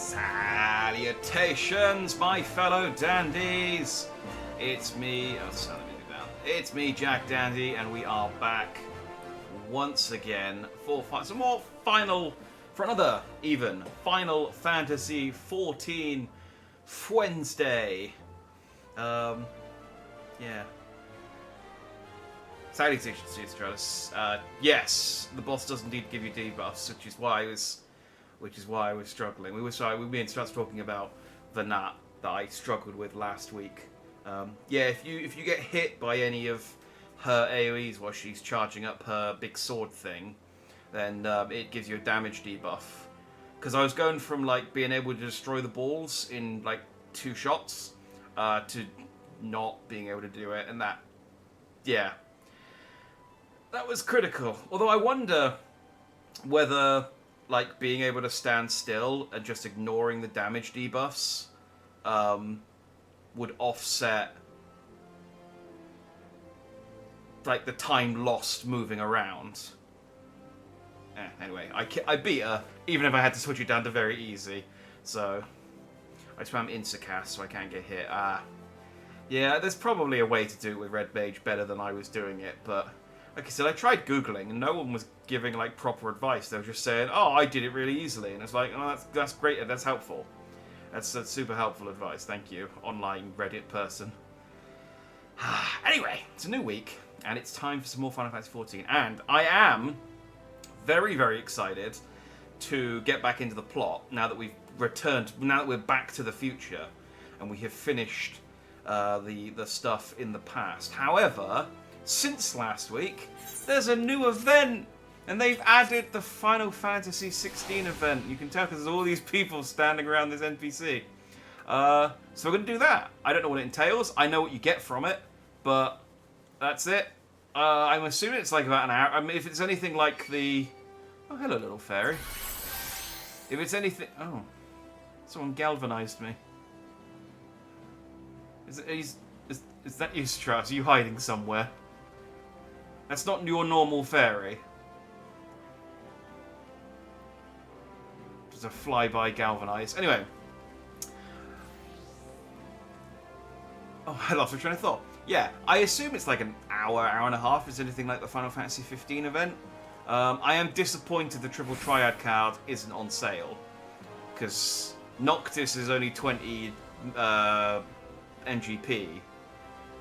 Salutations, my fellow dandies! It's me. Oh, sorry, let me do that. It's me, Jack Dandy, and we are back once again for some more another even Final Fantasy XIV Wednesday. Yeah. Salutations, Stratus. Yes, the boss does indeed give you debuffs, which is why I was struggling. We and Strats talking about the Nat that I struggled with last week. Yeah, if you get hit by any of her AoEs while she's charging up her big sword thing, then it gives you a damage debuff. Because I was going from like being able to destroy the balls in like 2 shots to not being able to do it, and that was critical. Although I wonder whether like being able to stand still and just ignoring the damage debuffs would offset like the time lost moving around. Anyway, I beat her even if I had to switch it down to very easy. So I spam Instacast so I can't get hit. Yeah, there's probably a way to do it with Red Mage better than I was doing it, but like I said, I tried Googling and no one was giving like proper advice. They were just saying, "Oh, I did it really easily," and it's like, "Oh, that's great. That's helpful. That's super helpful advice. Thank you, online Reddit person." Anyway, it's a new week and it's time for some more Final Fantasy XIV, and I am very, very excited to get back into the plot now that we've returned. Now that we're back to the future and we have finished the stuff in the past. However, since last week, there's a new event, and they've added the Final Fantasy XVI event. You can tell because there's all these people standing around this NPC. So we're going to do that. I don't know what it entails. I know what you get from it, but that's it. I'm assuming it's like about an hour. I mean, if it's anything like the... Oh, hello, little fairy. If it's anything... Oh, someone galvanized me. Is that you, Strauss? Are you hiding somewhere? That's not your normal fairy. Just a flyby galvanized. Anyway. Oh, I lost my train of thought. Yeah, I assume it's like an hour and a half. Is anything like the Final Fantasy XV event? I am disappointed the Triple Triad card isn't on sale. Because Noctis is only 20 NGP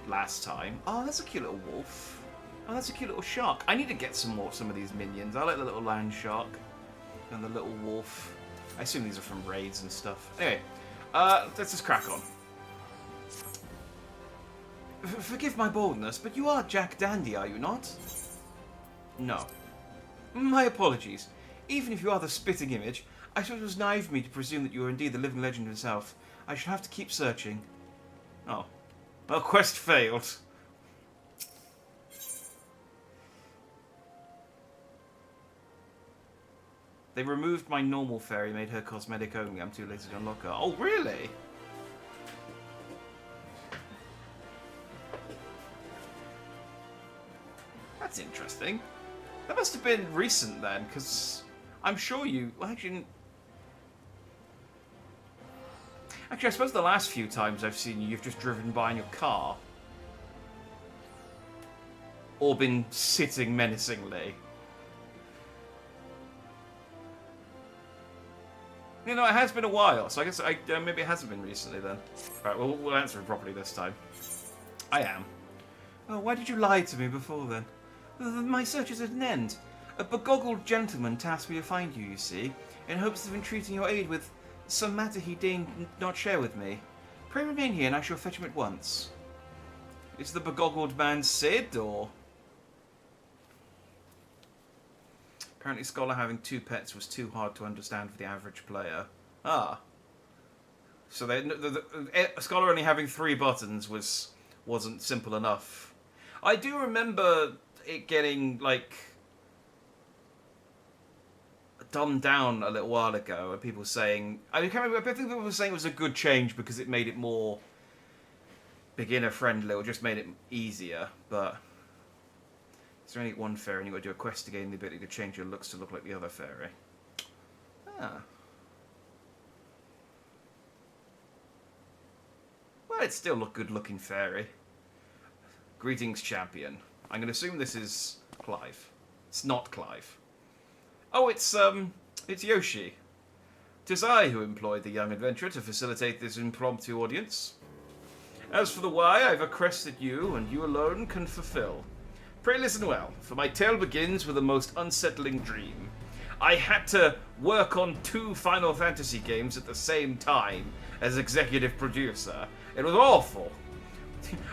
last time. Oh, that's a cute little wolf. Oh, that's a cute little shark. I need to get some of these minions. I like the little land shark and the little wolf. I assume these are from raids and stuff. Anyway, let's just crack on. Forgive my boldness, but you are Jack Dandy, are you not? No. My apologies. Even if you are the spitting image, I thought it was naive of me to presume that you are indeed the living legend himself. I should have to keep searching. Oh. Well, quest failed. They removed my normal fairy, made her cosmetic only. I'm too lazy to unlock her. Oh, really? That's interesting. That must have been recent then, because I'm sure you... Well, actually, I suppose the last few times I've seen you, you've just driven by in your car. Or been sitting menacingly. You know, it has been a while, so I guess maybe it hasn't been recently then. Right, well, we'll answer it properly this time. I am. Oh, why did you lie to me before then? My search is at an end. A begoggled gentleman tasked me to find you, you see, in hopes of entreating your aid with some matter he deigned not share with me. Pray remain here and I shall fetch him at once. Is the begoggled man Sid, or...? Apparently Scholar having 2 pets was too hard to understand for the average player. Ah. So Scholar only having 3 buttons wasn't simple enough. I do remember it getting, like, dumbed down a little while ago, and people saying... I mean, I think people were saying it was a good change because it made it more beginner-friendly, or just made it easier, but... Is there only one fairy and you've got to do a quest to gain the ability to change your looks to look like the other fairy? Ah. it's still a good-looking fairy. Greetings, champion. I'm going to assume this is Clive. It's not Clive. Oh, it's Yoshi. 'Tis I who employed the young adventurer to facilitate this impromptu audience. As for the why, I've a quest that you, and you alone, can fulfill. Pray listen well, for my tale begins with a most unsettling dream. I had to work on 2 Final Fantasy games at the same time as executive producer. It was awful.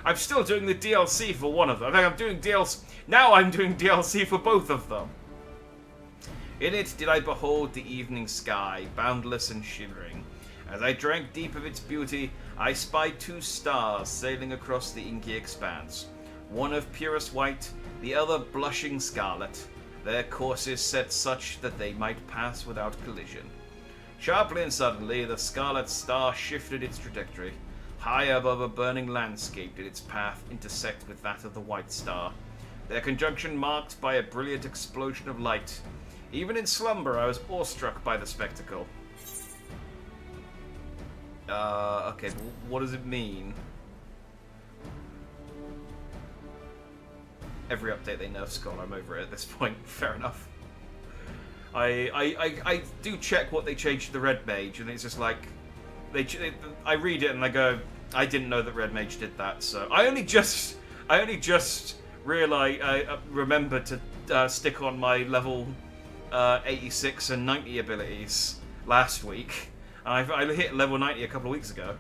I'm still doing the DLC for one of them. I'm doing DLC. Now I'm doing DLC for both of them. In it did I behold the evening sky, boundless and shivering. As I drank deep of its beauty, I spied 2 stars sailing across the inky expanse. One of purest white, the other blushing scarlet. Their courses set such that they might pass without collision. Sharply and suddenly, the scarlet star shifted its trajectory. High above a burning landscape did its path intersect with that of the white star, their conjunction marked by a brilliant explosion of light. Even in slumber, I was awestruck by the spectacle. Okay, but what does it mean? Every update they nerf Skull, I'm over it at this point. Fair enough. I do check what they changed to the Red Mage, and it's just like I read it and I go, I didn't know that Red Mage did that. So I only just realize remembered to stick on my level 86 and 90 abilities last week. I hit level 90 a couple of weeks ago.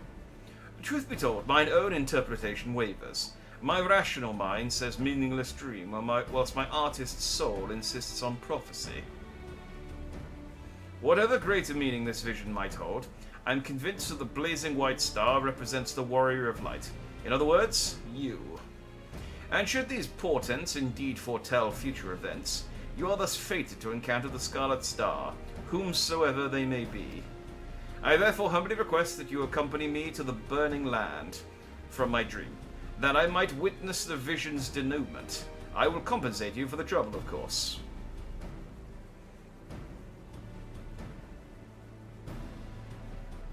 Truth be told, mine own interpretation wavers. My rational mind says meaningless dream, whilst my artist's soul insists on prophecy. Whatever greater meaning this vision might hold, I'm convinced that the blazing white star represents the warrior of light. In other words, you. And should these portents indeed foretell future events, you are thus fated to encounter the Scarlet Star, whomsoever they may be. I therefore humbly request that you accompany me to the burning land from my dream, that I might witness the vision's denouement. I will compensate you for the trouble, of course.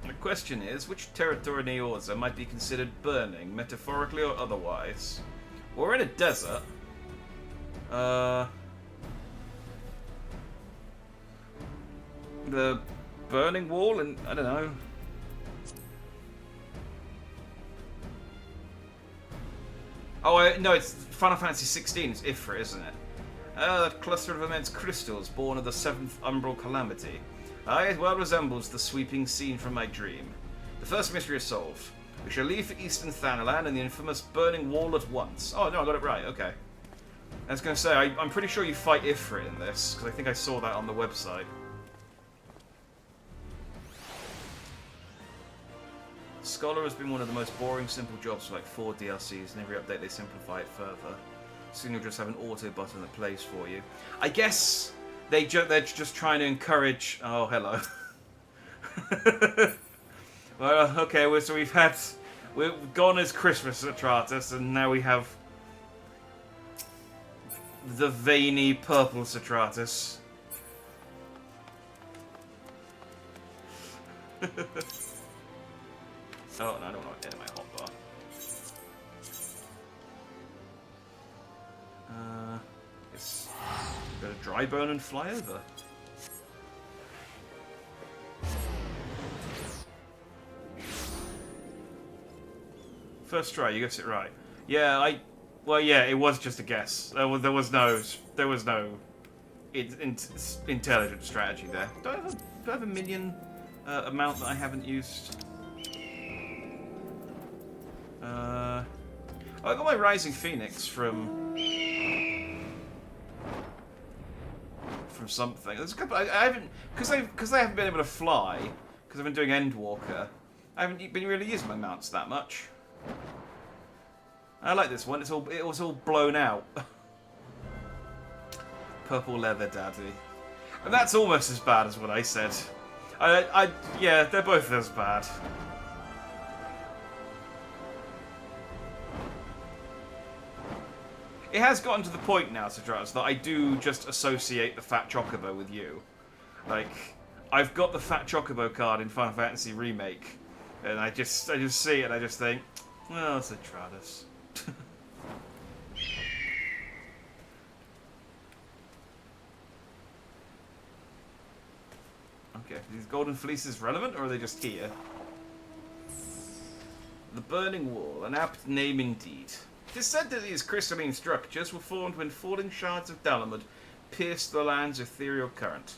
The question is, which territory in Eorza might be considered burning, metaphorically or otherwise? We're in a desert. The burning wall, and I don't know. Oh, no, it's Final Fantasy XVI. It's Ifrit, isn't it? That cluster of immense crystals born of the 7th Umbral Calamity. It well resembles the sweeping scene from my dream. The first mystery is solved. We shall leave for Eastern Thanalan and the infamous burning wall at once. Oh, no, I got it right. Okay. I was going to say, I'm pretty sure you fight Ifrit in this, because I think I saw that on the website. Scholar has been one of the most boring, simple jobs for like 4 DLCs, and every update they simplify it further. Soon you'll just have an auto button that plays for you. I guess they're just trying to encourage... Oh, hello. Well, okay, so we've gone as Christmas at Stratus, and now we have the veiny purple Citratus. Oh, no, I don't want to edit my hotbar. Yes. Got a dry bone and fly over. First try, you guessed it right. Yeah, well, yeah, it was just a guess. There was no intelligent strategy there. Do I have a minion amount that I haven't used? I got my Rising Phoenix from something. There's a couple. I haven't because I haven't been able to fly because I've been doing Endwalker. I haven't been really using my mounts that much. I like this one. It was all blown out. Purple leather, daddy. And that's almost as bad as what I said. Yeah, they're both as bad. It has gotten to the point now, Citratus, that I do just associate the Fat Chocobo with you. Like, I've got the Fat Chocobo card in Final Fantasy Remake, and I just see it and I just think, Well, said Travis. Okay, are these golden fleeces relevant, or are they just here? The Burning Wall, an apt name indeed. It is said that these crystalline structures were formed when falling shards of Dalamud pierced the land's ethereal current.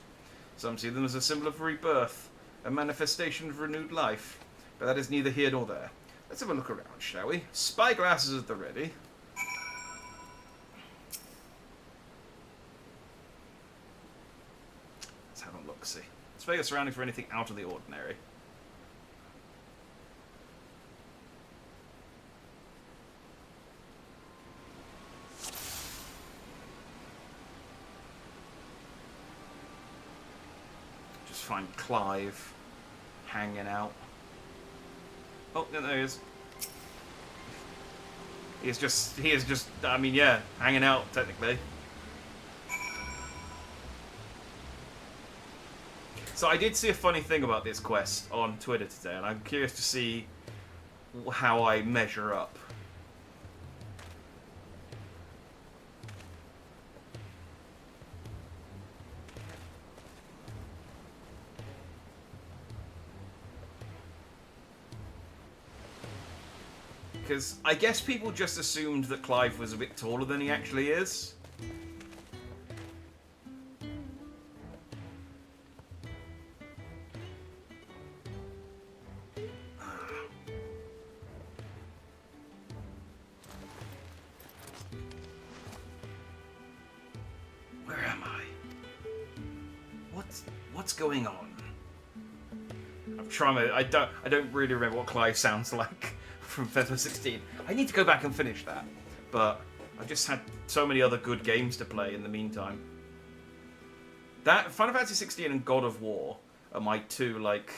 Some see them as a symbol of rebirth, a manifestation of renewed life, but that is neither here nor there. Let's have a look around, shall we? Spyglasses at the ready. Let's have a look-see. Survey your surroundings for anything out of the ordinary. Just find Clive hanging out. Oh, yeah, there he is. He is just, I mean, yeah, hanging out, technically. So I did see a funny thing about this quest on Twitter today, and I'm curious to see how I measure up. Because I guess people just assumed that Clive was a bit taller than he actually is. Where am I? What's going on? I'm trying to. I don't really remember what Clive sounds like from FFXIV. I need to go back and finish that, but I've just had so many other good games to play in the meantime. That Final Fantasy XVI and God of War are my two like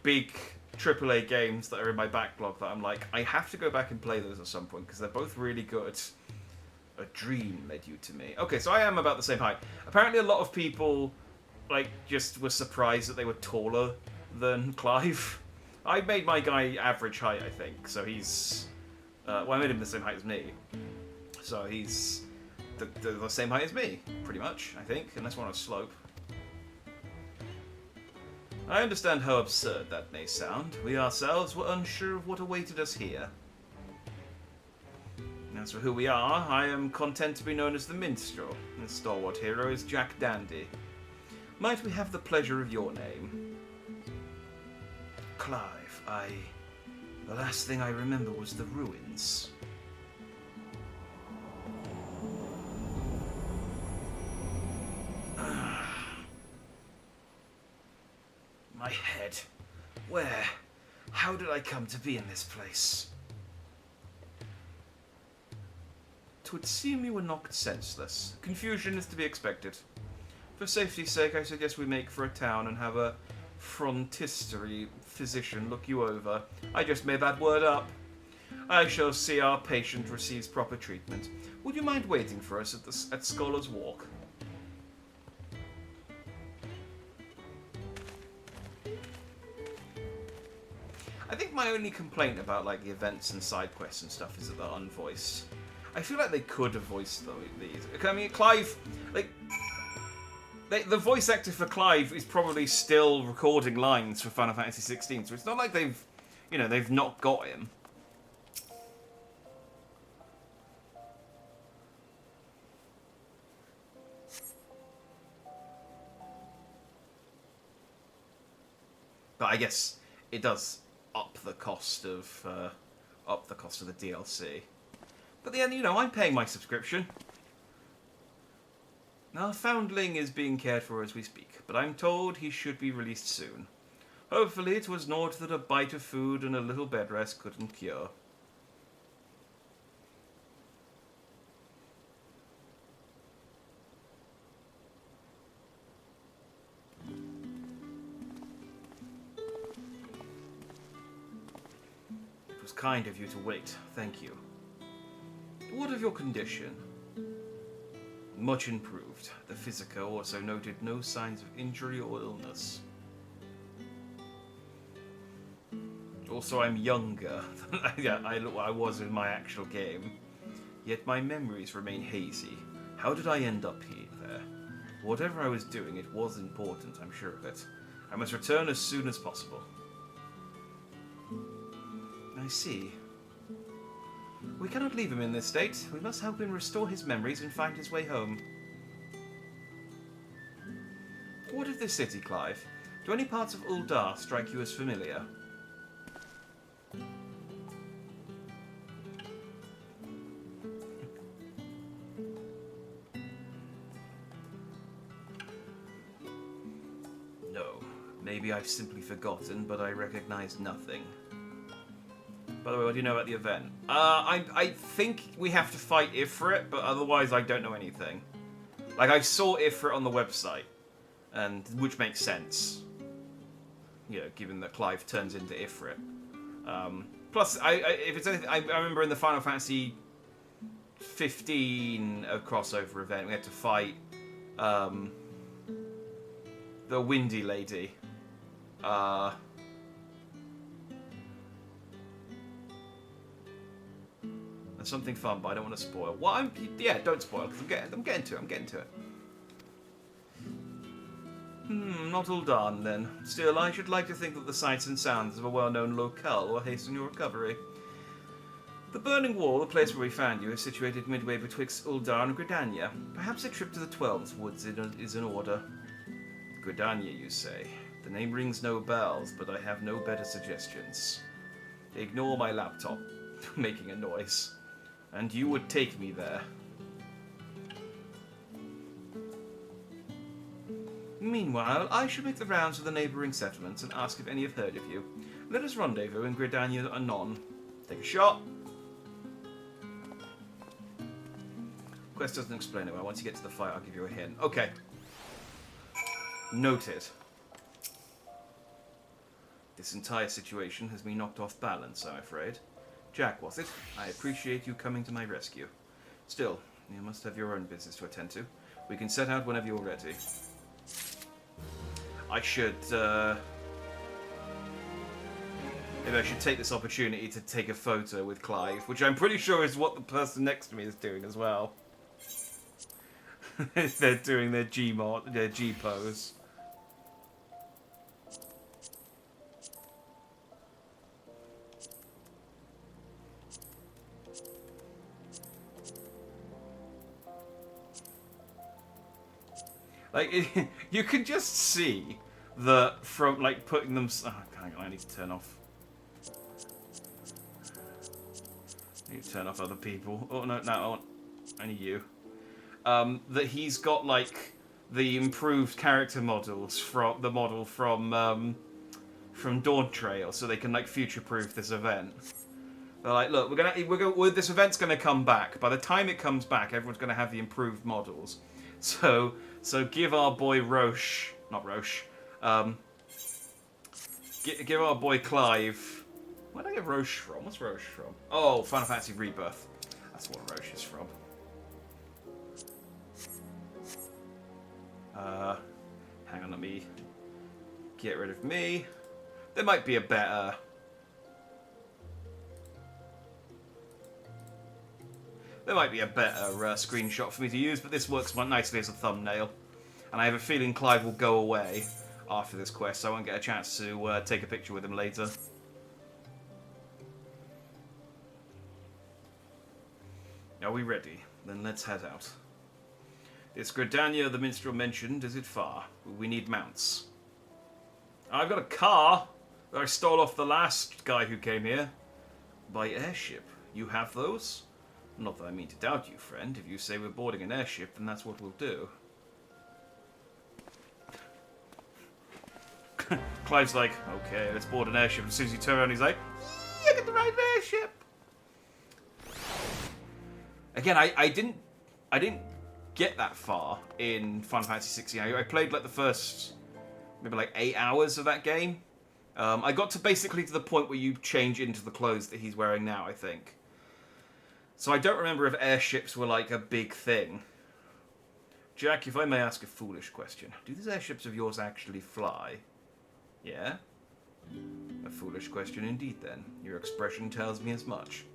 big AAA games that are in my backlog that I'm like, I have to go back and play those at some point because they're both really good. A dream led you to me. Okay, so I am about the same height. Apparently a lot of people just were surprised that they were taller than Clive. I made my guy average height, I think. So he's... I made him the same height as me. So he's the same height as me, pretty much, I think. Unless we're on a slope. I understand how absurd that may sound. We ourselves were unsure of what awaited us here. As for who we are, I am content to be known as the Minstrel. The stalwart hero is Jack Dandy. Might we have the pleasure of your name? Clive, the last thing I remember was the ruins. My head. Where? How did I come to be in this place? 'Twould seem you were knocked senseless. Confusion is to be expected. For safety's sake, I suggest we make for a town and have a frontistery physician look you over. I just made that word up. I shall see our patient receives proper treatment. Would you mind waiting for us at Scholar's Walk? I think my only complaint about the events and side quests and stuff is that they're unvoiced. I feel like they could have voiced these. I mean, Clive, the voice actor for Clive is probably still recording lines for Final Fantasy XVI, so it's not like they've not got him. But I guess it does up the cost of the DLC. But then, I'm paying my subscription. Our foundling is being cared for as we speak, but I'm told he should be released soon. Hopefully it was naught that a bite of food and a little bed rest couldn't cure. It was kind of you to wait, thank you. What of your condition? Much improved. The Physica also noted no signs of injury or illness. Also, I'm younger than I was in my actual game. Yet my memories remain hazy. How did I end up there? Whatever I was doing, it was important, I'm sure of it. I must return as soon as possible. I see. We cannot leave him in this state. We must help him restore his memories and find his way home. What of this city, Clive? Do any parts of Uldar strike you as familiar? No. Maybe I've simply forgotten, but I recognize nothing. By the way, what do you know about the event? I think we have to fight Ifrit, but otherwise I don't know anything. Like, I saw Ifrit on the website, and which makes sense. You know, given that Clive turns into Ifrit. Plus, if it's anything, I remember in the Final Fantasy 15 crossover event, we had to fight the Windy Lady. Something fun, but I don't want to spoil. Well, yeah, don't spoil, because I'm getting to it. Not all done, then. Still, I should like to think that the sights and sounds of a well-known locale will hasten your recovery. The Burning Wall, the place where we found you, is situated midway betwixt Uldar and Gridania. Perhaps a trip to the Twelves Woods is in order. Gridania, you say. The name rings no bells, but I have no better suggestions. Ignore my laptop making a noise. And you would take me there. Meanwhile, I should make the rounds of the neighbouring settlements and ask if any have heard of you. Let us rendezvous in Gridania anon. Take a shot. Quest doesn't explain it well. Once you get to the fight, I'll give you a hint. Okay. Noted. This entire situation has been knocked off balance, I'm afraid. Jack, was it? I appreciate you coming to my rescue. Still, you must have your own business to attend to. We can set out whenever you're ready. I should, maybe I should take this opportunity to take a photo with Clive, which I'm pretty sure is what the person next to me is doing as well. They're doing their G pose. Like, you can just see that from, like, putting them... Oh, hang on, I need to turn off. I need to turn off other people. Oh, no, I need you. That he's got, like, the improved character models from... The model from Dawn Trail, so they can, like, future-proof this event. They're like, look, this event's gonna come back. By the time it comes back, everyone's gonna have the improved models. So give our boy Roche, not Roche, give our boy Clive. Where did I get Roche from? What's Roche from? Oh, Final Fantasy Rebirth. That's what Roche is from. Hang on, let me get rid of me. There might be a better... There might be a better screenshot for me to use, but this works quite nicely as a thumbnail. And I have a feeling Clive will go away after this quest, so I won't get a chance to take a picture with him later. Are we ready? Then let's head out. This Gridania the minstrel mentioned, is it far? We need mounts. I've got a car that I stole off the last guy who came here. By airship. You have those? Not that I mean to doubt you, friend. If you say we're boarding an airship, then that's what we'll do. Clive's like, okay, let's board an airship. As soon as you turn around, he's like, yeah, get the right airship. Again, I didn't get that far in Final Fantasy 16. I played like the first maybe like 8 hours of that game. I got to basically to the point where you change into the clothes that he's wearing now, I think. So I don't remember if airships were like a big thing. Jack, if I may ask a foolish question, do these airships of yours actually fly? Yeah? foolish question indeed, then. Your expression tells me as much.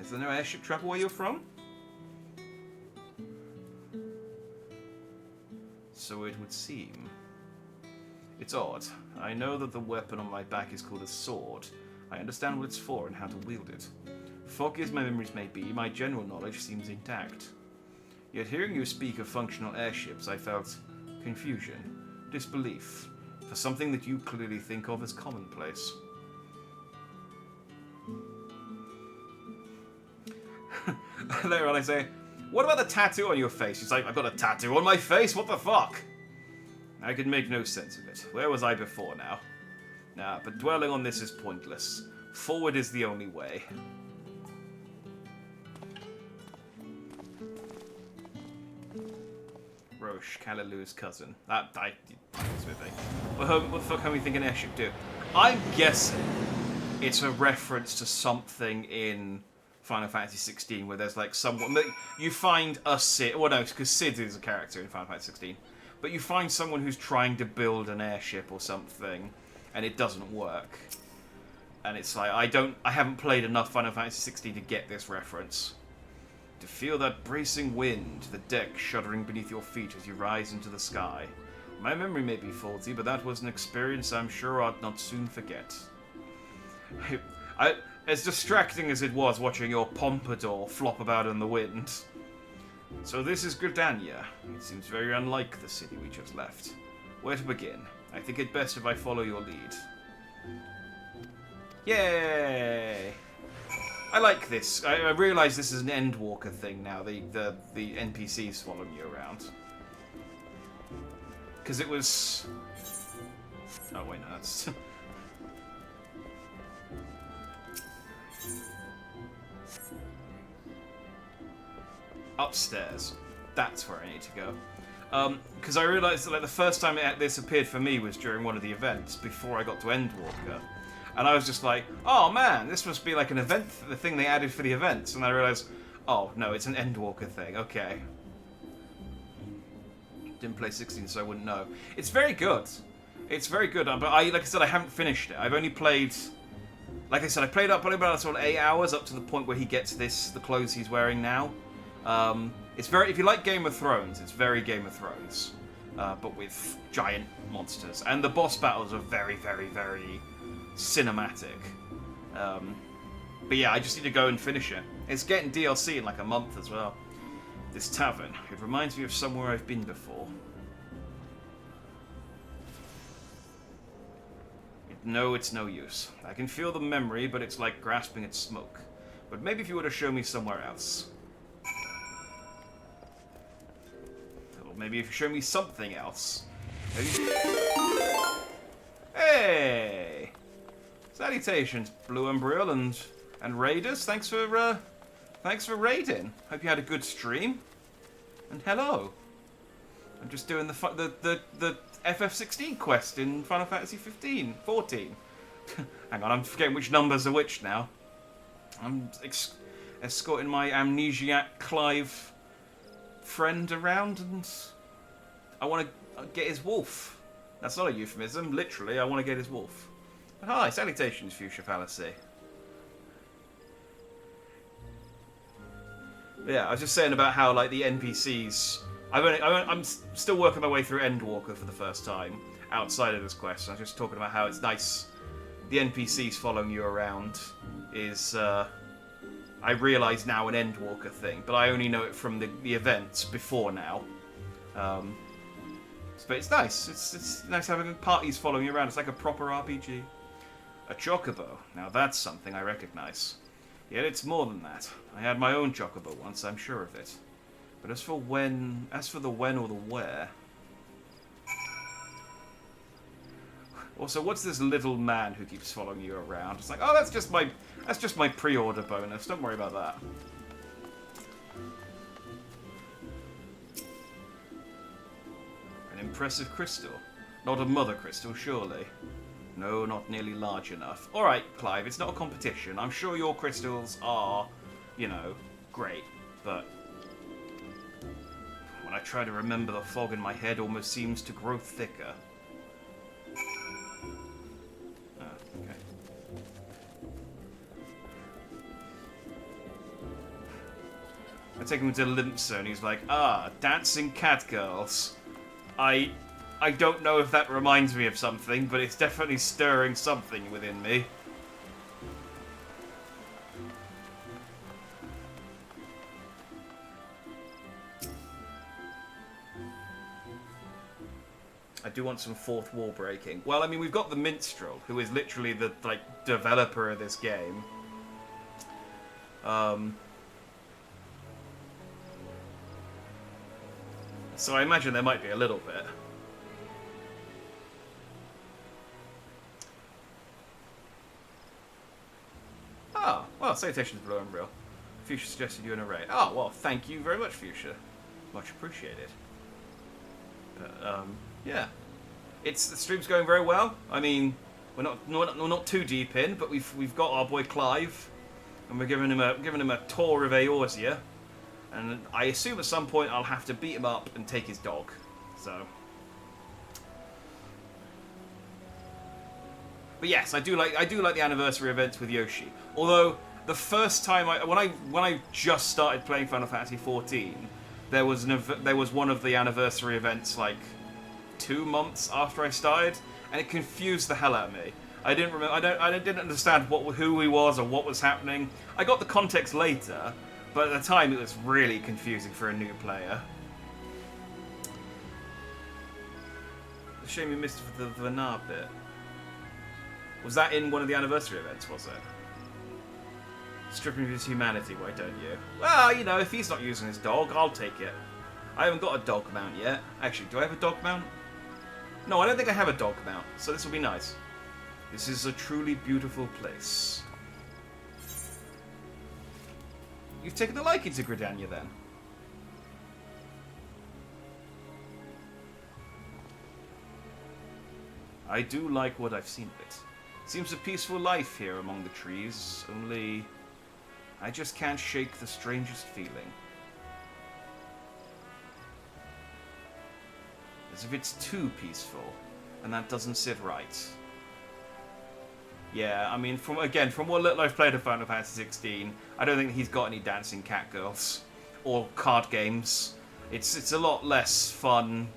Is there no airship travel where you're from? So it would seem. It's odd. I know that the weapon on my back is called a sword. I understand what it's for and how to wield it. Foggy as my memories may be, my general knowledge seems intact. Yet hearing you speak of functional airships, I felt confusion, disbelief, for something that you clearly think of as commonplace. Later on I say, what about the tattoo on your face? He's like, I've got a tattoo on my face? What the fuck? I could make no sense of it. Where was I before now? Nah, but dwelling on this is pointless. Forward is the only way. Roche, Kalalu's cousin. What the fuck can we think an airship do? I'm guessing it's a reference to something in Final Fantasy XVI where there's like someone... You find a Cid... Well, no, because Cid is a character in Final Fantasy XVI. But you find someone who's trying to build an airship or something, and it doesn't work. And it's like, I haven't played enough Final Fantasy XVI to get this reference. To feel that bracing wind, the deck shuddering beneath your feet as you rise into the sky. My memory may be faulty, but that was an experience I'm sure I'd not soon forget. As distracting as it was watching your pompadour flop about in the wind. So this is Gridania. It seems very unlike the city we just left. Where to begin? I think it best if I follow your lead. Yay! I like this. I realise this is an Endwalker thing now, the NPCs following you around. Because it was... Oh wait, no, that's... Upstairs. That's where I need to go. Because I realised that like, the first time this appeared for me was during one of the events, before I got to Endwalker. And I was just like, oh man, this must be like an event, the thing they added for the events. And I realised, oh no, it's an Endwalker thing, okay. Didn't play 16, so I wouldn't know. It's very good. It's very good, but like I said, I haven't finished it. I've only played... Like I said, I played up probably about sort of 8 hours, up to the point where he gets the clothes he's wearing now. It's very... If you like Game of Thrones, it's very Game of Thrones. But with giant monsters. And the boss battles are very, very, very... cinematic. But yeah, I just need to go and finish it. It's getting DLC in like a month as well. This tavern, it reminds me of somewhere I've been before. No, it's no use. I can feel the memory, but it's like grasping at smoke. But maybe if you were to show me somewhere else. Or maybe if you show me something else. Maybe... Hey! Salutations, Blue Umbriel and Raiders. Thanks for raiding. Hope you had a good stream. And hello. I'm just doing the FF16 quest in Final Fantasy 14. Hang on, I'm forgetting which numbers are which now. I'm escorting my amnesiac Clive friend around, and I want to get his wolf. That's not a euphemism. Literally, I want to get his wolf. Hi, salutations, Fuchsia Fallacy. Yeah, I was just saying about how like the NPCs. I'm still working my way through Endwalker for the first time outside of this quest. I was just talking about how it's nice. The NPCs following you around is I realise now an Endwalker thing, but I only know it from the events before now. But it's nice. It's nice having parties following you around. It's like a proper RPG. A chocobo. Now that's something I recognise. Yet it's more than that. I had my own chocobo once, I'm sure of it. But as for the when or the where... Also, what's this little man who keeps following you around? It's like, oh, that's just my pre-order bonus. Don't worry about that. An impressive crystal. Not a mother crystal, surely. No, not nearly large enough. Alright, Clive, it's not a competition. I'm sure your crystals are, you know, great, but... when I try to remember, the fog in my head almost seems to grow thicker. I take him to Limsa and he's like, ah, dancing cat girls. I don't know if that reminds me of something, but it's definitely stirring something within me. I do want some fourth wall breaking. Well, I mean, we've got the Minstrel, who is literally the, like, developer of this game. So I imagine there might be a little bit. Ah, well, salutations, Blue and Real. Fuchsia suggested you an array. Oh, well, thank you very much, Fuchsia. Much appreciated. But, yeah. The stream's going very well. I mean, we're not too deep in, but we've got our boy Clive, and we're giving him a tour of Eorzea, and I assume at some point I'll have to beat him up and take his dog. So, but yes, I do like the anniversary events with Yoshi. Although the first time when I just started playing Final Fantasy XIV, there was one of the anniversary events like 2 months after I started, and it confused the hell out of me. I didn't remember. I didn't understand who he was or what was happening. I got the context later, but at the time it was really confusing for a new player. It's a shame you missed the Vanar bit. Was that in one of the anniversary events? Was it? Stripping of his humanity, why don't you? Well, you know, if he's not using his dog, I'll take it. I haven't got a dog mount yet. Actually, do I have a dog mount? No, I don't think I have a dog mount, so this will be nice. This is a truly beautiful place. You've taken a liking to Gridania, then? I do like what I've seen of it. Seems a peaceful life here among the trees, only I just can't shake the strangest feeling. As if it's too peaceful, and that doesn't sit right. Yeah, I mean, from what little I've played of Final Fantasy XVI, I don't think he's got any dancing cat girls or card games. It's a lot less fun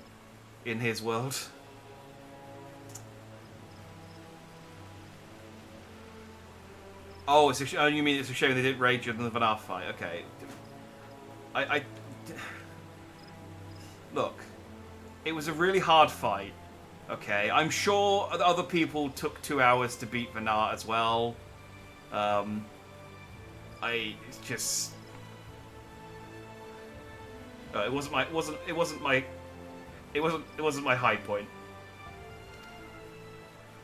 in his world. Oh, you mean it's a shame they didn't rage in the Vanar fight? Okay. Look, it was a really hard fight. Okay, I'm sure other people took 2 hours to beat Vanar as well. It wasn't my high point.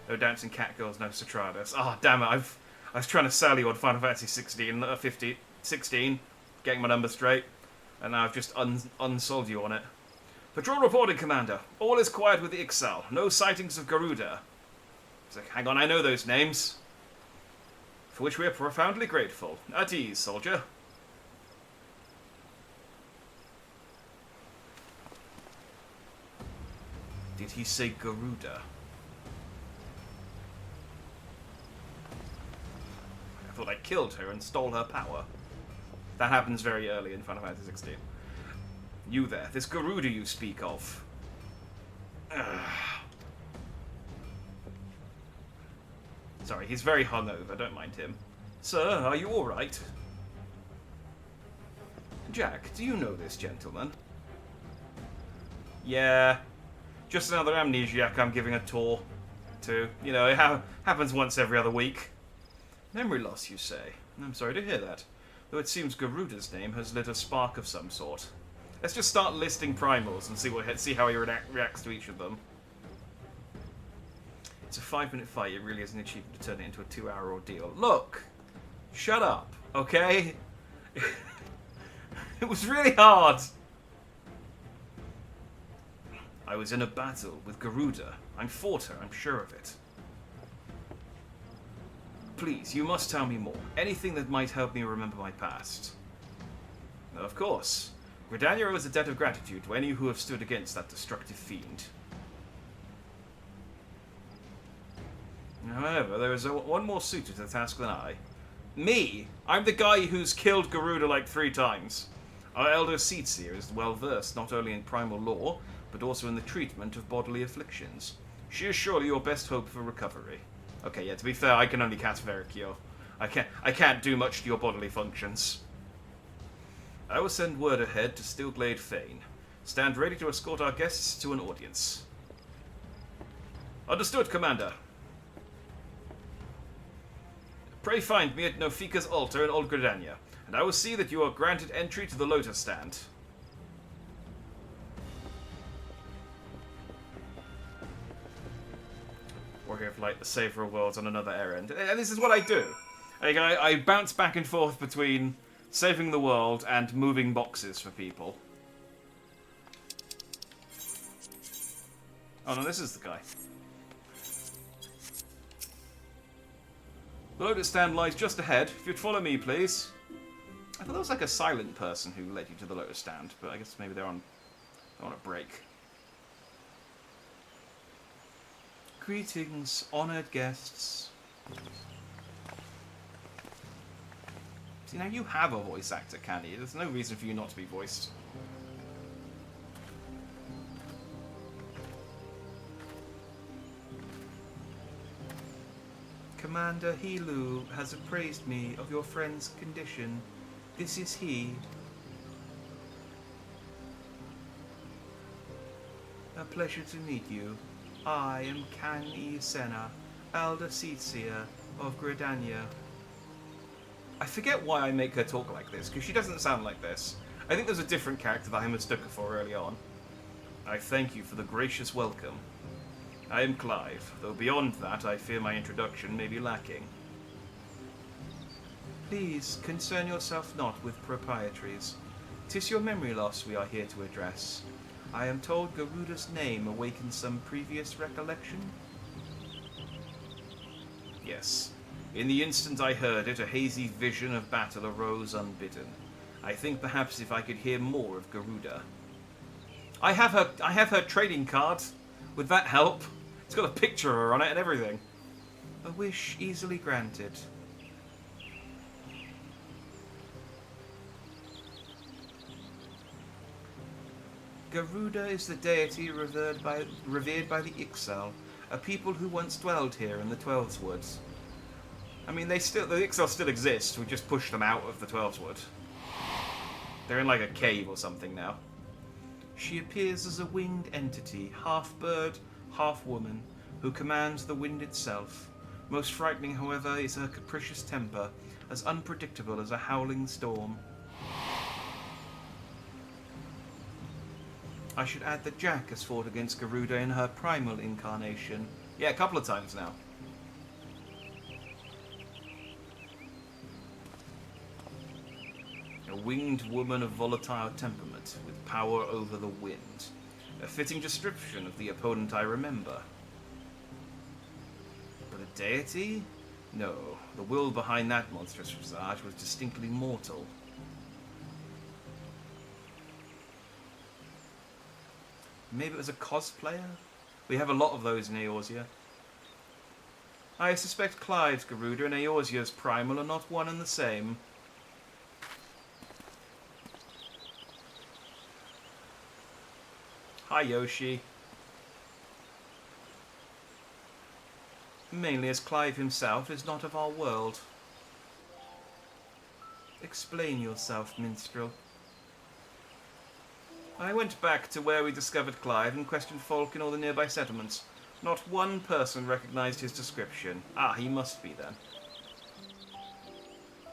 No dancing cat girls, no Citratus. Ah, oh, damn it! I was trying to sell you on Final Fantasy 16, getting my numbers straight, and now I've just unsold you on it. Patrol reporting, Commander. All is quiet with the Ixal. No sightings of Garuda. It's like, hang on, I know those names. For which we are profoundly grateful. At ease, soldier. Did he say Garuda? I thought I killed her and stole her power. That happens very early in Final Fantasy 16. You there, this Garuda you speak of. Sorry, he's very hungover, don't mind him. Sir, are you alright? Jack, do you know this gentleman? Yeah, just another amnesiac I'm giving a tour to. You know, it happens once every other week. Memory loss, you say? I'm sorry to hear that. Though it seems Garuda's name has lit a spark of some sort. Let's just start listing primals and see how he reacts to each of them. It's a 5-minute fight. It really is an achievement to turn it into a 2-hour ordeal. Look! Shut up, okay? It was really hard! I was in a battle with Garuda. I fought her, I'm sure of it. Please, you must tell me more. Anything that might help me remember my past. Of course. Gridania owes a debt of gratitude to any who have stood against that destructive fiend. However, there is one more suitor to the task than I. Me? I'm the guy who's killed Garuda like 3 times. Our elder Seetsier is well versed not only in primal law, but also in the treatment of bodily afflictions. She is surely your best hope for recovery. Okay, yeah, to be fair, I can only cast Vericure. I can't do much to your bodily functions. I will send word ahead to Stillglade Fane. Stand ready to escort our guests to an audience. Understood, Commander. Pray find me at Nofika's altar in Old Gridania, and I will see that you are granted entry to the Lotus Stand. We're here for, like, the Savor of Worlds on another errand. And this is what I do. Like, I bounce back and forth between saving the world and moving boxes for people. Oh no, this is the guy. The Lotus Stand lies just ahead. If you'd follow me, please. I thought there was like a silent person who led you to the Lotus Stand, but I guess maybe they're on a break. Greetings, honoured guests. See, now you have a voice actor, can you? There's no reason for you not to be voiced. Commander Helu has appraised me of your friend's condition. This is he. A pleasure to meet you. I am Kan-E Senna, Elder Seetsier of Gridania. I forget why I make her talk like this, because she doesn't sound like this. I think there's a different character that I mistook her for early on. I thank you for the gracious welcome. I am Clive, though beyond that I fear my introduction may be lacking. Please, concern yourself not with proprietaries. 'Tis your memory loss we are here to address. I am told Garuda's name awakens some previous recollection? Yes. In the instant I heard it, a hazy vision of battle arose unbidden. I think perhaps if I could hear more of Garuda. I have her trading card. Would that help? It's got a picture of her on it and everything. A wish easily granted. Garuda is the deity revered by the Ixal, a people who once dwelled here in the Twelves Woods. I mean, the Ixal still exist, we just pushed them out of the Twelves Wood. They're in like a cave or something now. She appears as a winged entity, half bird, half woman, who commands the wind itself. Most frightening, however, is her capricious temper, as unpredictable as a howling storm. I should add that Jack has fought against Garuda in her primal incarnation. Yeah, a couple of times now. A winged woman of volatile temperament, with power over the wind. A fitting description of the opponent I remember. But a deity? No, the will behind that monstrous visage was distinctly mortal. Maybe it was a cosplayer? We have a lot of those in Eorzea. I suspect Clive's Garuda and Eorzea's primal are not one and the same. Hi, Yoshi. Mainly as Clive himself is not of our world. Explain yourself, minstrel. I went back to where we discovered Clive and questioned folk in all the nearby settlements. Not one person recognised his description. Ah, he must be then.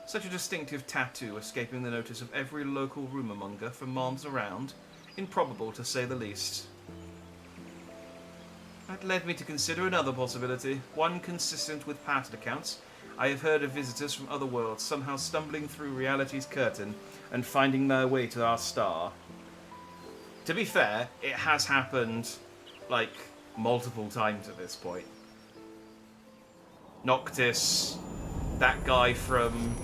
Such a distinctive tattoo escaping the notice of every local rumour-monger from moms around. Improbable, to say the least. That led me to consider another possibility, one consistent with past accounts. I have heard of visitors from other worlds somehow stumbling through reality's curtain and finding their way to our star. To be fair, it has happened, like, multiple times at this point. Noctis, that guy from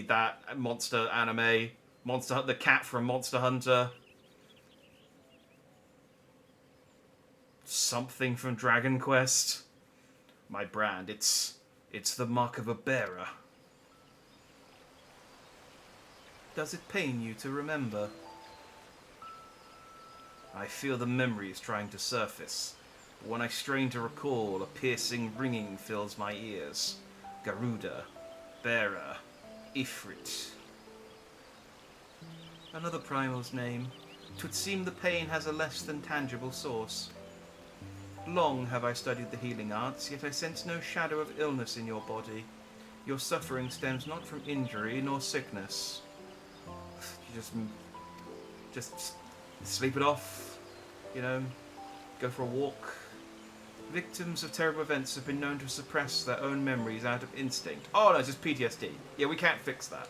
that monster anime, the cat from Monster Hunter, something from Dragon Quest. My brand, it's the mark of a bearer. Does it pain you to remember? I feel the memories trying to surface, but when I strain to recall, a piercing ringing fills my ears. Garuda, Bearer, Ifrit. Another primal's name. 'Twould seem the pain has a less than tangible source. Long have I studied the healing arts, yet I sense no shadow of illness in your body. Your suffering stems not from injury nor sickness. You just sleep it off, you know, go for a walk. Victims of terrible events have been known to suppress their own memories out of instinct. Oh no, it's just PTSD. Yeah, we can't fix that.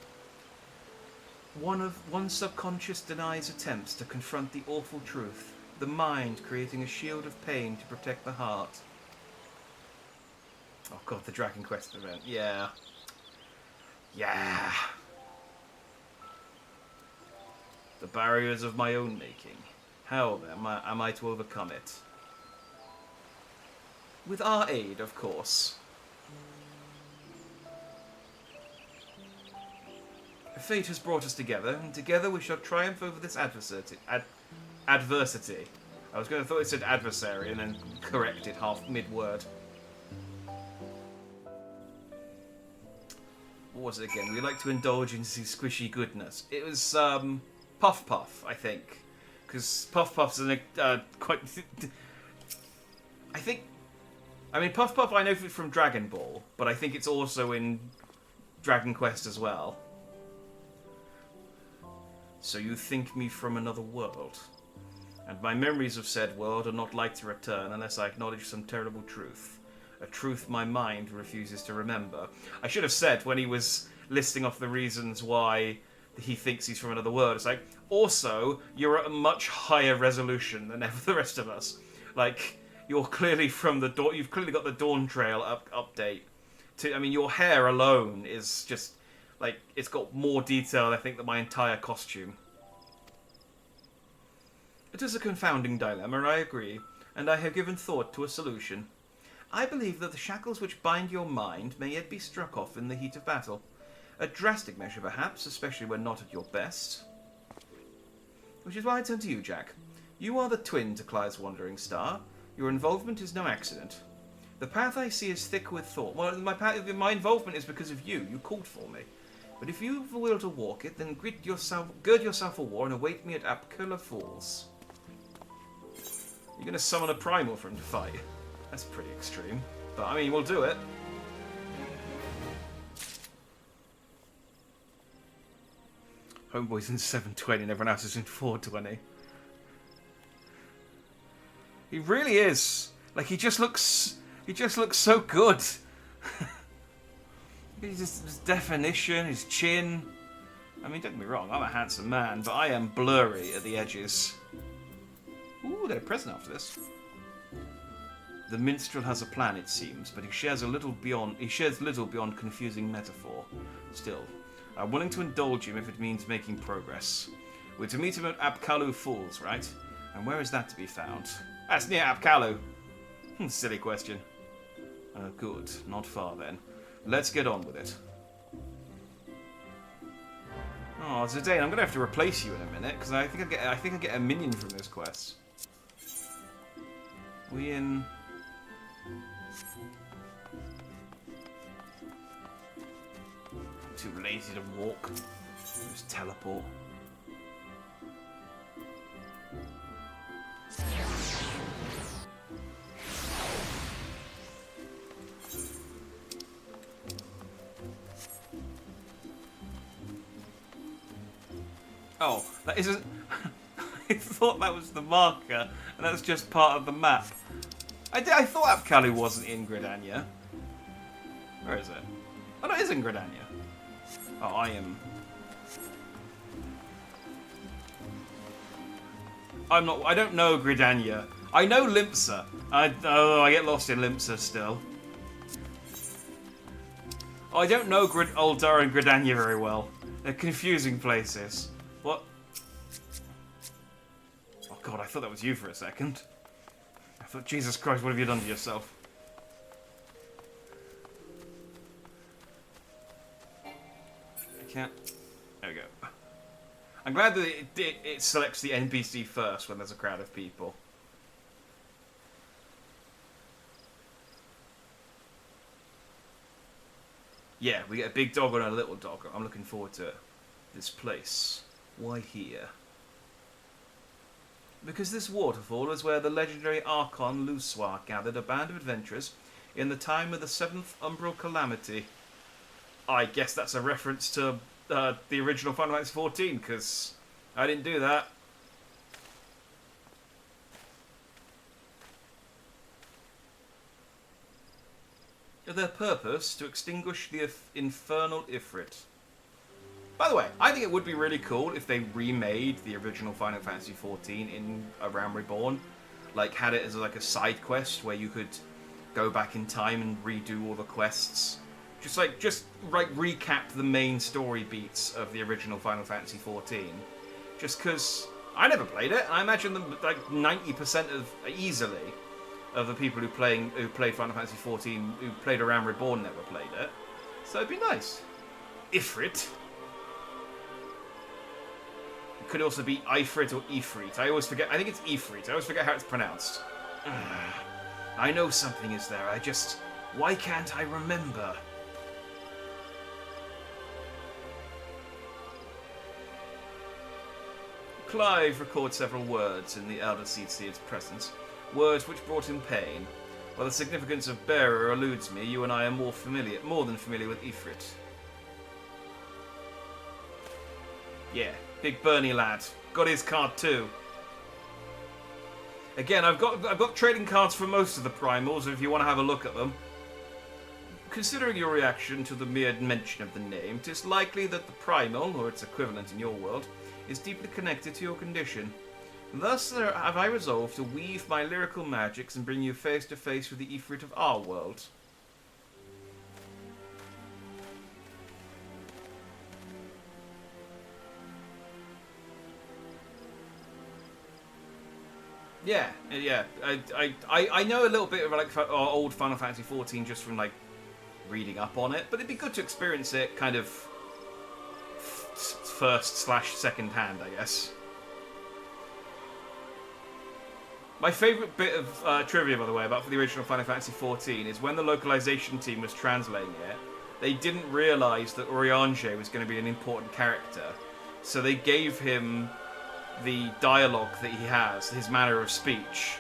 One subconscious denies attempts to confront the awful truth, the mind creating a shield of pain to protect the heart. Oh god, the Dragon Quest event. Yeah. Yeah. The barriers of my own making. How am I to overcome it? With our aid, of course. Fate has brought us together, and together we shall triumph over this adversity. Adversity. I thought it said adversary, and then corrected half mid-word. What was it again? We like to indulge in squishy goodness. It was Puff Puff, I think, because Puff Puff's quite. I mean, Puff Puff I know from Dragon Ball, but I think it's also in Dragon Quest as well. So you think me from another world, and my memories of said world are not like to return unless I acknowledge some terrible truth. A truth my mind refuses to remember. I should have said when he was listing off the reasons why he thinks he's from another world, it's like, also, you're at a much higher resolution than ever the rest of us. Like, you're clearly from the Dawn, you've clearly got the Dawn Trail update. I mean, your hair alone is just, like, it's got more detail, I think, than my entire costume. It is a confounding dilemma, I agree, and I have given thought to a solution. I believe that the shackles which bind your mind may yet be struck off in the heat of battle. A drastic measure, perhaps, especially when not at your best. Which is why I turn to you, Jack. You are the twin to Clive's wandering star. Your involvement is no accident. The path I see is thick with thought. Well, my involvement is because of you. You called for me. But if you have the will to walk it, then gird yourself for war and await me at Apkula Falls. You're going to summon a primal for him to fight. That's pretty extreme. But, I mean, we'll do it. Homeboy's in 720 and everyone else is in 420. He really is. Like, he just looks so good. His definition, his chin. I mean, don't get me wrong, I'm a handsome man, but I am blurry at the edges. Ooh, they're a present after this. The minstrel has a plan, it seems, but he shares little beyond confusing metaphor. Still, I'm willing to indulge him if it means making progress. We're to meet him at Apkalu Falls, right? And where is that to be found? That's near Apkalu. Silly question. Good. Not far then. Let's get on with it. Oh, Zidane, I'm gonna have to replace you in a minute because I think I get a minion from this quest. We in? Too lazy to walk. Just teleport. Oh, that isn't... I thought that was the marker, and that's just part of the map. I thought Apkalu wasn't in Gridania. Where is it? Oh, no, it is in Gridania. Oh, I am... I don't know Gridania. I know Limsa. I get lost in Limsa still. Oh, I don't know Uldar and Gridania very well. They're confusing places. What? Oh god, I thought that was you for a second. I thought, Jesus Christ, what have you done to yourself? I can't... There we go. I'm glad that it selects the NPC first when there's a crowd of people. Yeah, we get a big dog and a little dog. I'm looking forward to it. This place. Why here? Because this waterfall is where the legendary Archon Lussoir gathered a band of adventurers in the time of the 7th Umbral Calamity. I guess that's a reference to the original Final Fantasy XIV, because I didn't do that. Their purpose, to extinguish the infernal Ifrit. By the way, I think it would be really cool if they remade the original Final Fantasy XIV in A Realm Reborn. Like, had it as like a side quest where you could go back in time and redo all the quests. Just recap the main story beats of the original Final Fantasy XIV. Just because I never played it. I imagine them like 90% of the people who played Final Fantasy XIV, who played A Realm Reborn, never played it. So it'd be nice. Ifrit. It could also be Ifrit or Ifrit. I always forget. I think it's Ifrit. I always forget how it's pronounced. I know something is there. Why can't I remember? Clive records several words in the Elder Seedseer's presence, words which brought him pain. While the significance of bearer eludes me, you and I are more than familiar with Ifrit. Yeah, big Bernie lad. Got his card too. Again, I've got trading cards for most of the primals if you want to have a look at them. Considering your reaction to the mere mention of the name, 'tis likely that the primal, or its equivalent in your world, is deeply connected to your condition. Thus have I resolved to weave my lyrical magics and bring you face to face with the Ifrit of our world. Yeah. I know a little bit of like old Final Fantasy XIV just from like reading up on it, but it'd be good to experience it kind of first/second hand, I guess. My favourite bit of trivia, by the way, about the original Final Fantasy XIV is when the localization team was translating it, they didn't realise that Urianger was going to be an important character, so they gave him the dialogue that he has, his manner of speech,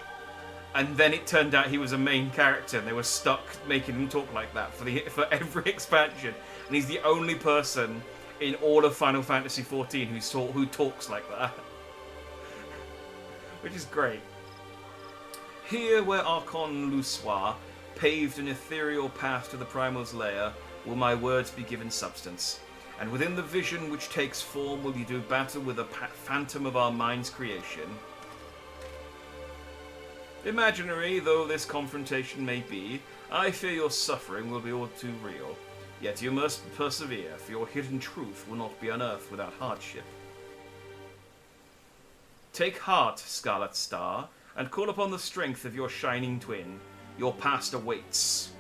and then it turned out he was a main character, and they were stuck making him talk like that for every expansion, and he's the only person in all of Final Fantasy XIV who talks like that, which is great. Here, where Archon Lussoir paved an ethereal path to the Primal's lair, will my words be given substance. And within the vision which takes form will you do battle with a phantom of our mind's creation. Imaginary though this confrontation may be, I fear your suffering will be all too real. Yet you must persevere, for your hidden truth will not be unearthed without hardship. Take heart, Scarlet Star, and call upon the strength of your shining twin. Your past awaits.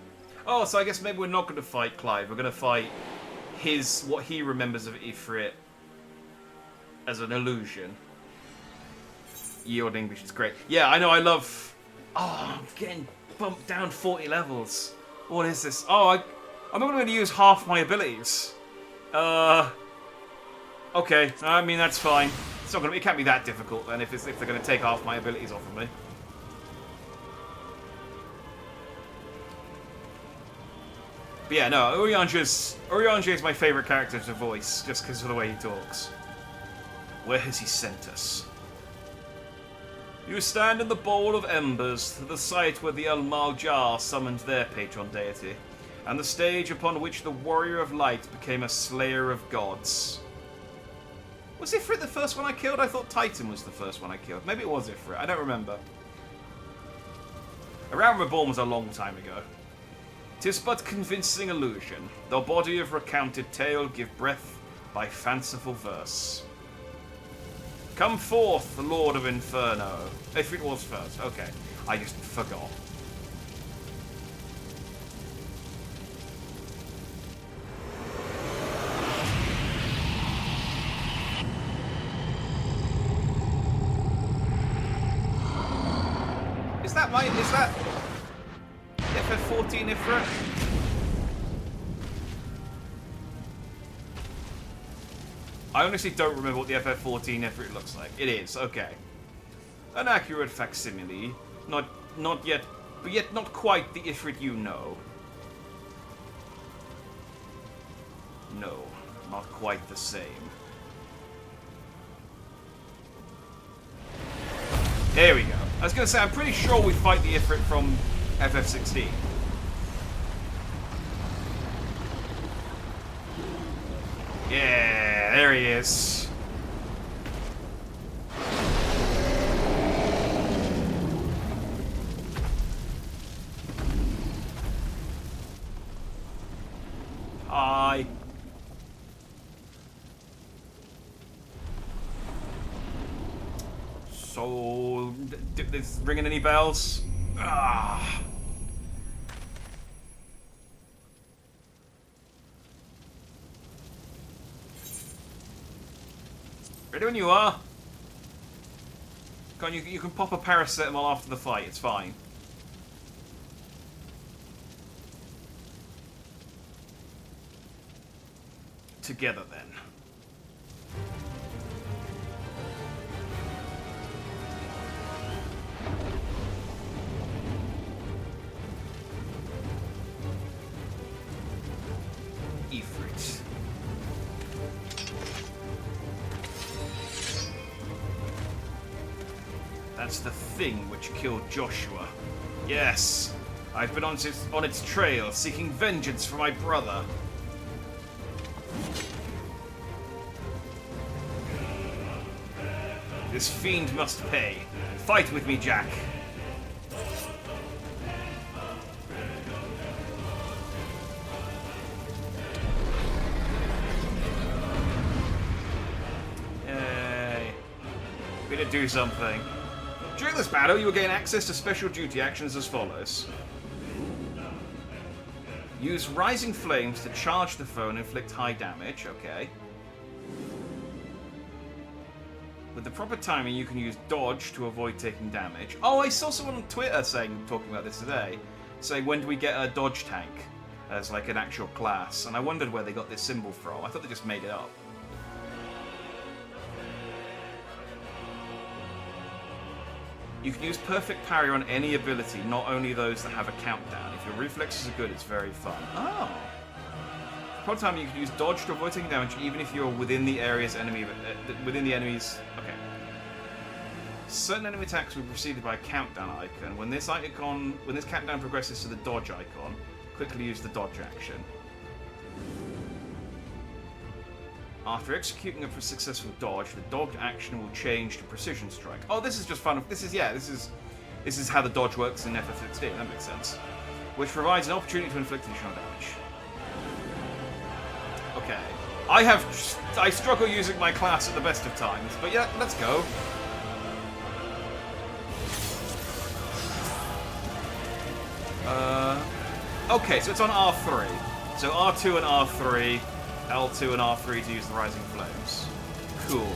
Oh, so I guess maybe we're not going to fight Clive. We're going to fight what he remembers of Ifrit as an illusion. Ye Olde English is great. Yeah, I know, I love... Oh, I'm getting bumped down 40 levels. What is this? Oh, I'm not going to use half my abilities. Okay, I mean, that's fine. It can't be that difficult then if they're going to take half my abilities off of me. But yeah, no, Urianger is my favourite character to voice, just because of the way he talks. Where has he sent us? You stand in the bowl of embers, the site where the El Maljar summoned their patron deity, and the stage upon which the Warrior of Light became a slayer of gods. Was Ifrit the first one I killed? I thought Titan was the first one I killed. Maybe it was Ifrit. I don't remember. A Realm Reborn was a long time ago. 'Tis but convincing illusion. The body of recounted tale give breath by fanciful verse. Come forth, the Lord of Inferno. Ifrit was first. Okay. I just forgot. Is that FF14 Ifrit? I honestly don't remember what the FF14 Ifrit looks like. It is, okay. An accurate facsimile. Not yet, but yet not quite the Ifrit you know. No, not quite the same. There we go. I was going to say, I'm pretty sure we fight the Ifrit from FF16. Yeah, there he is. Hi. So, this ringing any bells? Ah. Ready when you are. Come on, you can pop a paracetamol after the fight. It's fine. Together then. Ifrit. That's the thing which killed Joshua. Yes, I've been on its trail, seeking vengeance for my brother. This fiend must pay. Fight with me, Jack. Yay. We're gonna do something. During this battle, you will gain access to special duty actions as follows. Use Rising Flames to charge the foe and inflict high damage. Okay. With the proper timing, you can use dodge to avoid taking damage. Oh, I saw someone on Twitter talking about this today, saying when do we get a dodge tank as like an actual class, and I wondered where they got this symbol from. I thought they just made it up. You can use perfect parry on any ability, not only those that have a countdown. If your reflexes are good, it's very fun. Oh. Proper time, you can use dodge to avoid taking damage, even if you're within the area's enemy. Within the enemy's. Okay. Certain enemy attacks will be preceded by a countdown icon. When this countdown progresses to the dodge icon, quickly use the dodge action. After executing a successful dodge, the dodge action will change to precision strike. Oh, this is just fun. This is how the dodge works in FF16. That makes sense. Which provides an opportunity to inflict additional damage. Okay. I struggle using my class at the best of times, but yeah, let's go. Okay, so it's on R3. So R2 and R3, L2 and R3 to use the Rising Flames. Cool.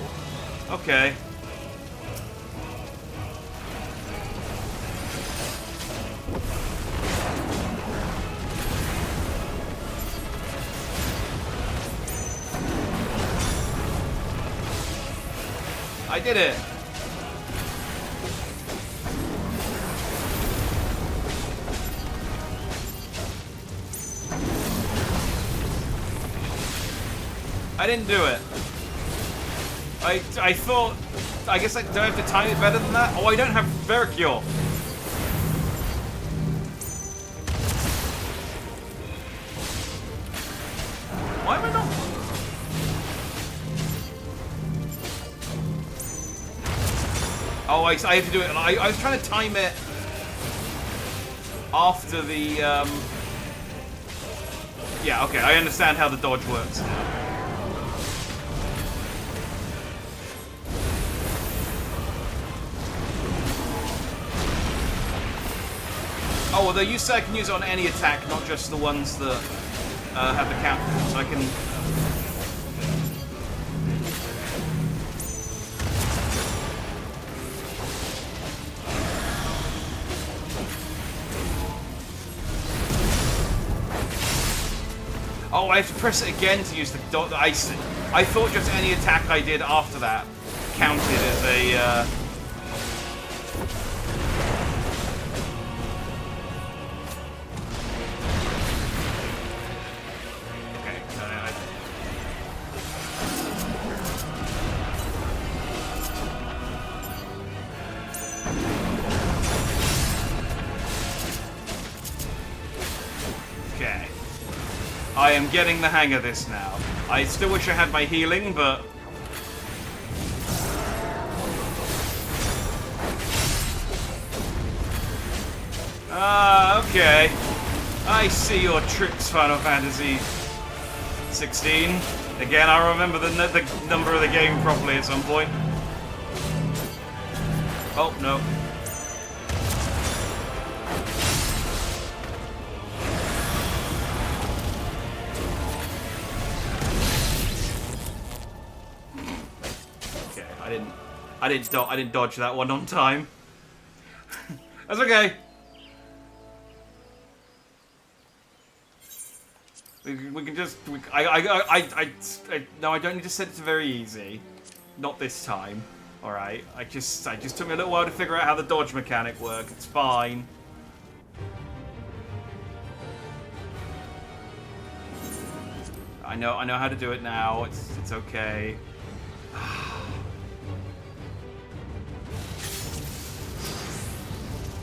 Okay. I did it! I didn't do it. I thought... I guess I don't have to time it better than that? Oh, I don't have Vericure. Why am I not... Oh, I have to do it. I was trying to time it after the... Yeah, okay, I understand how the dodge works now. Oh, although you said I can use it on any attack, not just the ones that have the countdown, so I can... Oh, I have to press it again to use the dot. I thought just any attack I did after that counted as a... I am getting the hang of this now. I still wish I had my healing, but... okay. I see your tricks, Final Fantasy 16. Again, I'll remember the number of the game properly at some point. Oh, no. I didn't dodge that one on time. That's okay. We can just. No, I don't need to set it to very easy. Not this time. All right. I just took me a little while to figure out how the dodge mechanic works. It's fine. I know how to do it now. It's okay.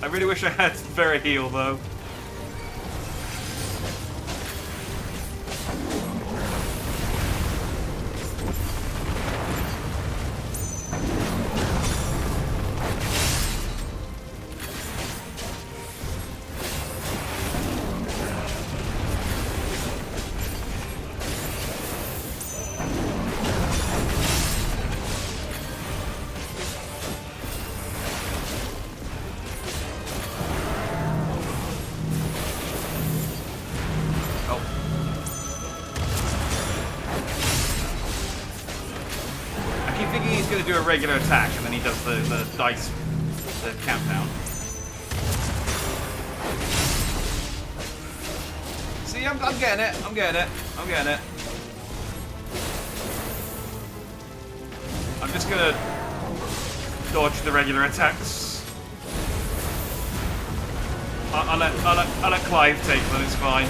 I really wish I had Vera heal, though. Do a regular attack, and then he does the dice, the countdown. See, I'm getting it. I'm getting it. I'm getting it. I'm just gonna dodge the regular attacks. I'll let Clive take them. It's fine.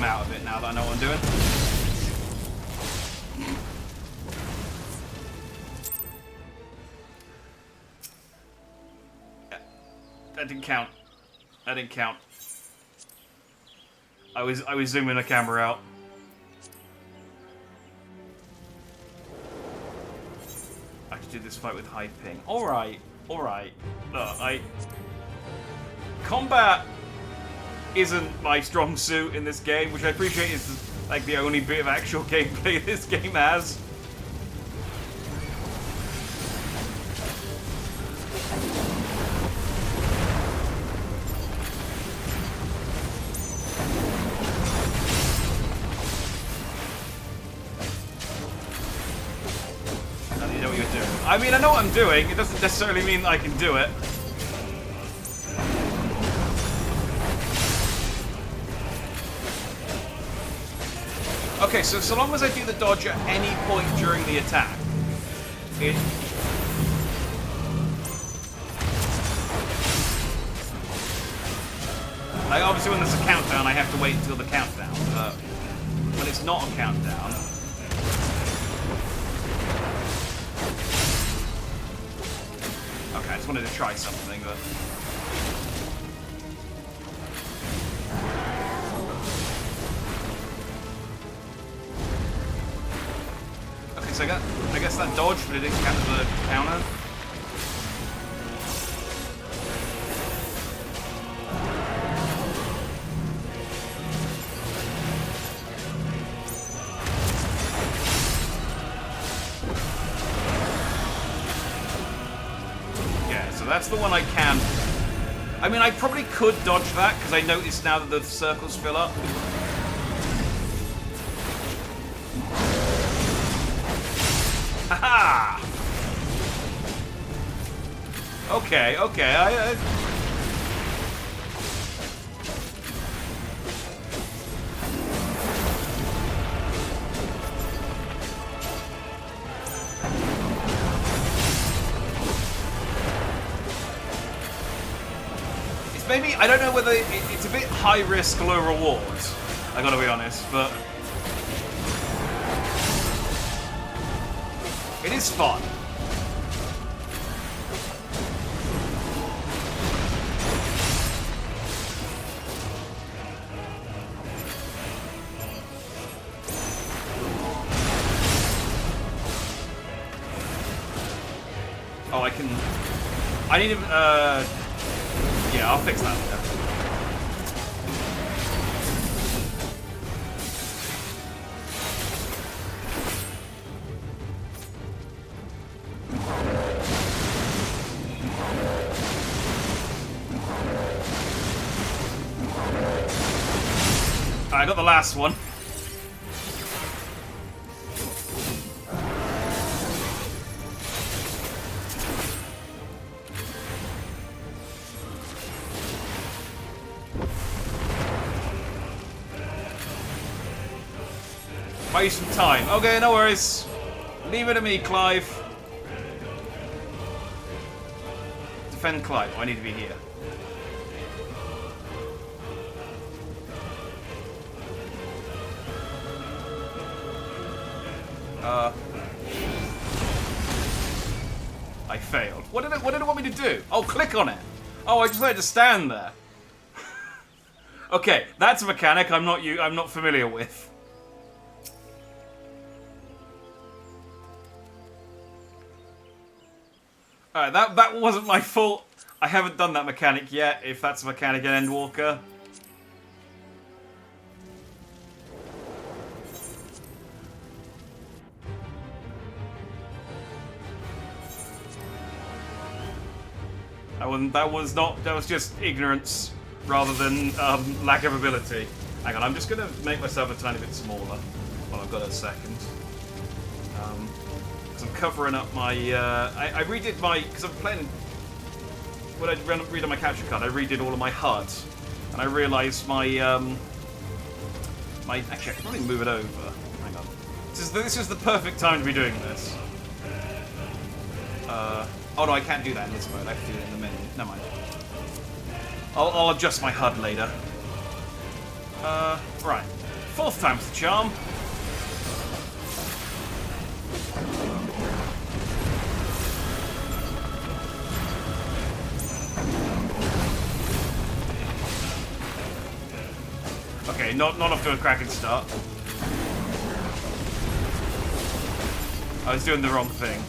Out of it now that I know what I'm doing. That didn't count. That didn't count. I was zooming the camera out. I could do this fight with high ping. Alright, alright. Look, combat isn't my strong suit in this game, which I appreciate is like the only bit of actual gameplay this game has. Now you know what you're doing. I mean, I know what I'm doing. It doesn't necessarily mean that I can do it. Okay, so long as I do the dodge at any point during the attack, it... Like, obviously when there's a countdown, I have to wait until the countdown, but when it's not a countdown... Okay, I just wanted to try something, but... So I guess that dodge, but it didn't count as a counter. Yeah, so that's the one I can. I mean, I probably could dodge that, because I noticed now that the circles fill up. Haha! Okay, okay, It's maybe, I don't know whether it's a bit high risk, low reward, I gotta be honest, but it is fun. Oh, I need to, yeah, I'll fix that later. I got the last one. Buy you some time. Okay, no worries. Leave it to me, Clive. Defend Clive. Oh, I need to be here. I failed. What did it want me to do? Oh, click on it. Oh, I just had to stand there. Okay, that's a mechanic I'm not familiar with. Alright, that wasn't my fault. I haven't done that mechanic yet, if that's a mechanic in Endwalker. That was just ignorance rather than lack of ability. Hang on, I'm just gonna make myself a tiny bit smaller while I've got a second. Because I'm covering up my, I redid my, because I'm playing, when I redid my capture card, I redid all of my HUD, and I realised my, actually I can probably move it over. Hang on. This is the perfect time to be doing this. Oh no, I can't do that in this mode. I have to do it in the menu. Never mind. I'll adjust my HUD later. Right. Fourth time's the charm. Okay, not off to a cracking start. I was doing the wrong thing.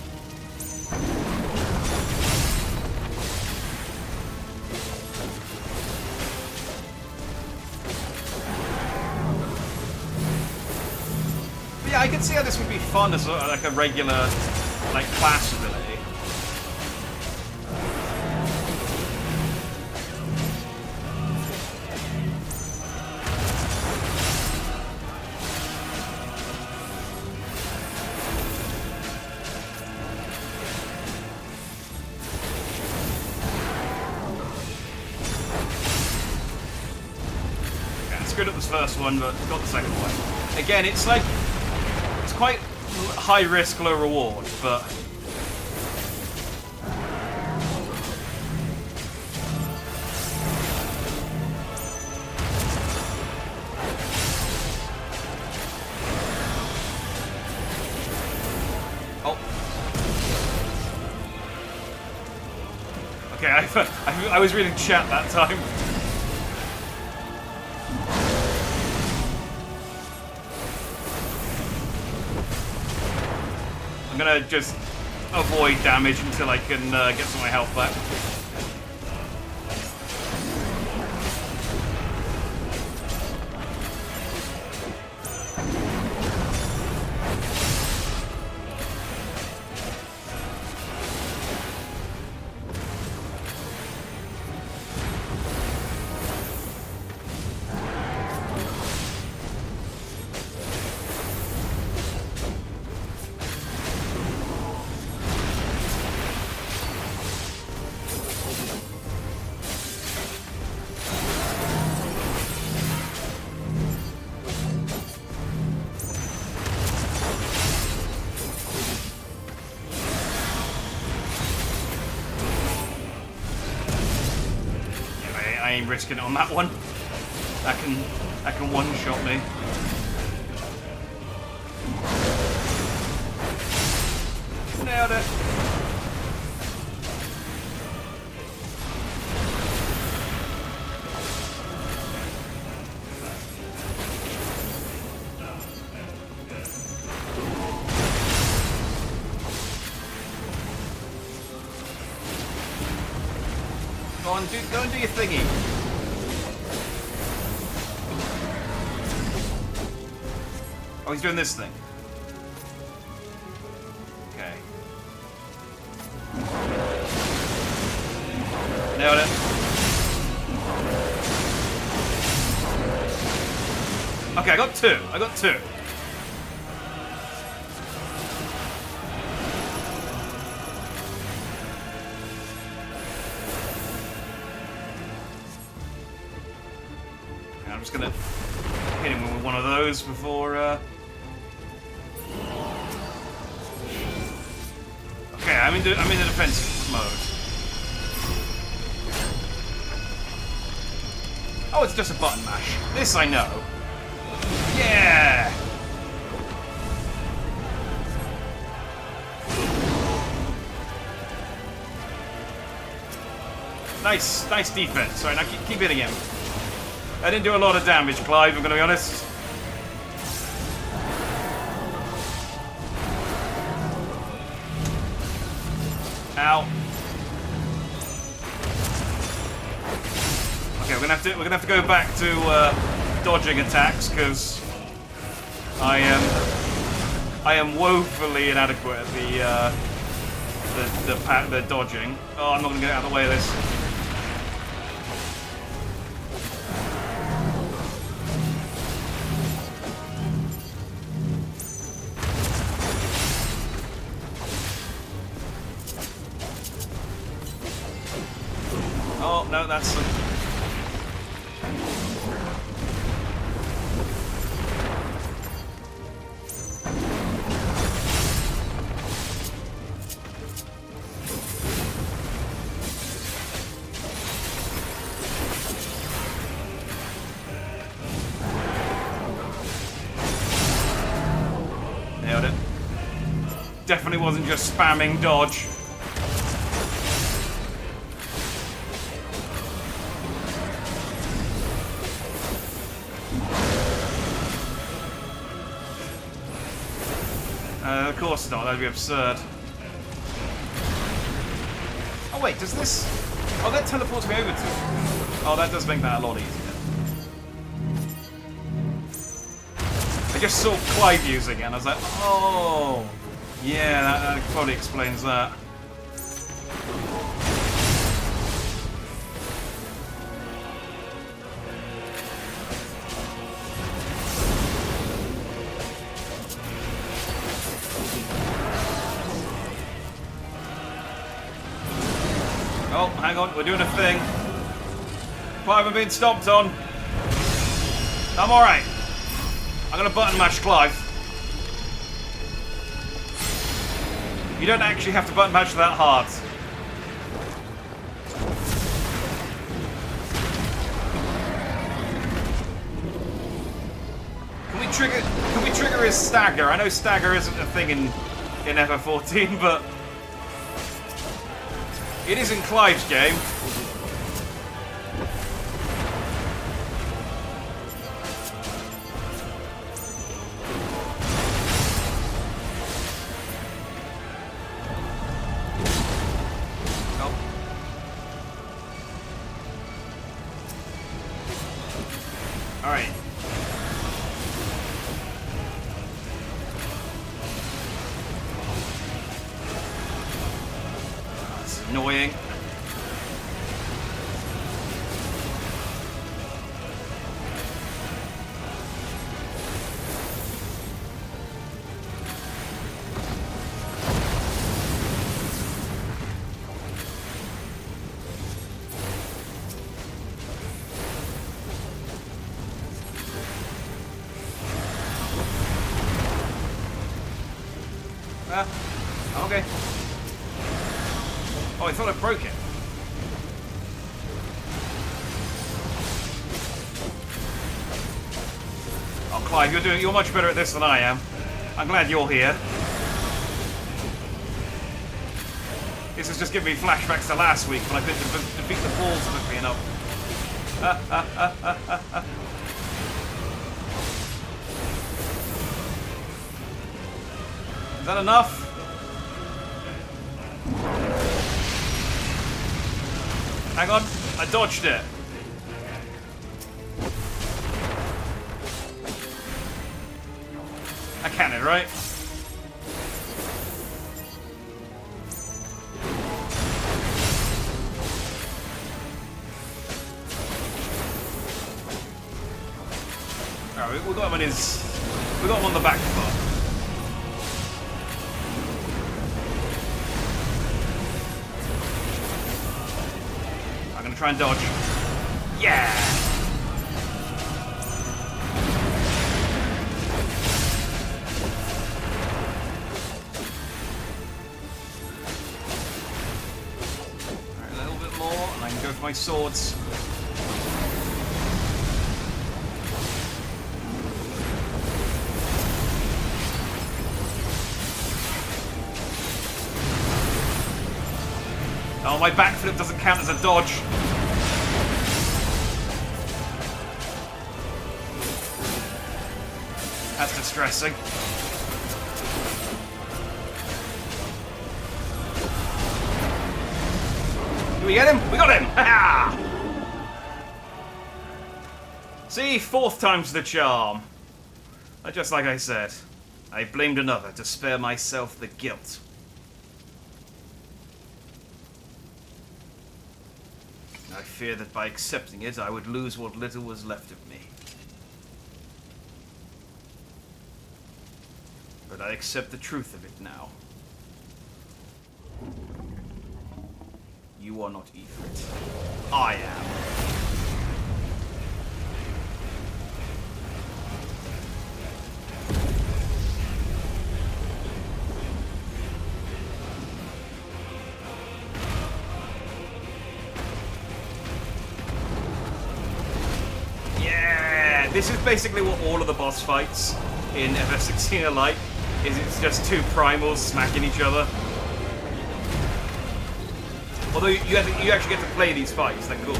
Yeah, I can see how this would be fun as like a regular, like, class ability. Yeah, screwed up this first one, but got the second one. Again, it's like, quite high risk, low reward, but oh, okay. I was reading chat that time. I'm gonna just avoid damage until I can get some of my health back. I ain't risking it on that one. That can one-shot me. Nailed it. Go on, go and do your thingy. Oh, he's doing this thing. Okay. Nailed it. Okay, I got two. I'm just gonna hit him with one of those before. Okay, I'm in the defensive mode. Oh, it's just a button mash. This I know. Yeah. Nice defense. Sorry, now keep hitting him. I didn't do a lot of damage, Clive, I'm going to be honest. Ow. Okay, we're gonna have to go back to dodging attacks because I am woefully inadequate at the dodging. Oh, I'm not gonna get out of the way of this. Oh, no, that's... Nailed it. Definitely wasn't just spamming dodge. Of course not, that'd be absurd. Oh wait, does this... Oh, that teleports me over to... Oh, that does make that a lot easier. I just saw Clive using it and I was like, oh... Yeah, that probably explains that. Oh, hang on, we're doing a thing. Clive, I'm being stomped on. I'm alright. I'm gonna button mash Clive. You don't actually have to button mash that hard. Can we trigger his stagger? I know stagger isn't a thing in FF14, but it is in Clive's game. Oh. All right. That's annoying. Okay. Oh, I thought I broke it. Clive, you're much better at this than I am. I'm glad you're here. This has just given me flashbacks to last week when I couldn't defeat the balls quickly enough. Is that enough? Hang on, I dodged it. A cannon, right? Alright, we got him on his... We got him on the back foot. I'm gonna try and dodge. Yeah! Alright, a little bit more, and I can go for my swords. Oh, my backflip doesn't count as a dodge. That's distressing. Did we get him? We got him! Ha-ha! See, 4th time's the charm. But just like I said, I blamed another to spare myself the guilt. I fear that by accepting it, I would lose what little was left of me. But I accept the truth of it now. You are not Ifrit. I am. This is basically what all of the boss fights in FF16 are like, is it's just two primals smacking each other. Although you actually get to play these fights, they're cool.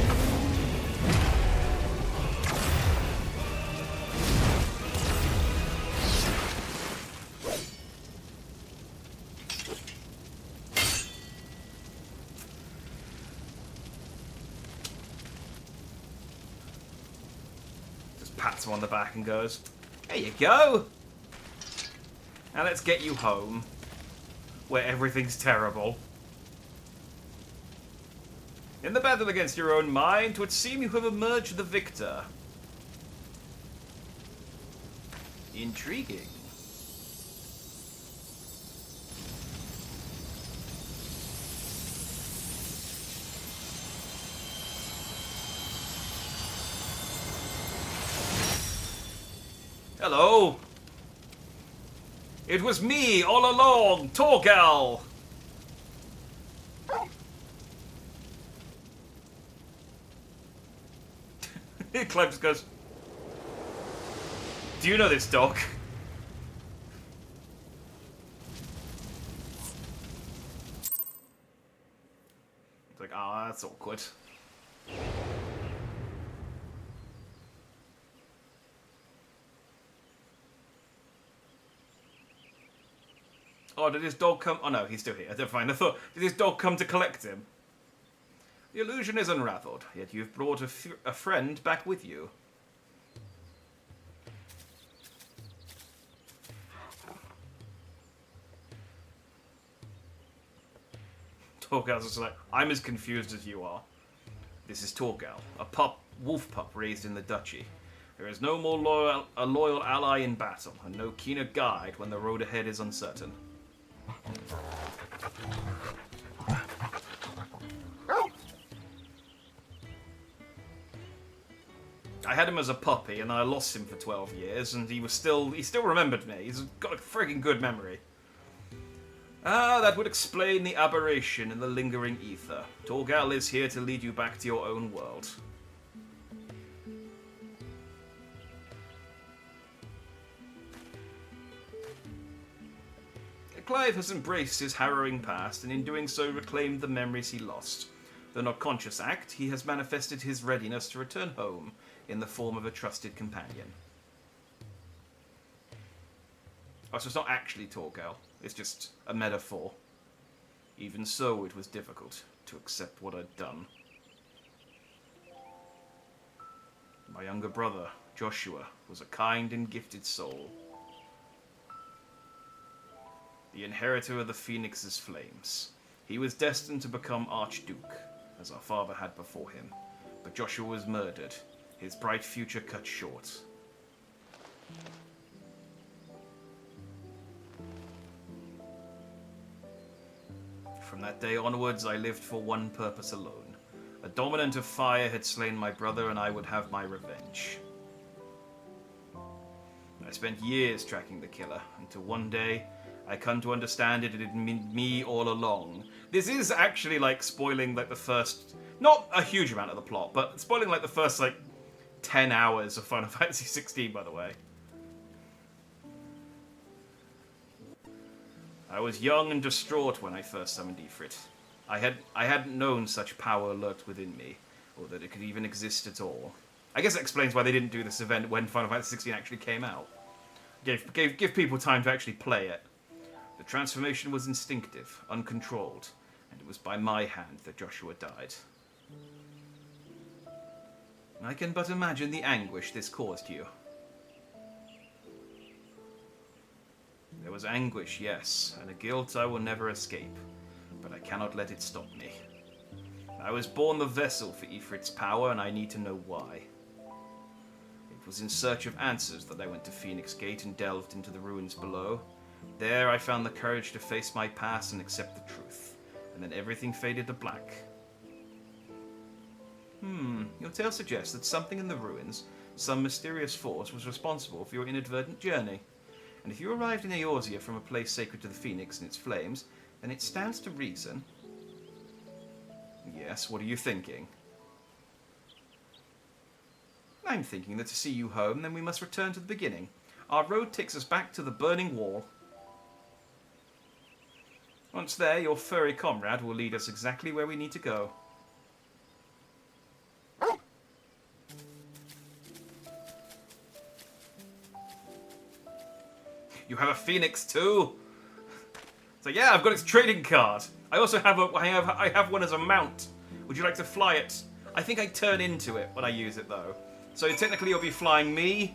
Pats him on the back and goes, "There you go! Now let's get you home, where everything's terrible." In the battle against your own mind, 'twould seem you have emerged the victor. Intriguing. Hello. It was me all along, Torgal. Clive just goes, "Do you know this dog?" It's like, "Ah, that's awkward." Oh, did his dog come? Oh no, he's still here. Never mind. I thought, did his dog come to collect him? The illusion is unraveled, yet you've brought a friend back with you. Torgal's just like, "I'm as confused as you are. This is Torgal, a wolf pup raised in the duchy. There is no more a loyal ally in battle, and no keener guide when the road ahead is uncertain." I had him as a puppy, and I lost him for 12 years, and he still remembered me. He's got a friggin' good memory. Ah, that would explain the aberration in the lingering ether. Torgal is here to lead you back to your own world. Clive has embraced his harrowing past, and in doing so reclaimed the memories he lost. Though not conscious act, he has manifested his readiness to return home in the form of a trusted companion. Oh, so it's not actually Torgal, it's just a metaphor. Even so, it was difficult to accept what I'd done. My younger brother, Joshua, was a kind and gifted soul. The inheritor of the Phoenix's flames. He was destined to become Archduke, as our father had before him. But Joshua was murdered, his bright future cut short. From that day onwards, I lived for one purpose alone. A dominant of fire had slain my brother, and I would have my revenge. I spent years tracking the killer, until one day, I come to understand it had been me all along. This is actually, like, spoiling, like, the first... Not a huge amount of the plot, but spoiling, like, the first, like, 10 hours of Final Fantasy XVI, by the way. I was young and distraught when I first summoned Ifrit. I hadn't known such power lurked within me, or that it could even exist at all. I guess that explains why they didn't do this event when Final Fantasy XVI actually came out. Give people time to actually play it. The transformation was instinctive, uncontrolled, and it was by my hand that Joshua died. I can but imagine the anguish this caused you. There was anguish, yes, and a guilt I will never escape, but I cannot let it stop me. I was born the vessel for Ifrit's power, and I need to know why. It was in search of answers that I went to Phoenix Gate and delved into the ruins below. There I found the courage to face my past and accept the truth, and then everything faded to black. Your tale suggests that something in the ruins, some mysterious force, was responsible for your inadvertent journey. And if you arrived in Eorzea from a place sacred to the Phoenix and its flames, then it stands to reason. Yes, what are you thinking? I'm thinking that to see you home, then we must return to the beginning. Our road takes us back to the Burning Wall. Once there, your furry comrade will lead us exactly where we need to go. You have a Phoenix too? So yeah, I've got its trading card. I also have I have one as a mount. Would you like to fly it? I think I turn into it when I use it though. So technically you'll be flying me.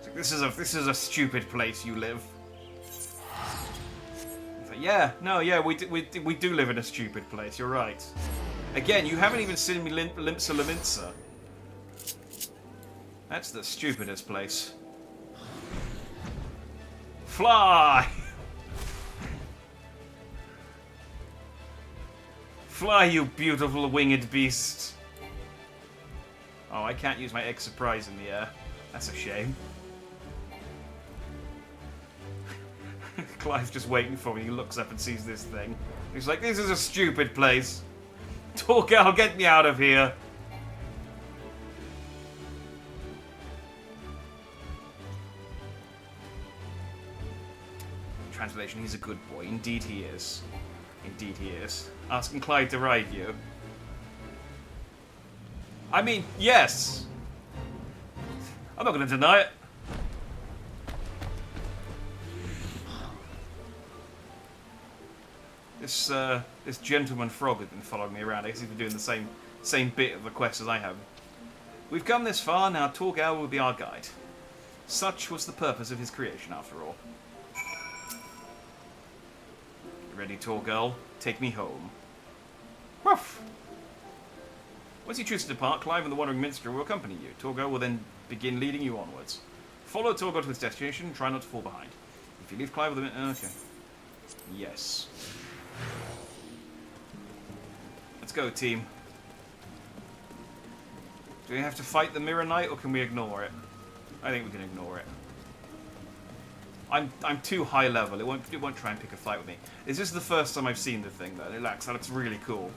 So this is a stupid place you live. So yeah, we do live in a stupid place. You're right. Again, you haven't even seen me Limpsa Laminsa. That's the stupidest place. Fly! Fly, you beautiful winged beast! Oh, I can't use my egg surprise in the air. That's a shame. Clive's just waiting for me. He looks up and sees this thing. He's like, this is a stupid place. Torgal, get me out of here. Translation, he's a good boy. Indeed he is. Indeed he is. Asking Clive to ride you. I mean, yes! I'm not going to deny it. This gentleman frog has been following me around. I guess he's been doing the same bit of the quest as I have. We've come this far, now Torgal will be our guide. Such was the purpose of his creation, after all. Ready, Torgal? Take me home. Ruff! Once you choose to depart, Clive and the Wandering Minstrel will accompany you. Torgal will then begin leading you onwards. Follow Torgal to his destination and try not to fall behind. If you leave Clive with him... Okay. Yes. Let's go, team. Do we have to fight the Mirror Knight, or can we ignore it? I think we can ignore it. I'm too high level. It won't try and pick a fight with me. Is this the first time I've seen the thing though? That looks really cool.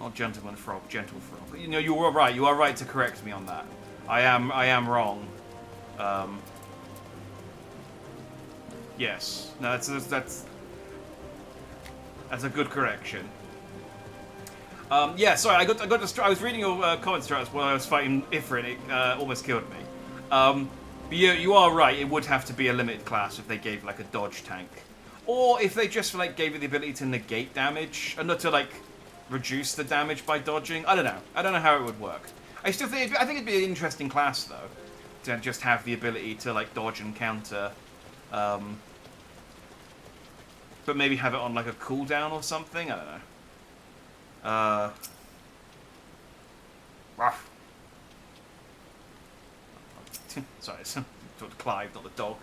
Not gentleman frog, gentle frog. You know, you are right. You are right to correct me on that. I am wrong. Yes. No, that's a good correction. Yeah, sorry, I was reading your comments while I was fighting Ifrit, and it almost killed me. But you are right, it would have to be a limited class if they gave, like, a dodge tank. Or if they just, like, gave it the ability to negate damage, and not to, like, reduce the damage by dodging. I don't know. I don't know how it would work. I think it'd be an interesting class, though, to just have the ability to, like, dodge and counter. But maybe have it on, like, a cooldown or something? I don't know. Ruff. Sorry, it's talking to Clive, not the dog.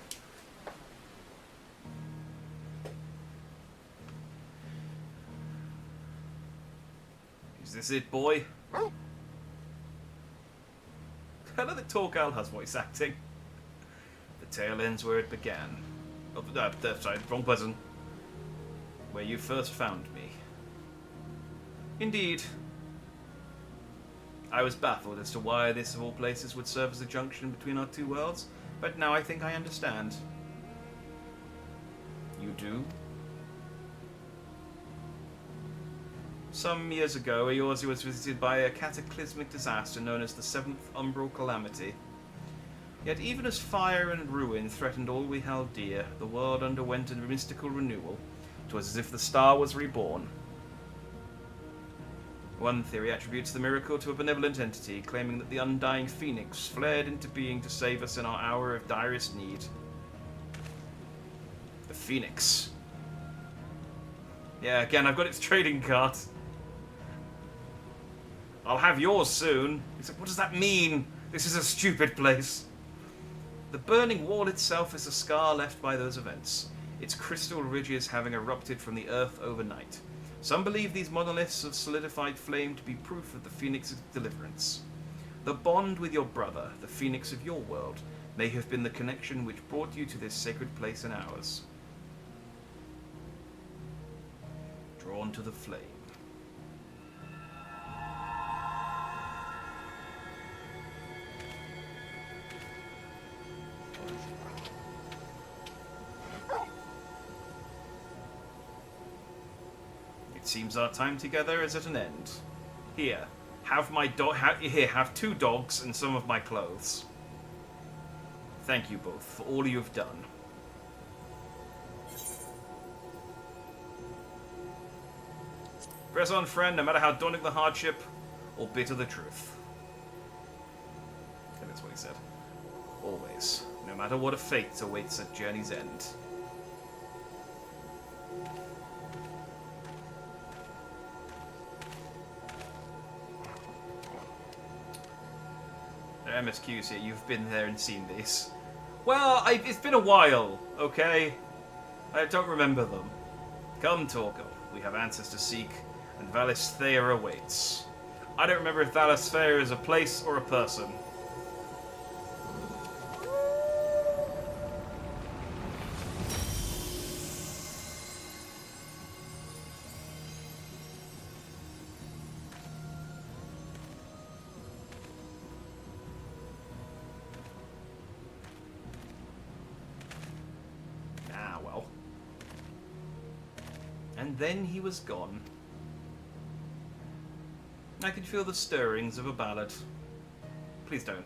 Is this it, boy? I know that Torgal has voice acting. The tail ends where it began. Oh, sorry, wrong button. Where you first found me. Indeed. I was baffled as to why this, of all places, would serve as a junction between our two worlds, but now I think I understand. You do? Some years ago, Eorzea was visited by a cataclysmic disaster known as the Seventh Umbral Calamity. Yet even as fire and ruin threatened all we held dear, the world underwent a mystical renewal. It was as if the star was reborn. One theory attributes the miracle to a benevolent entity, claiming that the undying phoenix flared into being to save us in our hour of direst need. The phoenix. Yeah, again, I've got its trading card. I'll have yours soon. He's like, what does that mean? This is a stupid place. The burning wall itself is a scar left by those events, its crystal ridges having erupted from the earth overnight. Some believe these monoliths of solidified flame to be proof of the Phoenix's deliverance. The bond with your brother, the Phoenix of your world, may have been the connection which brought you to this sacred place and ours. Drawn to the flame. It seems our time together is at an end. Here, have my have 2 dogs and some of my clothes. Thank you both for all you have done. Press on, friend, no matter how daunting the hardship or bitter the truth. I think that's what he said. Always, no matter what a fate awaits at journey's end. MSQs here, you've been there and seen these. Well, it's been a while, okay? I don't remember them. Come, Torgal. We have answers to seek, and Valisthea awaits. I don't remember if Valisthea is a place or a person. And then he was gone. I could feel the stirrings of a ballad. Please don't.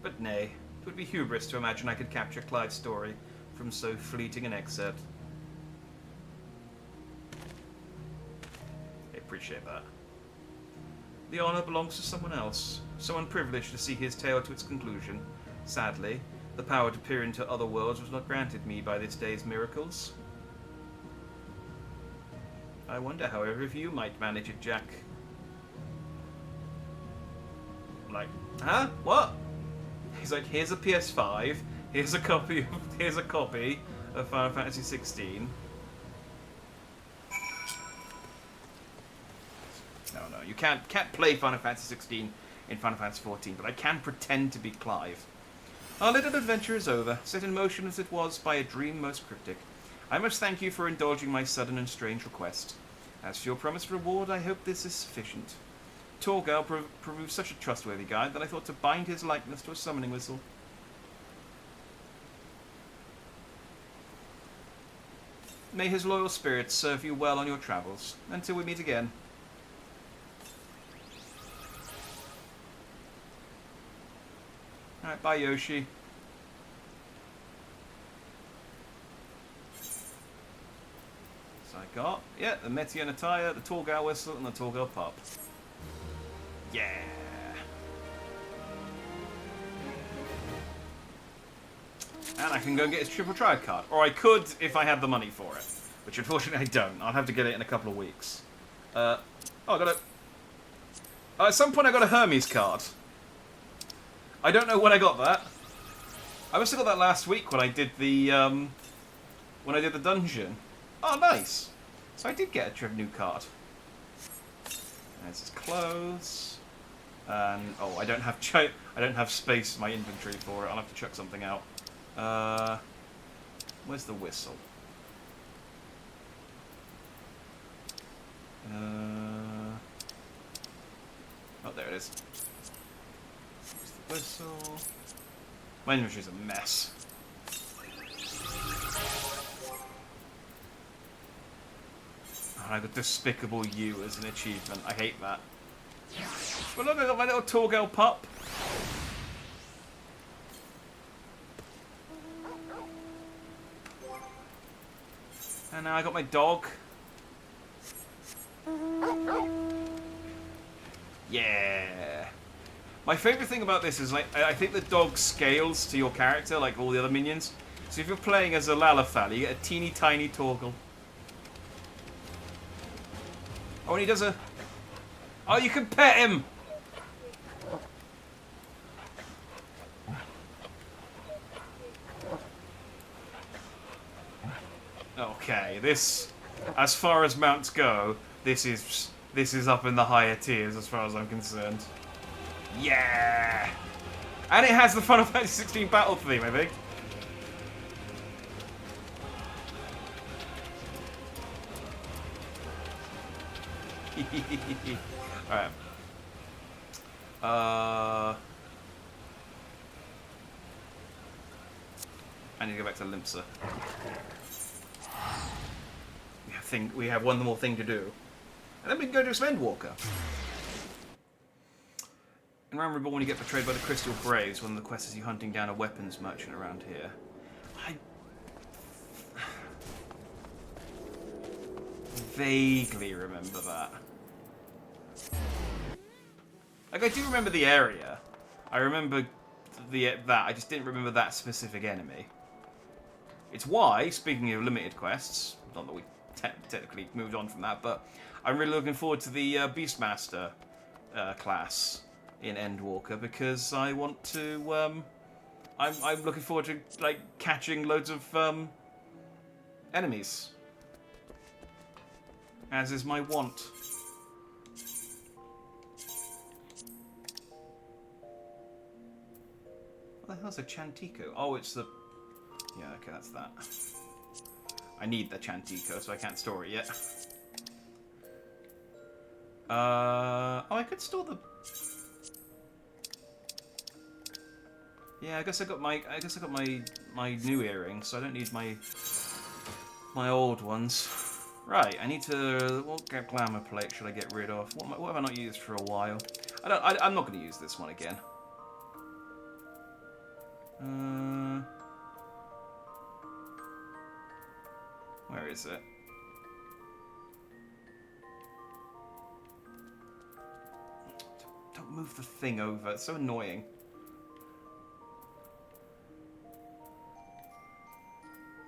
But nay, it would be hubris to imagine I could capture Clive's story from so fleeting an excerpt. I appreciate that. The honour belongs to someone else, someone privileged to see his tale to its conclusion. Sadly, the power to peer into other worlds was not granted me by this day's miracles. I wonder, however, if you might manage it, Jack. Like, huh? What? He's like, here's a PS5, here's a copy of Final Fantasy 16. No, you can't play Final Fantasy 16 in Final Fantasy 14, but I can pretend to be Clive. Our little adventure is over, set in motion as it was by a dream most cryptic. I must thank you for indulging my sudden and strange request. As for your promised reward, I hope this is sufficient. Torgal proved such a trustworthy guide that I thought to bind his likeness to a summoning whistle. May his loyal spirits serve you well on your travels. Until we meet again. Alright, bye Yoshi. So I got, yeah, the Metian attire, the Torgal whistle, and the Torgal pop. Yeah! And I can go get his triple triad card. Or I could if I had the money for it. Which unfortunately I don't. I'll have to get it in a couple of weeks. Oh, I got it. At some point I got a Hermes card. I don't know when I got that. I must have got that last week when I did the dungeon. Oh, nice. So I did get a new card. There's his clothes. And oh, I don't have space in my inventory for it. I'll have to chuck something out. Where's the whistle? Oh, there it is. Where's the whistle? My inventory's a mess. Oh, I got Despicable You as an achievement. I hate that. But look, I got my little Torgal pup. And now I got my dog. Yeah. My favourite thing about this is, like, I think the dog scales to your character, like all the other minions. So if you're playing as a Lalafell, you get a teeny tiny Torgal. Oh, and he does a... Oh, you can pet him! Okay, this, as far as mounts go, this is up in the higher tiers as far as I'm concerned. Yeah! And it has the Final Fantasy XVI battle theme, I think. Alright. I need to go back to Limsa. We have one more thing to do. And then we can go to Endwalker. In Realm Reborn, you get betrayed by the Crystal Braves. One of the quests is you hunting down a weapons merchant around here. I vaguely remember that. Like, I do remember the area. I remember that. I just didn't remember that specific enemy. It's why, speaking of limited quests, not that we technically moved on from that, but I'm really looking forward to the Beastmaster class in Endwalker, because I want to. I'm looking forward to, like, catching loads of enemies, as is my want. What the hell's a Chantico? Oh, it's the... Yeah, okay, that's that. I need the Chantico, so I can't store it yet. Oh, I could store the... Yeah, I guess I got my new earrings, so I don't need my old ones. Right, I need to... What glamour plate should I get rid of? What have I not used for a while? I'm not going to use this one again. Where is it? Don't move the thing over. It's so annoying.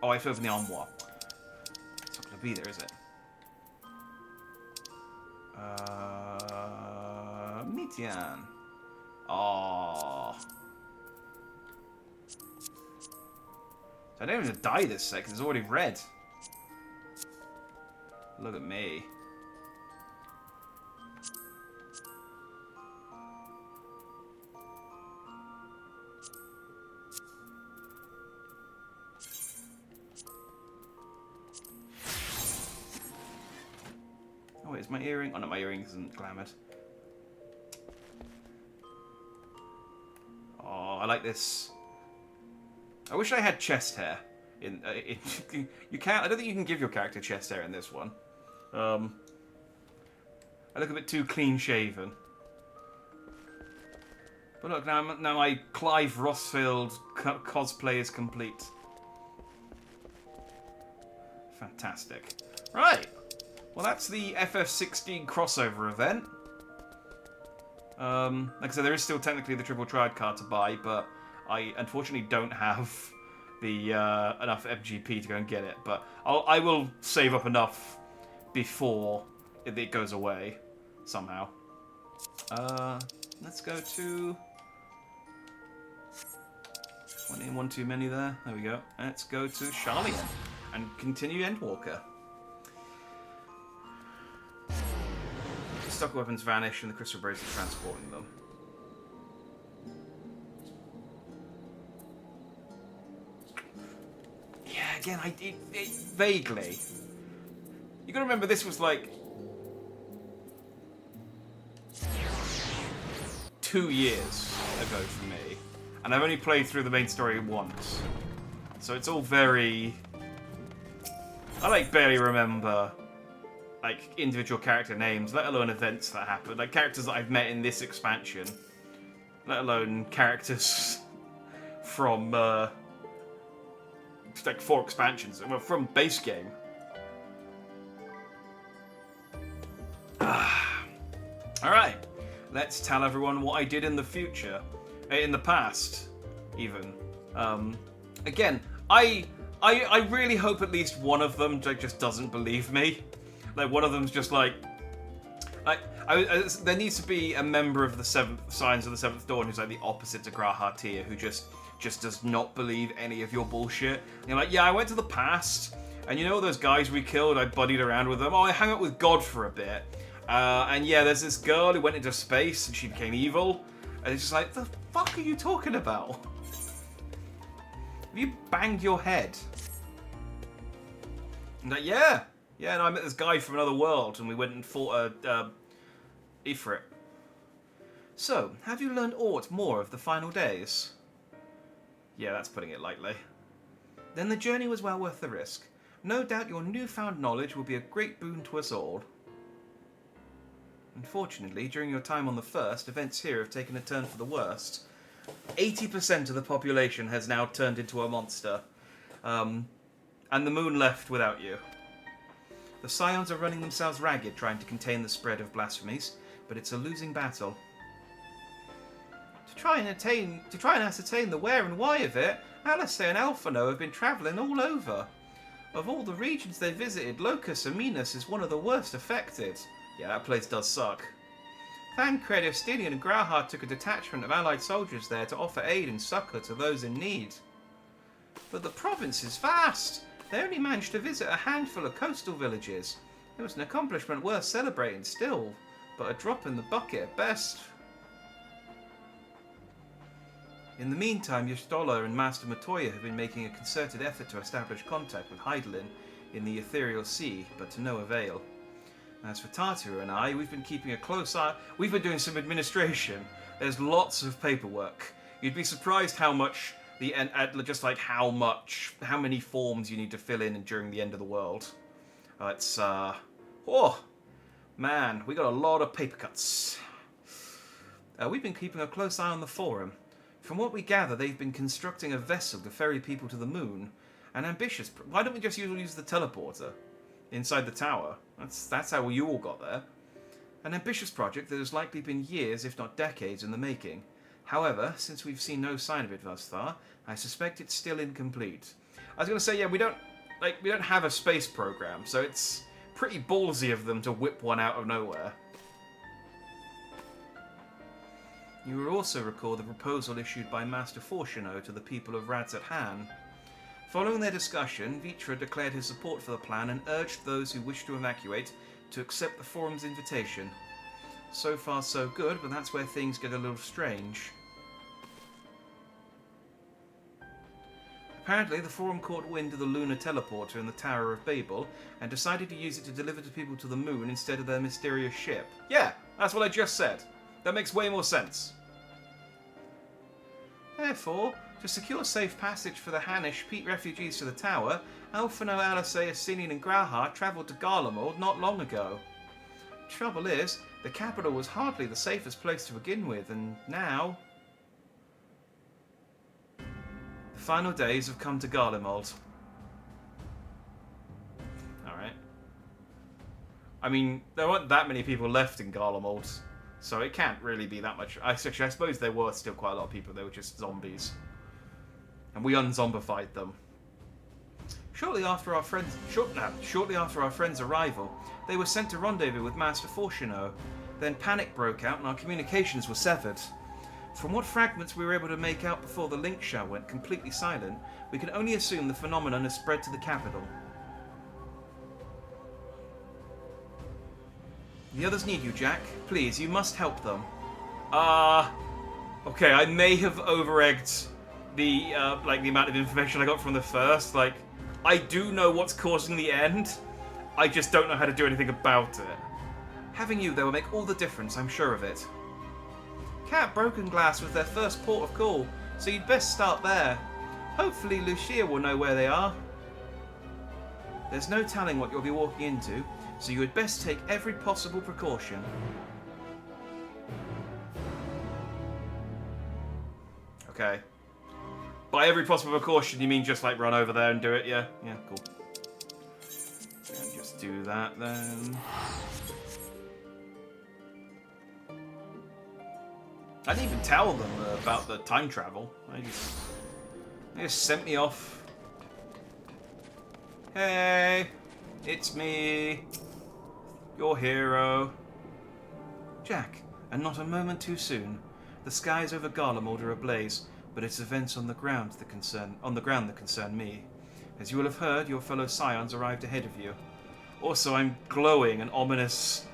Oh, I have to open the armoire. It's not going to be there, is it? Mitian. Oh. I don't even die this sec, because it's already red. Look at me. Oh, wait, is my earring? Oh no, my earring isn't glamoured. like this. I wish I had chest hair. You can't. I don't think you can give your character chest hair in this one. I look a bit too clean shaven. But look, now my Clive Rossfield cosplay is complete. Fantastic. Right. Well, that's the FF16 crossover event. Like I said, there is still technically the Triple Triad card to buy, but I unfortunately don't have the enough MGP to go and get it. But I will save up enough before it goes away somehow. Let's go to one too many there. There we go. Let's go to Charlian and continue Endwalker. The stock weapons vanish and the crystal bracelet transporting them. Yeah, again, vaguely. You gotta remember this was like 2 years ago for me, and I've only played through the main story once, so it's all very. I like barely remember like individual character names, let alone events that happened, like characters that I've met in this expansion, let alone characters from like 4 expansions, well, from base game. Alright, let's tell everyone what I did in the future. In the past, even. Again, I really hope at least one of them just doesn't believe me. Like, one of them's just like... there needs to be a member of the Signs of the Seventh Dawn who's like the opposite to Grahatia, who just does not believe any of your bullshit. And you're like, yeah, I went to the past, and you know all those guys we killed? I buddied around with them. Oh, I hung out with God for a bit. And yeah, there's this girl who went into space and she became evil. And it's just like, the fuck are you talking about? Have you banged your head? And like, yeah, no, I met this guy from another world and we went and fought a Ifrit. So, have you learned aught more of the final days? Yeah, that's putting it lightly. Then the journey was well worth the risk. No doubt your newfound knowledge will be a great boon to us all. Unfortunately, during your time on the First, events here have taken a turn for the worst. 80% of the population has now turned into a monster. And the moon left without you. The Scions are running themselves ragged trying to contain the spread of blasphemies, but it's a losing battle. To try and ascertain the where and why of it, Alistair and Alphano have been travelling all over. Of all the regions they visited, Locus and Minas is one of the worst affected. Yeah, that place does suck. Thancred, Estinian and Grauhard took a detachment of allied soldiers there to offer aid and succour to those in need. But the province is vast. They only managed to visit a handful of coastal villages. It was an accomplishment worth celebrating still, but a drop in the bucket at best. In the meantime, Ystola and Master Matoya have been making a concerted effort to establish contact with Hydaelyn in the Ethereal Sea, but to no avail. As for Tartaru and I, we've been keeping a close eye. We've been doing some administration. There's lots of paperwork. You'd be surprised how much how many forms you need to fill in during the end of the world. Oh man, we got a lot of paper cuts. We've been keeping a close eye on the Forum. From what we gather, they've been constructing a vessel to ferry people to the moon. An ambitious. Why don't we just use the teleporter inside the tower? That's how you all got there. An ambitious project that has likely been years, if not decades, in the making. However, since we've seen no sign of it thus far, I suspect it's still incomplete. I was going to say, yeah, we don't have a space program, so it's pretty ballsy of them to whip one out of nowhere. You will also recall the proposal issued by Master Fortuno to the people of Radzat Han. Following their discussion, Vitra declared his support for the plan and urged those who wish to evacuate to accept the Forum's invitation. So far so good, but that's where things get a little strange. Apparently, the Forum caught wind of the lunar teleporter in the Tower of Babel and decided to use it to deliver people to the moon instead of their mysterious ship. Yeah, that's what I just said. That makes way more sense. Therefore, to secure safe passage for the Hanish Pete refugees to the tower, Alphino, Alisei, Asinian and Grahar travelled to Garlemald not long ago. Trouble is, the capital was hardly the safest place to begin with, and now... The final days have come to Garlemald. Alright. I mean, there weren't that many people left in Garlemald, so it can't really be that much. I suppose there were still quite a lot of people, they were just zombies. And we unzombified them. Shortly after our friend's arrival, they were sent to rendezvous with Master Fortuneau. Then panic broke out and our communications were severed. From what fragments we were able to make out before the link shell went completely silent, we can only assume the phenomenon has spread to the capital. The others need you, Jack. Please, you must help them. Okay, I may have over-egged the amount of information I got from the first. Like, I do know what's causing the end. I just don't know how to do anything about it. Having you there will make all the difference, I'm sure of it. Cat Broken Glass was their first port of call, so you'd best start there. Hopefully Lucia will know where they are. There's no telling what you'll be walking into, so you had best take every possible precaution. Okay. By every possible precaution, you mean just like run over there and do it, yeah? Yeah, cool. And just do that then. I didn't even tell them about the time travel. They just sent me off. Hey, it's me, your hero. Jack, and not a moment too soon. The skies over Garlemald are ablaze, but it's events on the ground that concern me. As you will have heard, your fellow scions arrived ahead of you. Also, I'm glowing and ominous,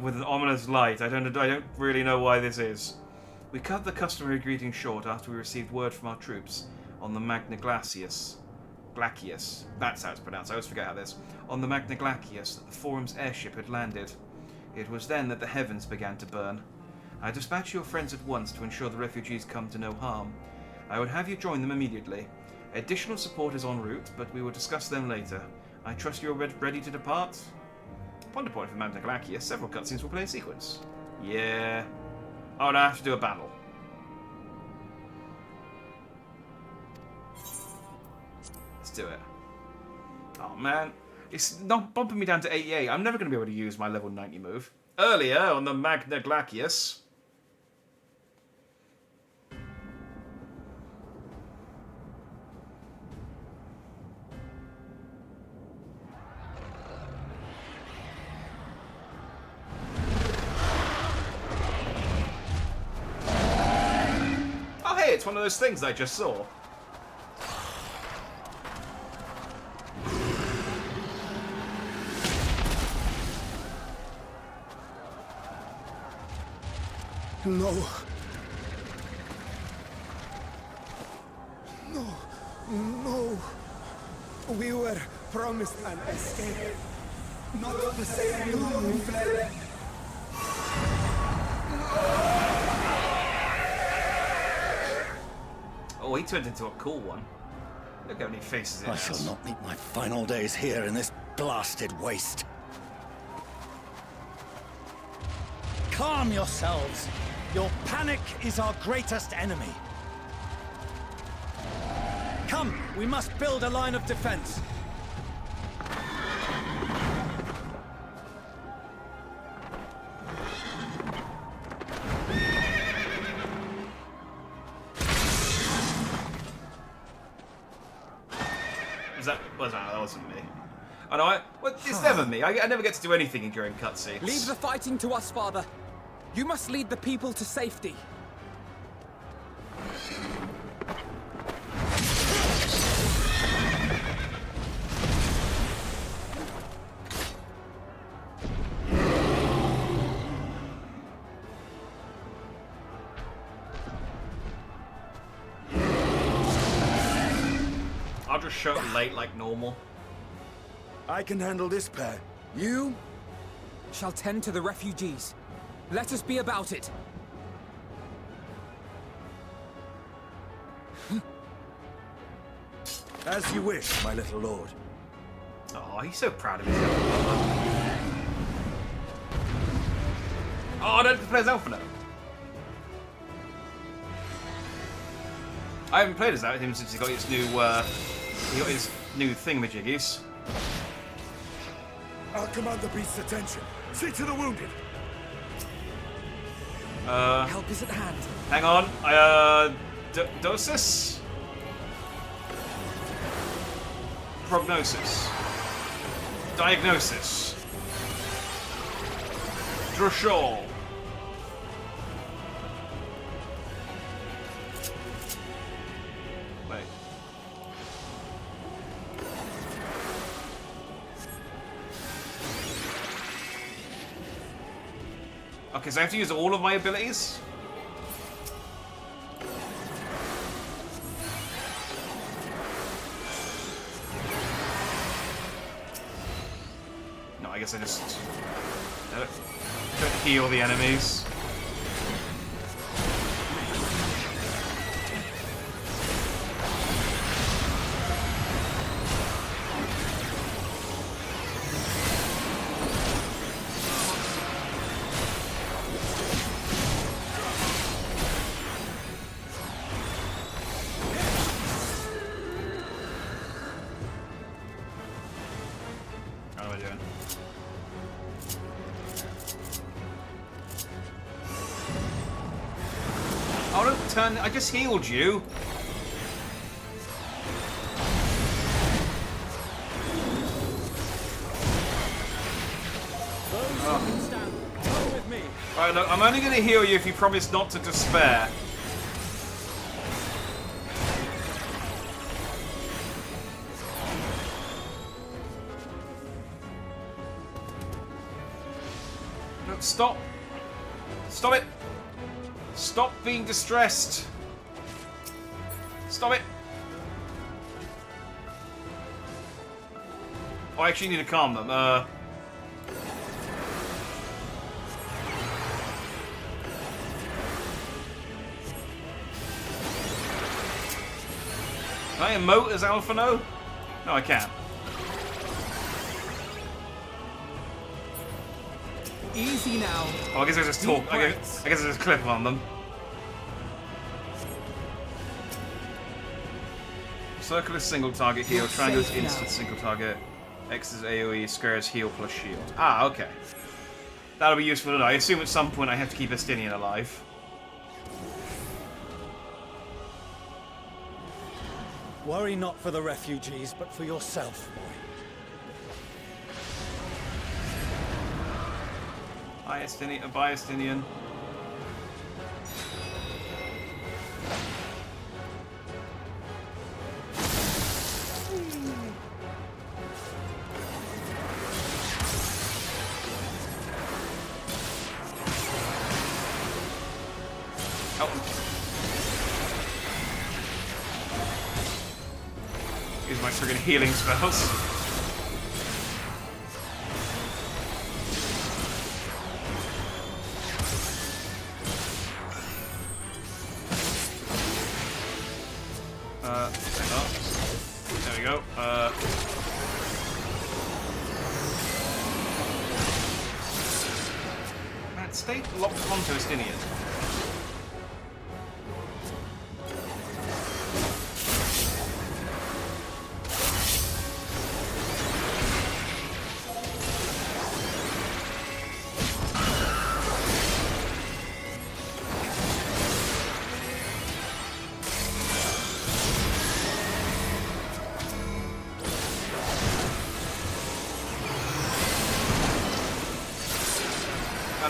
with an ominous light. I don't really know why this is. We cut the customary greeting short after we received word from our troops on the Magna Glacius. That's how it's pronounced. I always forget how this. On the Magna Glacius, that the Forum's airship had landed. It was then that the heavens began to burn. I dispatched your friends at once to ensure the refugees come to no harm. I would have you join them immediately. Additional support is en route, but we will discuss them later. I trust you are ready to depart? Upon departing from Magna Glacius, several cutscenes will play in sequence. Yeah. Oh, and I have to do a battle. Let's do it. Oh man, it's not bumping me down to 88. I'm never going to be able to use my level 90 move. Earlier on the Magna Glacius. Oh hey, it's one of those things I just saw. No. No. No. We were promised an escape. Not the same room we fled. Oh, he turned into a cool one. Look how many faces it has. I shall not meet my final days here in this blasted waste. Calm yourselves. Your panic is our greatest enemy. Come, we must build a line of defense. That wasn't me. Oh no, it's never me. I never get to do anything during cutscenes. Leave the fighting to us, Father. You must lead the people to safety. I'll just show up late like normal. I can handle this pair. You shall tend to the refugees. Let us be about it. As you wish, my little lord. Oh, he's so proud of himself. Oh, I don't play as Alphino. I haven't played as that with him since he got his new thingamajiggies. I'll command the beast's attention. See to the wounded. Help is at hand. Hang on. Dosis? Prognosis. Diagnosis. Drushol. Wait. Okay, so I have to use all of my abilities? No, I guess I just don't heal the enemies. How am I doing? Oh, don't turn. I just healed you. Those who can stand, go with me. Right, look, I'm only going to heal you if you promise not to despair. No, stop. Stop it. Stop being distressed. Stop it. Oh, I actually need to calm them. Can I emote as Alphino? No, I can't. Easy now. Oh, I guess I just talk. I guess I just clip on them. Circle is single target heal. Triangle is instant single target. X is AoE. Square is heal plus shield. Ah, okay. That'll be useful to know. I assume at some point I have to keep Estinian alive. Worry not for the refugees, but for yourself, boy. Bye, Estinian. Use my friggin' healing spells. Hang on. There we go. Man, stay locked onto Estinian.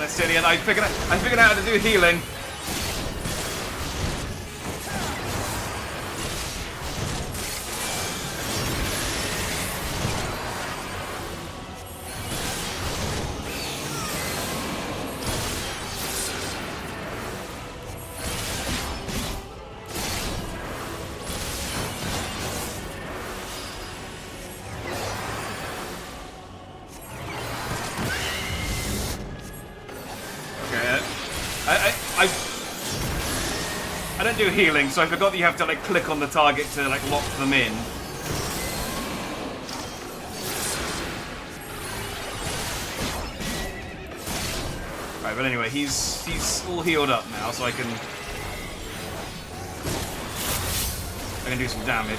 Estinian, I figured out how to do healing. I don't do healing, so I forgot that you have to like click on the target to like lock them in. Right, but anyway, he's all healed up now, so I can do some damage.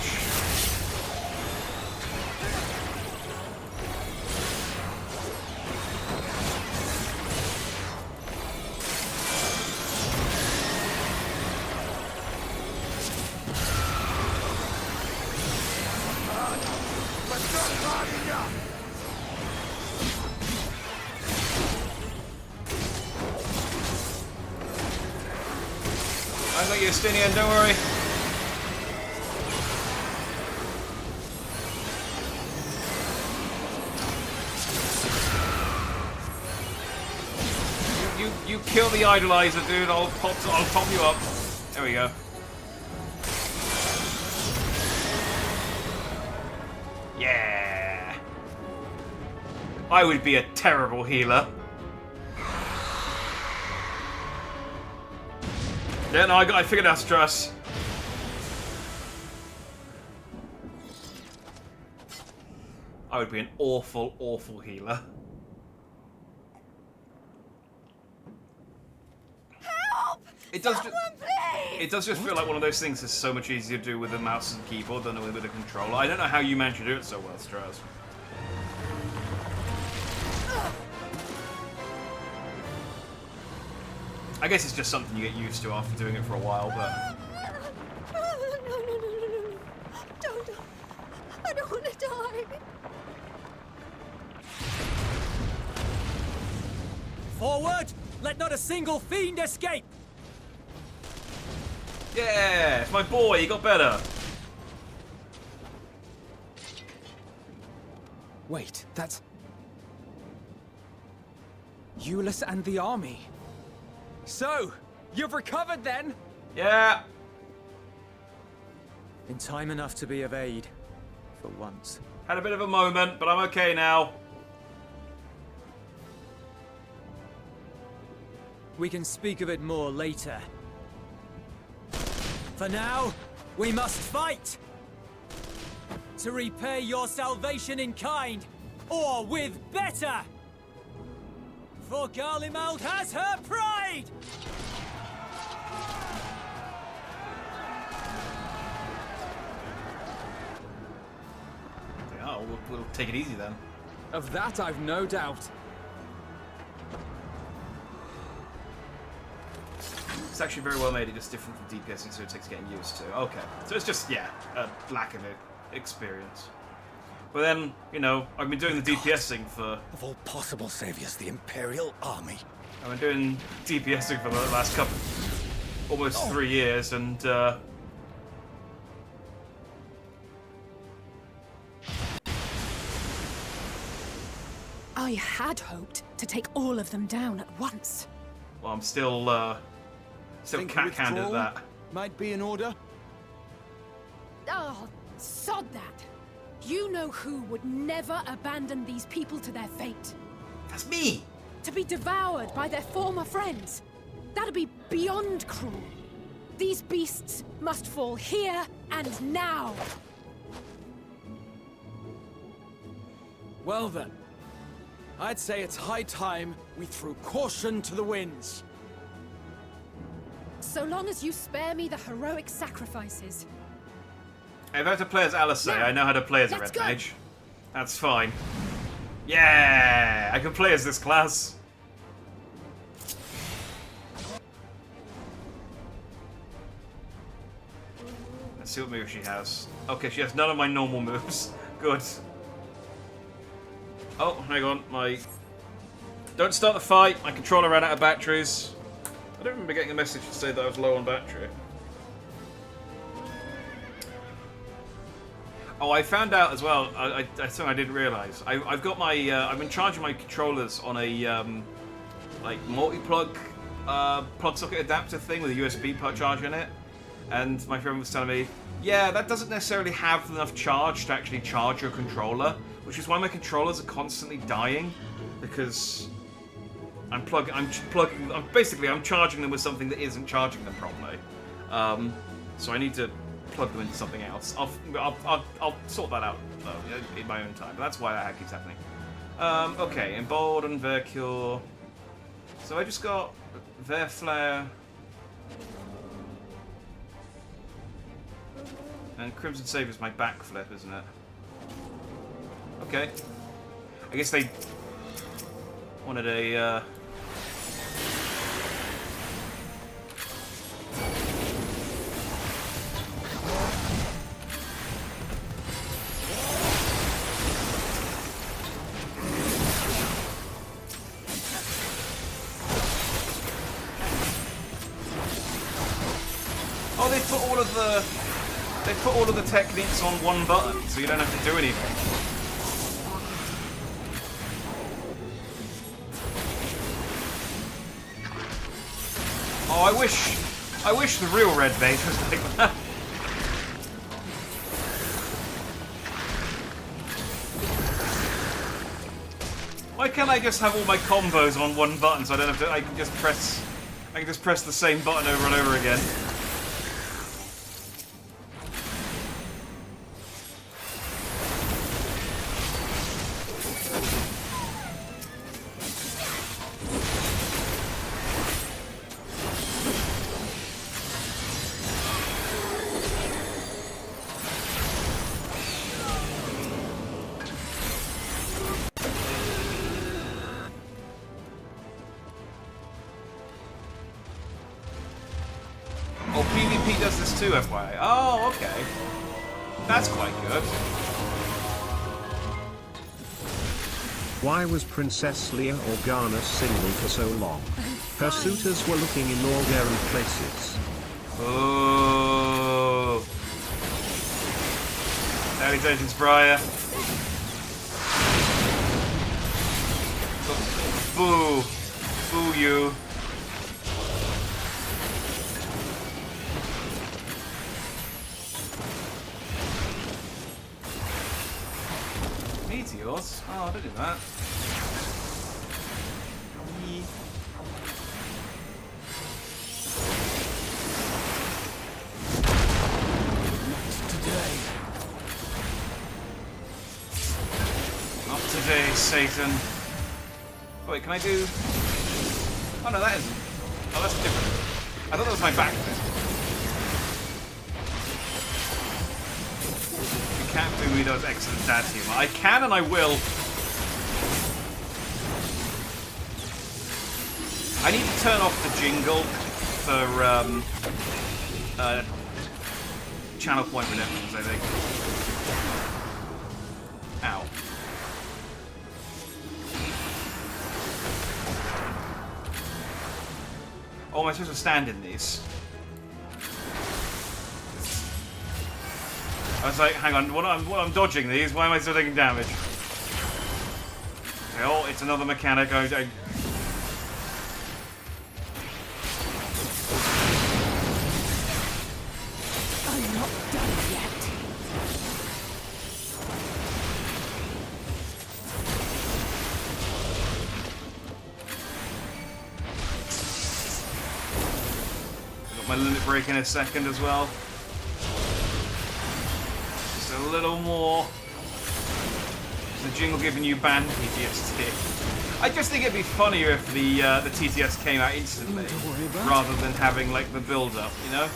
I got you, Stinian, don't worry. You kill the idolizer, dude. I'll pop you up. There we go. Yeah. I would be a terrible healer. Yeah, no, I figured out stress. I would be an awful, awful healer. Help! It does. Someone, please! It does just feel like one of those things that's so much easier to do with a mouse and keyboard than with a controller. I don't know how you manage to do it so well, Strauss. I guess it's just something you get used to after doing it for a while, but... No. Don't. I don't want to die. Forward! Let not a single fiend escape! Yeah, it's my boy, he got better. Wait, that's... Euless and the army. So, you've recovered then? Yeah. In time enough to be of aid. For once. Had a bit of a moment, but I'm okay now. We can speak of it more later. For now, we must fight! To repay your salvation in kind, or with better! For Garlemald has her pride! Oh, we'll take it easy then. Of that I've no doubt. It's actually very well made, it's just different from DPSing, so it takes getting used to. Okay, so it's just, yeah, a lack of experience. But then, you know, I've been doing the DPSing for... Of all possible saviors, the Imperial Army. I've been doing DPSing for the last couple... almost 3 years, and, I had hoped to take all of them down at once. well, I'm still Think cat-handed at withdrawal that. might be in order. Oh, sod that. You know who would never abandon these people to their fate. That's me! To be devoured by their former friends. That'd be beyond cruel. These beasts must fall here and now. Well then, I'd say it's high time we threw caution to the winds. So long as you spare me the heroic sacrifices. If I have to play as Alisei, Now, I know how to play as a let's Red go. Mage. That's fine. Yeah! I can play as this class. Let's see what moves she has. Okay, she has none of my normal moves. Good. Oh, hang on. Don't start the fight. My controller ran out of batteries. I don't remember getting a message to say that I was low on battery. Oh, I found out as well. Something I didn't realise. I've got my. I've been charging my controllers on a like multi-plug plug socket adapter thing with a USB plug charger in it. And my friend was telling me, yeah, that doesn't necessarily have enough charge to actually charge your controller, which is why my controllers are constantly dying, because I'm charging them with something that isn't charging them properly. So I need to plug them into something else. I'll sort that out though in my own time. But that's why that keeps happening. Okay, emboldened, Vercure. So I just got their flare and Crimson Save is my backflip, isn't it? Okay. I guess they wanted a Oh, they put all of the techniques on one button, so you don't have to do anything. Oh, I wish the real red bait was like that. Why can't I just have all my combos on one button so I don't have to? I can just press the same button over and over again. Oh, PvP does this too, FYI. Oh, okay. That's quite good. Why was Princess Leia Organa single for so long? Her suitors were looking in all different places. Oh. Salutations, Briar. Boo. Boo you. Meteors? Oh, don't do that. Whee. Not today, Satan. Oh, wait, can I do... Oh, no, that isn't. Oh, that's different. I thought that was my back bit. You can't do me those excellent dad humor. I can and I will. I need to turn off the jingle for, channel point redemptions, I think. Ow. Oh, am I supposed to stand in these? I was like, hang on, what I'm dodging these, why am I still taking damage? Okay, oh, it's another mechanic. I'm not done yet. Got my limit break in a second as well. Just a little more. Is the jingle giving you banned PTSD? I just think it'd be funnier if the TTS came out instantly, rather than having like the build-up, you know?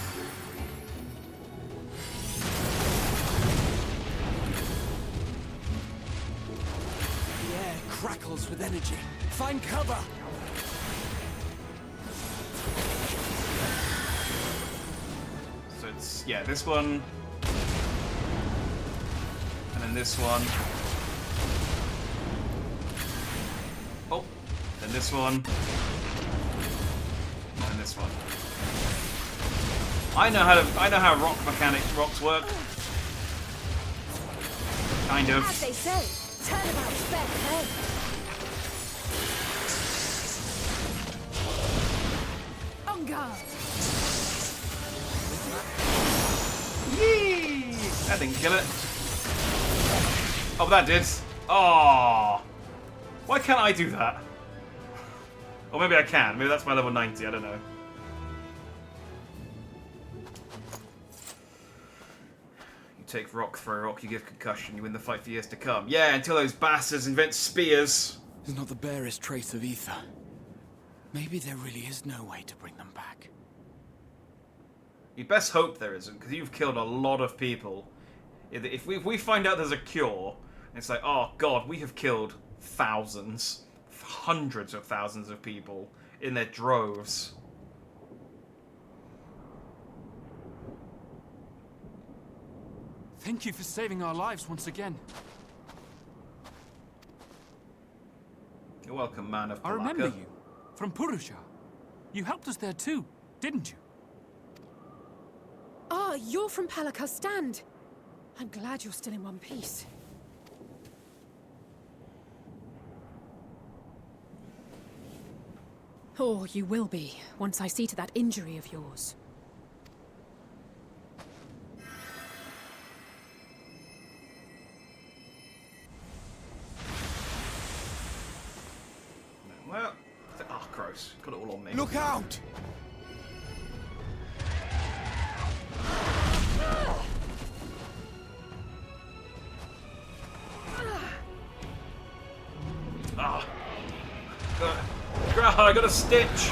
The air crackles with energy. Find cover! So it's, yeah, this one. And then this one. Oh, then this one. And this one. I know how rocks work. Kind of. As they say, turnabout's fair play. On guard. Yee! That didn't kill it. Oh, that did. Oh. Why can't I do that? Or maybe I can. Maybe that's my level 90. I don't know. You take rock, throw rock, you give concussion, you win the fight for years to come. Yeah, until those bastards invent spears. There's not the barest trace of ether. Maybe there really is no way to bring them back. You best hope there isn't, because you've killed a lot of people. If we find out there's a cure, it's like, oh god, we have killed thousands, hundreds of thousands of people in their droves. Thank you for saving our lives once again. You're welcome, man of Palaka. I remember you. From Purusha. You helped us there too, didn't you? Ah, you're from Palaka's stand. I'm glad you're still in one piece. Or you will be, once I see to that injury of yours. Well, oh, gross. Got it all on me. Look out! Ah. I got a stitch.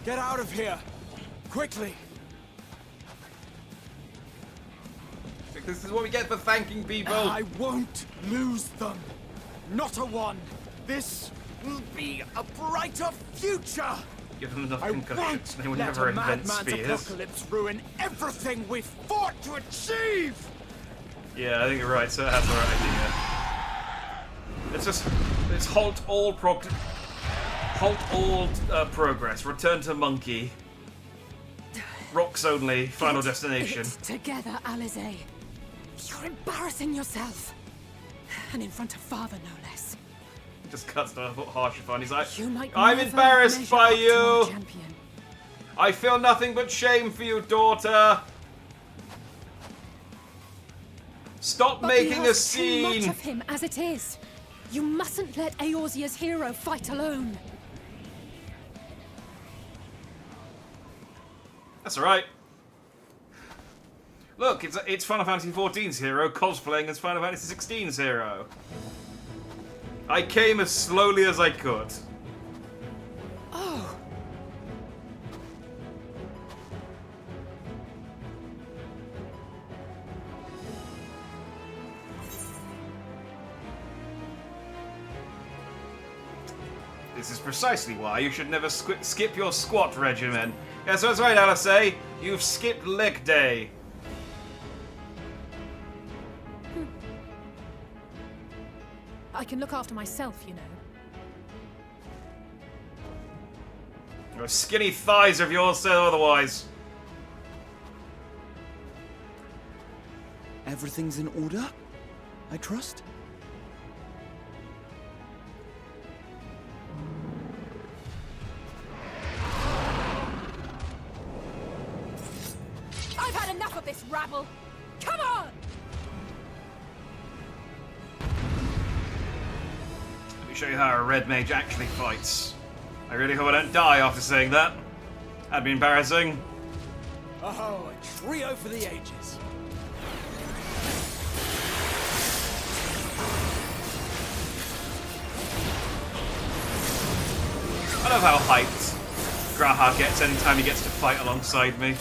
Get out of here! Quickly! This is what we get for thanking people. I won't lose them! Not a one! This will be a brighter future! Give them enough I concussions. won't They will let never a invent madman's spears. apocalypse ruin everything we've fought to achieve! Yeah, I think you're right. So that's the right idea. Let's halt all progress. Return to monkey. Rocks only. Final destination. Get together, Alize. You're embarrassing yourself. And in front of father, no less. Just cuts to Harshavan. He's like, You might I'm never embarrassed measure by up to our you. champion. I feel nothing but shame for you, daughter. Stop But making we a ask too much scene. of him as it is. You mustn't let Eorzea's hero fight alone. That's alright. Look, it's Final Fantasy XIV's hero cosplaying as Final Fantasy XVI's hero. I came as slowly as I could. Oh. This is precisely why you should never skip your squat regimen. Yes, that's right, Alice. You've skipped leg day. I can look after myself, you know. Those skinny thighs of yours say otherwise. Everything's in order? I trust? I've had enough of this rabble. Come on! Let me show you how a red mage actually fights. I really hope I don't die after saying that. That'd be embarrassing. Oh, a trio for the ages. I love how hyped Graha gets anytime he gets to fight alongside me.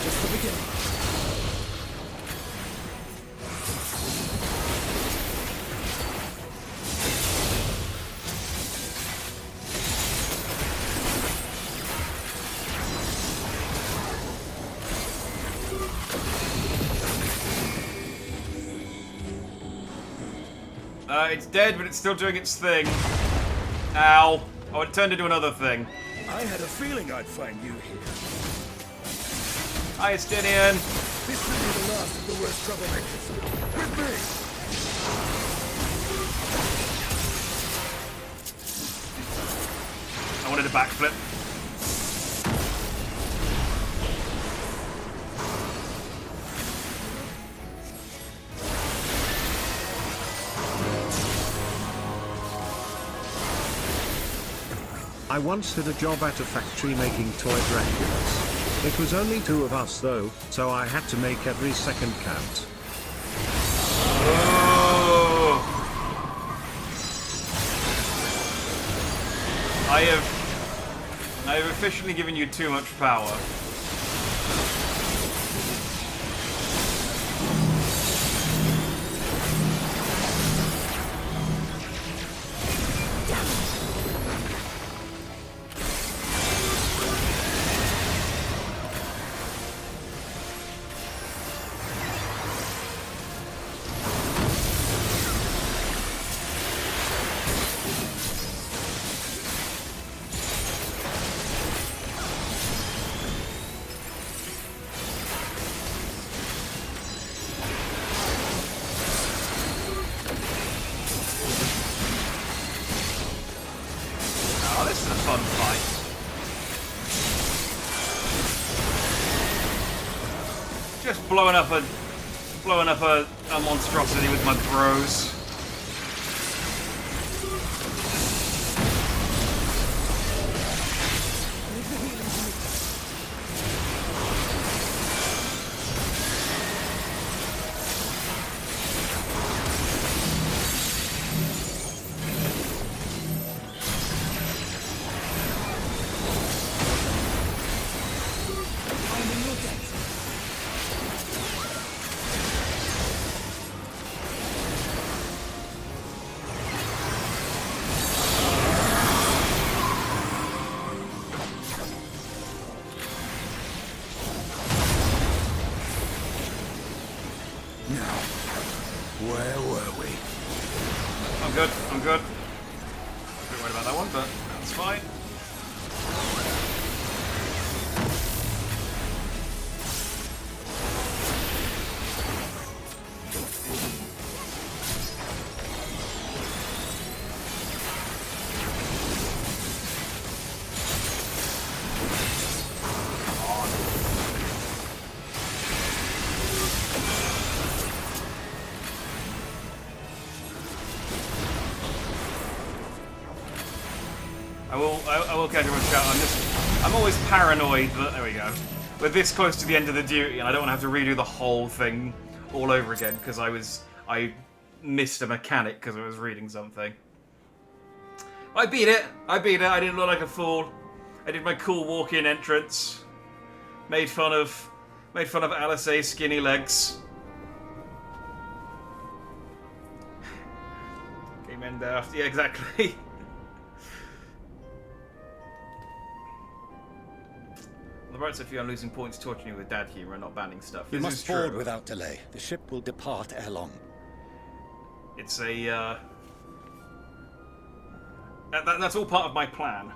Just the beginning. It's dead, but it's still doing its thing. Ow. Oh, it turned into another thing. I had a feeling I'd find you here. Hi, Estinian. This will be the last of the worst troublemakers. With me! backflip. I once had a job at a factory making toy Draculas. It was only 2 of us though, so I had to make every second count. Oh. I have officially given you too much power. Fun fight. Just blowing up a monstrosity with my bros. Where were we? I'm good. I'm good. A bit worried about that one, but that's fine. I will catch everyone's shout. I'm always paranoid that, there we go, we're this close to the end of the duty and I don't want to have to redo the whole thing all over again because I missed a mechanic because I was reading something. I beat it. I didn't look like a fool. I did my cool walk-in entrance. Made fun of Alice's skinny legs. Came in there after, yeah, exactly. On the right side, I'm losing points torturing you with dad humor and not banning stuff. You This must is true. forward without delay. The ship will depart ere long. It's a, that's all part of my plan.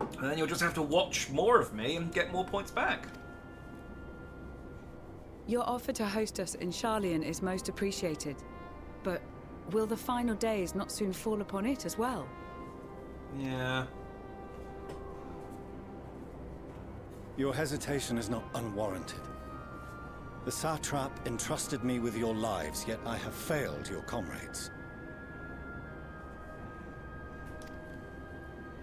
And then you'll just have to watch more of me and get more points back. Your offer to host us in Sharlayan is most appreciated. But will the final days not soon fall upon it as well? Yeah. Your hesitation is not unwarranted. The satrap entrusted me with your lives, yet I have failed your comrades.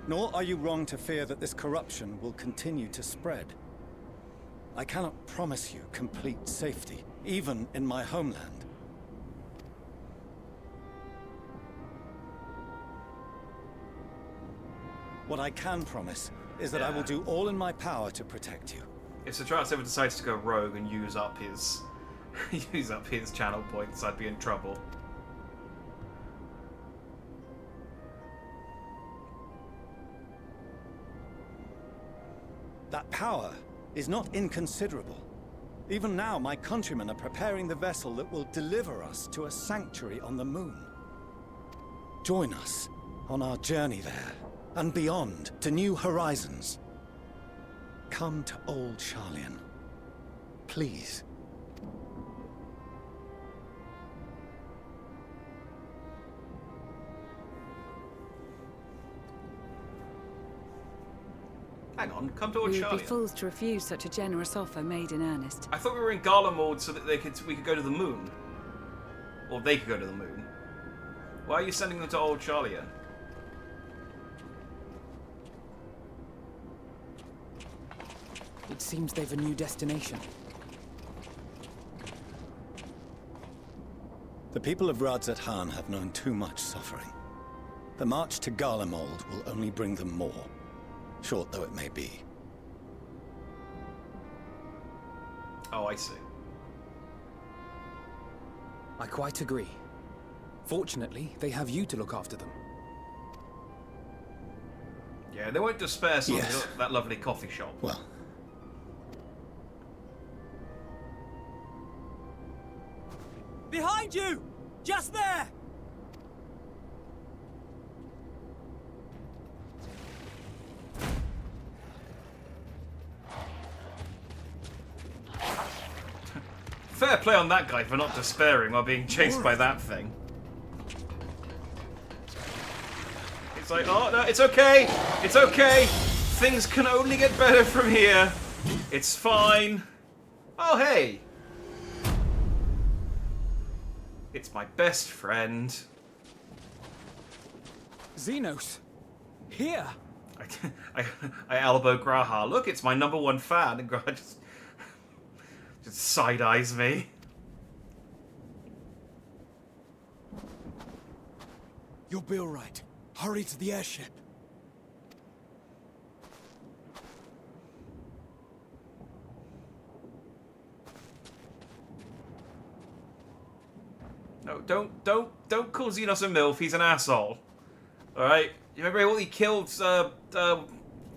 Nor are you wrong to fear that this corruption will continue to spread. I cannot promise you complete safety, even in my homeland. What I can promise is that I will do all in my power to protect you. If Satraps ever decides to go rogue and use up his channel points, I'd be in trouble. That power is not inconsiderable. Even now, my countrymen are preparing the vessel that will deliver us to a sanctuary on the moon. Join us on our journey there, and beyond, to new horizons. Come to old Sharlayan. Please. Hang on, come to We would be Charlie. fools to refuse such a generous offer made in earnest. I thought we were in Garlemald so that we could go to the moon. Or they could go to the moon. Why are you sending them to Old Charlian? It seems they've a new destination. The people of Radzat-Han have known too much suffering. The march to Garlemald will only bring them more, short though it may be. Oh, I see. I quite agree. Fortunately, they have you to look after them. Yeah, they won't despair someone Yes. at that lovely coffee shop. Well, Behind you! Just there! Fair play on that guy for not despairing while being chased by that thing. It's like, oh no, it's okay! It's okay! Things can only get better from here. It's fine. Oh hey! It's my best friend. Xenos! Here! I elbow Graha. Look, it's my #1 fan. And Graha just side-eyes me. You'll be alright. Hurry to the airship. No, don't call Xenos a MILF. He's an asshole. Alright? You remember what he killed,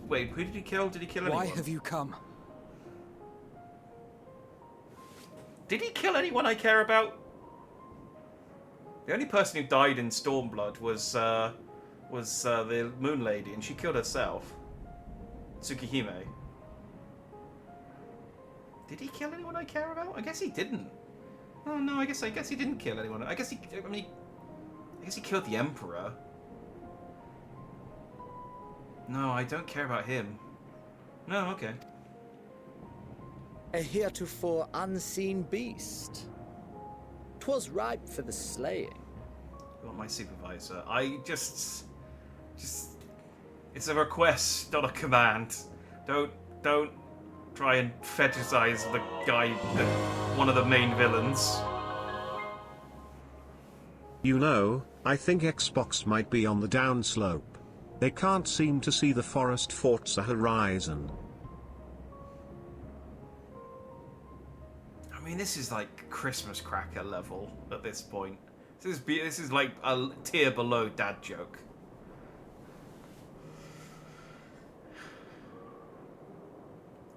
wait, who did he kill? Did he kill anyone? Why have you come? Did he kill anyone I care about? The only person who died in Stormblood was the Moon Lady, and she killed herself. Tsukihime. Did he kill anyone I care about? I guess he didn't. Oh no, I guess he didn't kill anyone. I guess he killed the Emperor. No, I don't care about him. No, okay. A heretofore unseen beast. 'Twas ripe for the slaying. You want my supervisor? I just, it's a request, not a command. Don't try and fetishize the guy, one of the main villains. You know, I think Xbox might be on the downslope. They can't seem to see the forest Forza horizon. I mean, this is like Christmas cracker level at this point. This is like a tier below dad joke.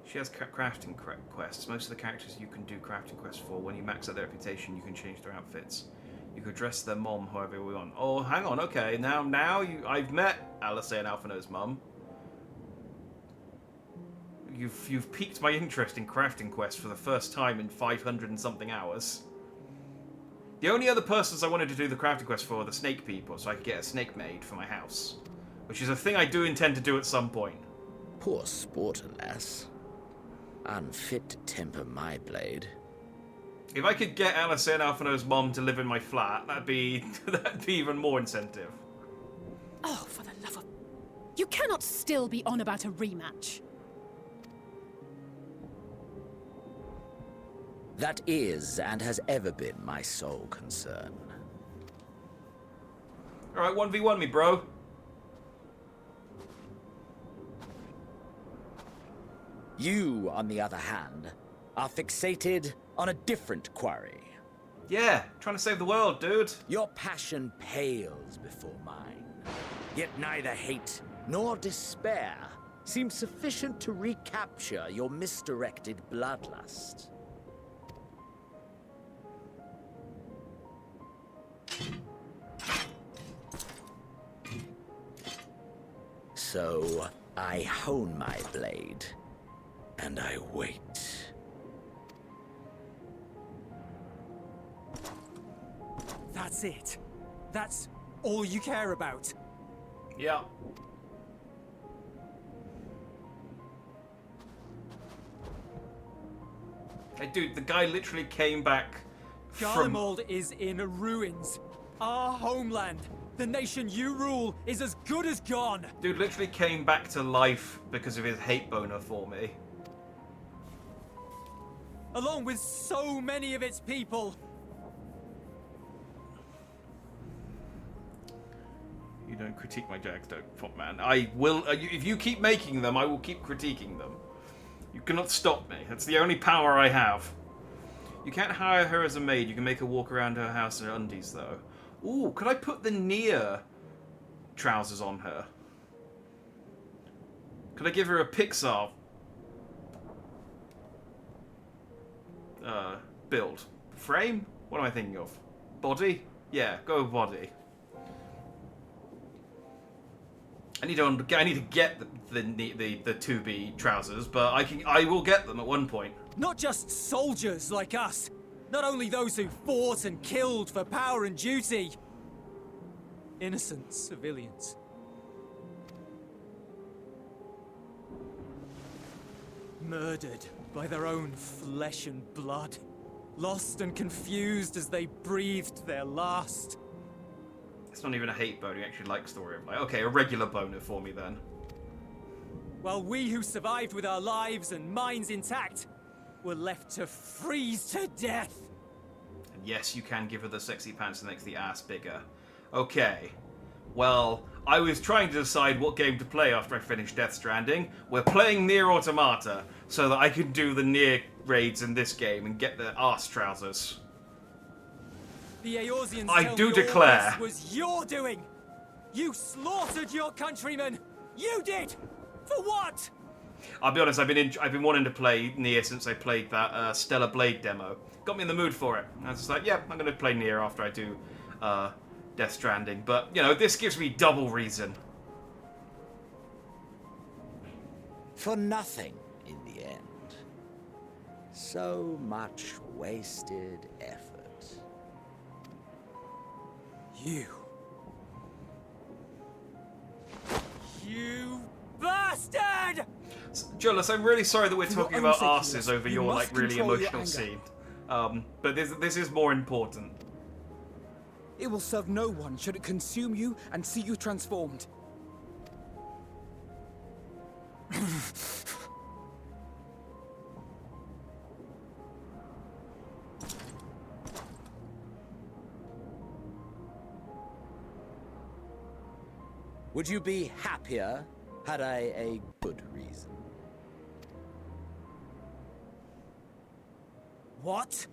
She has crafting quests. Most of the characters you can do crafting quests for. When you max out their reputation, you can change their outfits. You could dress their mom however we want. Oh, hang on, okay. Now I've met Alicent and Alphinaud's mum. You've piqued my interest in crafting quests for the first time in 500 and something hours. The only other persons I wanted to do the crafting quest for are the snake people, so I could get a snake made for my house. Which is a thing I do intend to do at some point. Poor sport, alas. Unfit to temper my blade. If I could get Alicent and Alphinaud's mom to live in my flat, that'd be even more incentive. Oh, for the love of... You cannot still be on about a rematch. That is, and has ever been, my sole concern. Alright, 1v1 me, bro. You, on the other hand, are fixated on a different quarry. Yeah, trying to save the world, dude. Your passion pales before mine. Yet neither hate nor despair seem sufficient to recapture your misdirected bloodlust. So, I hone my blade, and I wait. That's it. That's all you care about. Yeah. Hey, dude, the guy literally came back from... Garlemald is in ruins. Our homeland, the nation you rule, is as good as gone. Dude literally came back to life because of his hate boner for me. Along with so many of its people. You don't critique my jokes, don't, Pop Man. I will. If you keep making them, I will keep critiquing them. You cannot stop me. That's the only power I have. You can't hire her as a maid. You can make her walk around her house in her undies, though. Ooh, could I put the Nier trousers on her? Could I give her a Pixar build? Frame? What am I thinking of? Body? Yeah, go with body. I need to get the 2B trousers, but I will get them at one point. Not just soldiers like us. Not only those who fought and killed for power and duty. Innocent civilians. Murdered by their own flesh and blood. Lost and confused as they breathed their last. It's not even a hate boner, he actually likes the story of like, okay, a regular boner for me then. While we who survived with our lives and minds intact were left to freeze to death. And yes, you can give her the sexy pants that makes the ass bigger. Okay. Well, I was trying to decide what game to play after I finished Death Stranding. We're playing Nier Automata, so that I can do the Nier raids in this game and get the arse trousers. The Eorzeans I do declare. All this was your doing. You slaughtered your countrymen. You did. For what? I'll be honest. I've been wanting to play Nier since I played that Stellar Blade demo. Got me in the mood for it. I was just like, yeah, I'm going to play Nier after I do Death Stranding. But you know, this gives me double reason. For nothing in the end. So much wasted effort. You bastard! Julius, I'm really sorry that we're talking about arses over You your must like really control your emotional anger. scene. But this is more important. It will serve no one should it consume you and see you transformed. Would you be happier had I a good reason? What?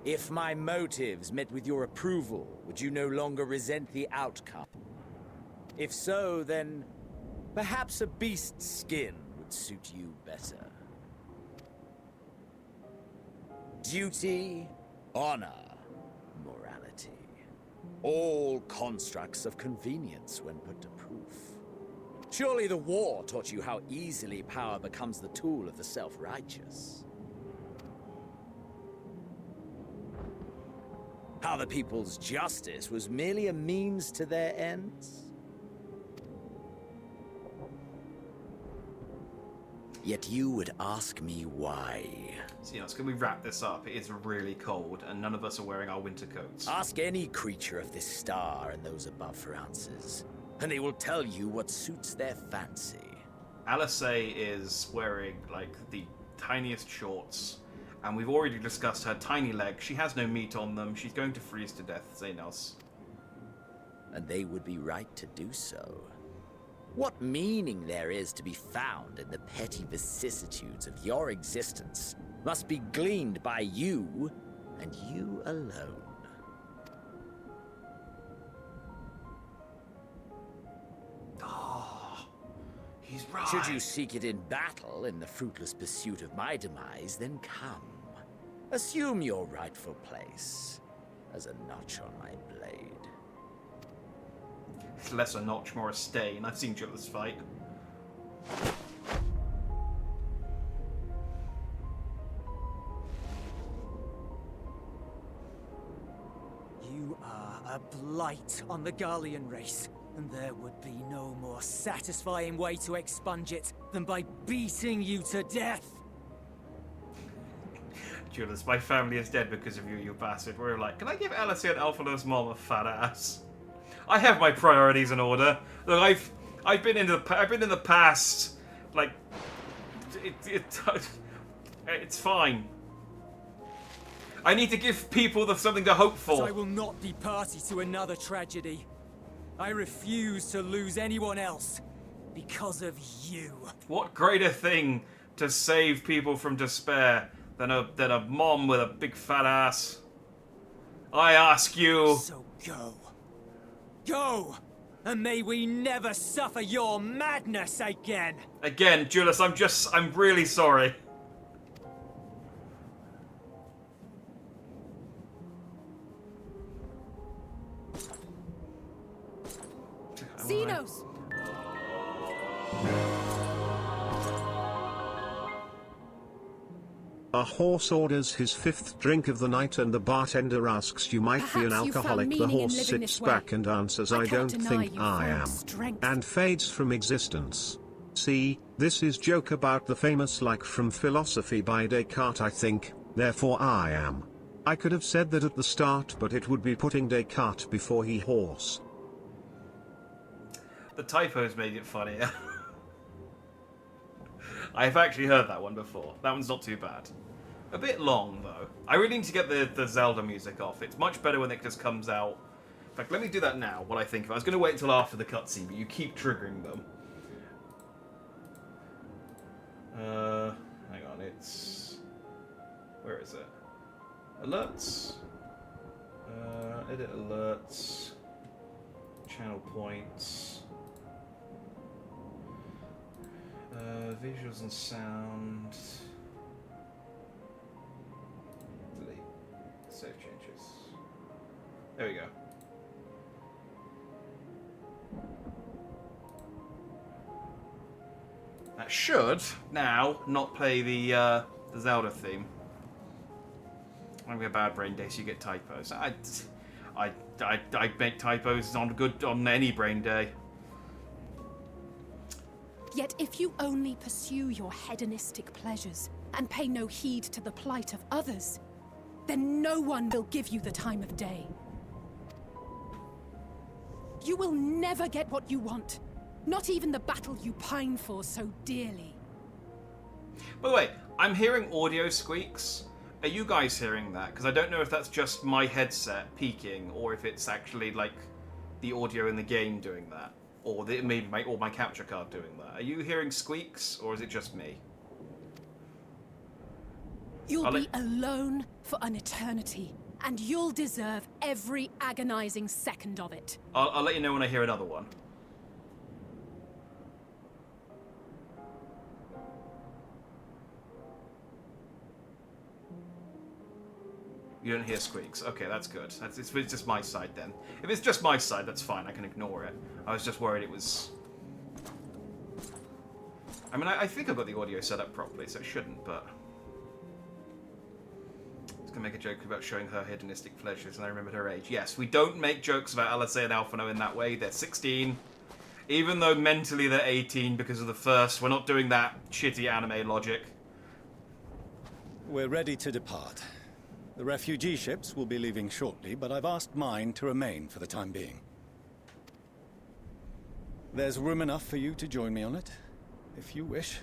If my motives met with your approval, would you no longer resent the outcome? If so, then perhaps a beast's skin would suit you better. Duty, honor, morality. All constructs of convenience when put to proof. Surely the war taught you how easily power becomes the tool of the self-righteous. How the people's justice was merely a means to their ends. Yet you would ask me why. So, you know, can we wrap this up? It is really cold, and none of us are wearing our winter coats. Ask any creature of this star and those above for answers, and they will tell you what suits their fancy. Alice is wearing, like, the tiniest shorts, and we've already discussed her tiny legs. She has no meat on them. She's going to freeze to death, Xenos. And they would be right to do so. What meaning there is to be found in the petty vicissitudes of your existence must be gleaned by you, and you alone. Oh, he's right. Should you seek it in battle in the fruitless pursuit of my demise, then come. Assume your rightful place as a notch on my blade. It's less a notch, more a stain. I've seen Julius fight. You are a blight on the Garlean race, And there would be no more satisfying way to expunge it than by beating you to death. Julius, my family is dead because of you, you bastard. We're like, can I give Alicia and Alphinaud's mom a fat ass? I have my priorities in order. Look, I've been in the past. Like, it's fine. I need to give people something to hope for. I will not be party to another tragedy. I refuse to lose anyone else because of you. What greater thing to save people from despair than a mom with a big fat ass? I ask you. So go. Go! And may we never suffer your madness again! Again, Julius, I'm really sorry. Xenos! A horse orders his 5th drink of the night and the bartender asks, you might be an Perhaps you found alcoholic. The meaning in horse living sits this way. back and answers, I cannot don't deny think you I found am. strength. And fades from existence. See, this is joke about the famous like from philosophy by Descartes, I think, therefore I am. I could have said that at the start, but it would be putting Descartes before he horse. The typos made it funnier. I've actually heard that one before. That one's not too bad. A bit long, though. I really need to get the Zelda music off. It's much better when it just comes out. In fact, let me do that now, what I think of it. I was going to wait until after the cutscene, but you keep triggering them. Hang on, it's... Where is it? Alerts. Edit alerts. Channel points. Visuals and sound. Delete. Save changes. There we go. That should now not play the Zelda theme. I'm gonna be a bad brain day, so you get typos. I make typos on any brain day. Yet if you only pursue your hedonistic pleasures and pay no heed to the plight of others, then no one will give you the time of day. You will never get what you want, not even the battle you pine for so dearly. By the way, I'm hearing audio squeaks. Are you guys hearing that? Because I don't know if that's just my headset peaking, or if it's actually like the audio in the game doing that, or maybe my capture card doing that. Are you hearing squeaks, or is it just me? You'll be alone for an eternity, and you'll deserve every agonizing second of it. I'll let you know when I hear another one. You don't hear squeaks. Okay, that's good. It's just my side then. If it's just my side, that's fine. I can ignore it. I was just worried it was... I mean, I think I've got the audio set up properly, so it shouldn't, but... I was going to make a joke about showing her hedonistic pleasures, and I remembered her age. Yes, we don't make jokes about Alicia and Alphinaud in that way. They're 16. Even though mentally they're 18 because of the first, we're not doing that shitty anime logic. We're ready to depart. The refugee ships will be leaving shortly, but I've asked mine to remain for the time being. There's room enough for you to join me on it, if you wish.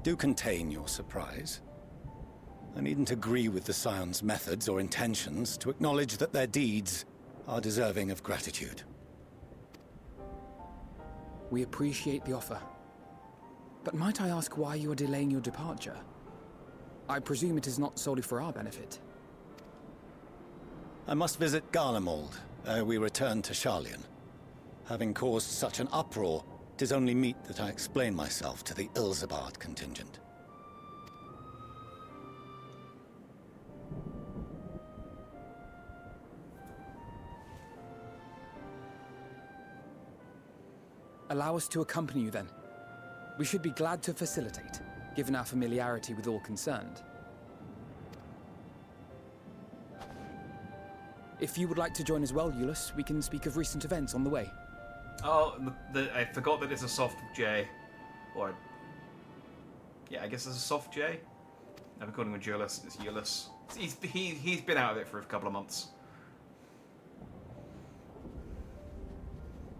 Do contain your surprise. I needn't agree with the Scion's methods or intentions to acknowledge that their deeds are deserving of gratitude. We appreciate the offer. But might I ask why you are delaying your departure? I presume it is not solely for our benefit. I must visit Garlemald ere we return to Sharlayan. Having caused such an uproar, 'tis only meet that I explain myself to the Ilzabard contingent. Allow us to accompany you then. We should be glad to facilitate, given our familiarity with all concerned. If you would like to join as well, Euless, we can speak of recent events on the way. Oh, I forgot that it's a soft J. Or... Yeah, I guess it's a soft J. I'm calling him Euless. It's Euless. He's been out of it for a couple of months.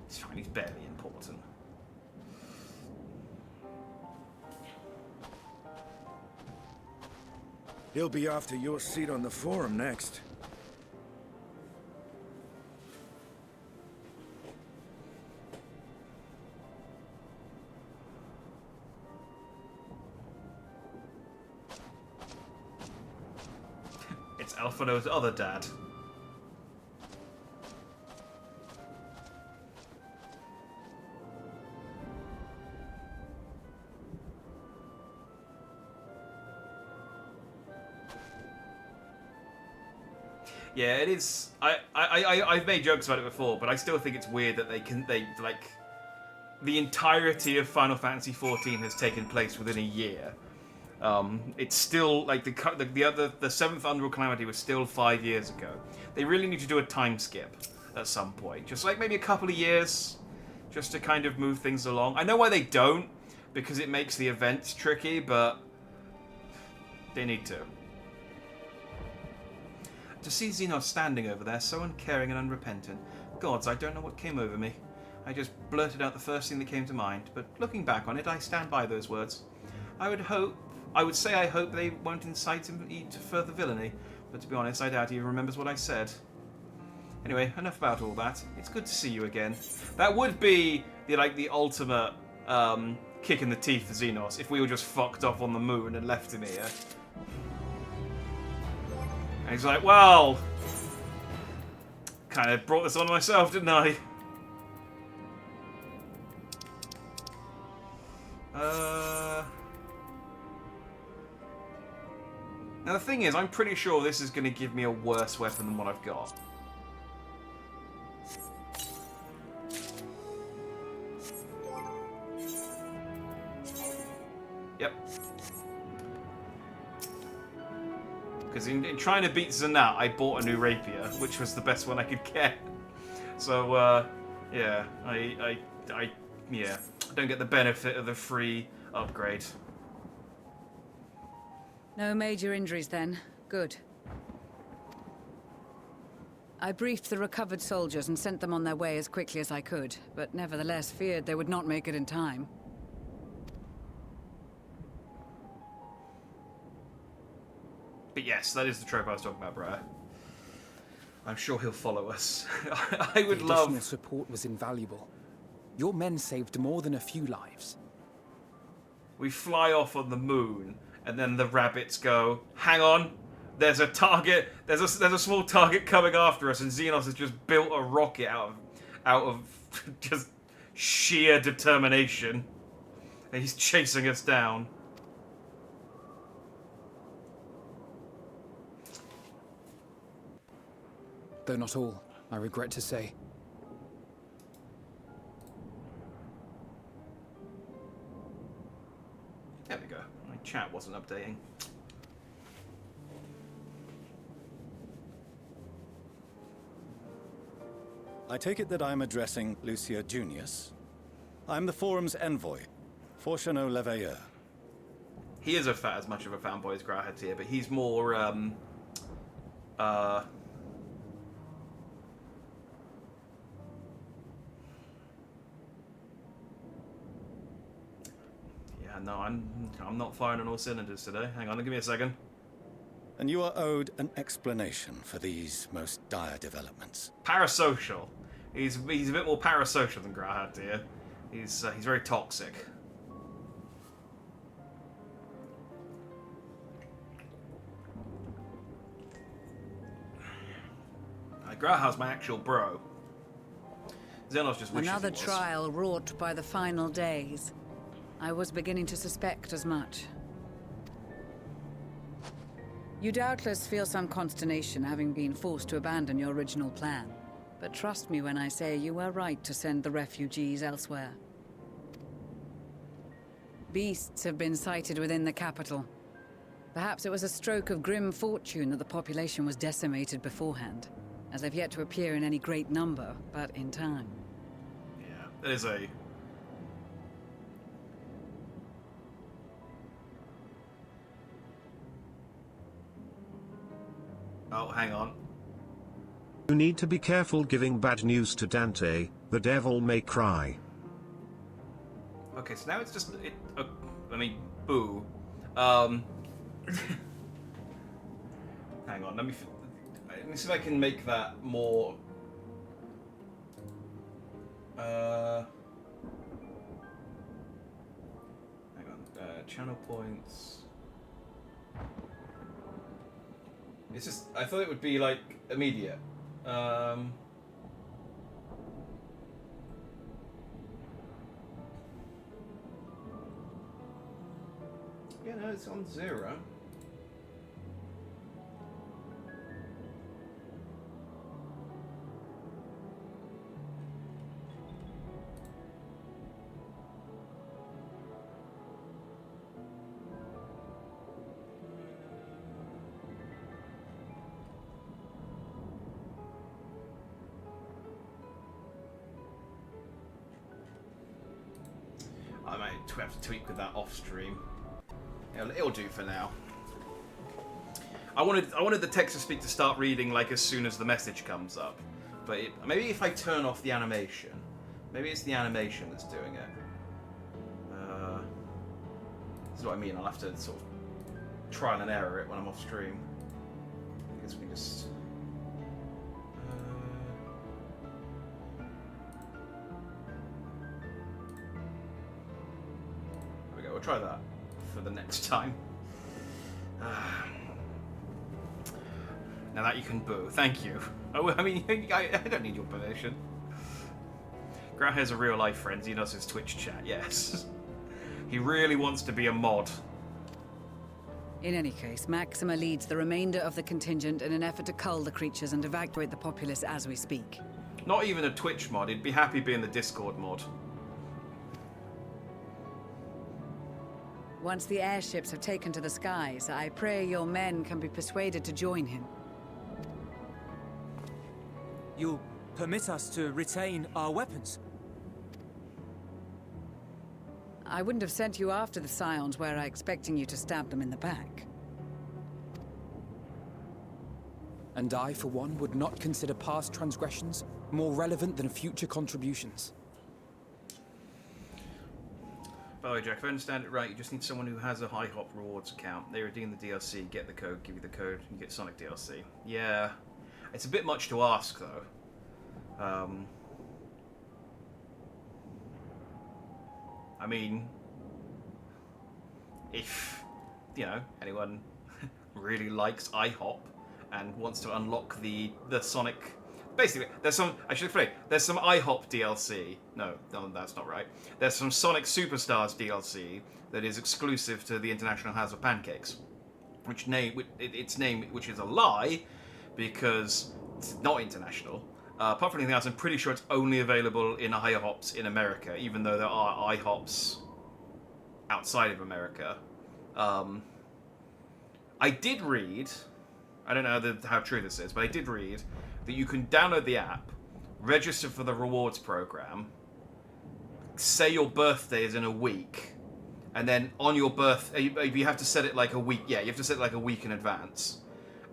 It's fine, he's barely important. He'll be after your seat on the forum next. It's Alphino's other dad. Yeah, it is. I've made jokes about it before, but I still think it's weird that the entirety of Final Fantasy XIV has taken place within a year. It's still like the seventh Unreal Calamity was still 5 years ago. They really need to do a time skip at some point, just like maybe a couple of years, just to kind of move things along. I know why they don't, because it makes the events tricky, but they need to. To see Xenos standing over there, so uncaring and unrepentant. Gods, I don't know what came over me. I just blurted out the first thing that came to mind, but looking back on it, I stand by those words. I would say I hope they won't incite him to further villainy, but to be honest, I doubt he even remembers what I said. Anyway, enough about all that. It's good to see you again. That would be the ultimate kick in the teeth for Xenos, if we were just fucked off on the moon and left him here. And he's like, well, kind of brought this on myself, didn't I? Now the thing is, I'm pretty sure this is going to give me a worse weapon than what I've got. Yep. Because in trying to beat Zanat, I bought a new rapier, which was the best one I could get. So, yeah, I don't get the benefit of the free upgrade. No major injuries then. Good. I briefed the recovered soldiers and sent them on their way as quickly as I could, but nevertheless feared they would not make it in time. But yes, that is the trope I was talking about, bro. I'm sure he'll follow us. I would love... Additional support was invaluable. Your men saved more than a few lives. We fly off on the moon, and then the rabbits go, hang on, there's a target, there's a small target coming after us, and Xenos has just built a rocket out of just sheer determination. And he's chasing us down. Though not all, I regret to say. There we go. My chat wasn't updating. I take it that I'm addressing Lucia Junius. I'm the forum's envoy, Fortuno Leveilleur. He is as much of a fanboy as Grauhat here, but he's more, Yeah, no, I'm not firing on all cylinders today. Hang on, give me a second. And you are owed an explanation for these most dire developments. Parasocial. He's a bit more parasocial than Grauhat here. He's very toxic. Grauhat's my actual bro. Xenos just wishes Another he was. trial wrought by the final days. I was beginning to suspect as much. You doubtless feel some consternation having been forced to abandon your original plan. But trust me when I say you were right to send the refugees elsewhere. Beasts have been sighted within the capital. Perhaps it was a stroke of grim fortune that the population was decimated beforehand. as I've yet to appear in any great number, but in time. Yeah, that is a... Oh, hang on. You need to be careful giving bad news to Dante, the devil may cry. Okay, so now it's just... boo. Hang on, let me see if I can make that more... Hang on, channel points... It's just, I thought it would be, like, immediate. Yeah, no, it's on 0. I might have to tweak with that off stream. It'll do for now. I wanted the text to speak to start reading like as soon as the message comes up, but maybe if I turn off the animation, maybe it's the animation that's doing it. This is what I mean. I'll have to sort of trial and error it when I'm off stream. I guess we can just. We'll try that for the next time. Now that you can boo. Thank you. Oh, I mean, I don't need your permission. Grant has a real life friend. He does his Twitch chat, yes. He really wants to be a mod. In any case, Maxima leads the remainder of the contingent in an effort to cull the creatures and evacuate the populace as we speak. Not even a Twitch mod. He'd be happy being the Discord mod. Once the airships have taken to the skies, I pray your men can be persuaded to join him. You'll permit us to retain our weapons? I wouldn't have sent you after the Scions were I expecting you to stab them in the back. And I, for one, would not consider past transgressions more relevant than future contributions. By the way, Jack, if I understand it right, you just need someone who has a High Hop Rewards account. They redeem the DLC, get the code, give you the code, you get Sonic DLC. Yeah. It's a bit much to ask, though. I mean, if, anyone really likes IHOP and wants to unlock the Sonic... Basically, there's some IHOP DLC. No, that's not right. There's some Sonic Superstars DLC that is exclusive to the International House of Pancakes, which is a lie because it's not international. Apart from anything else, I'm pretty sure it's only available in IHOPs in America, even though there are IHOPs outside of America. I did read, I don't know how true this is, but I did read that you can download the app, register for the rewards program, say your birthday is in a week, and then on your you have to set it like a week. Yeah, you have to set it like a week in advance,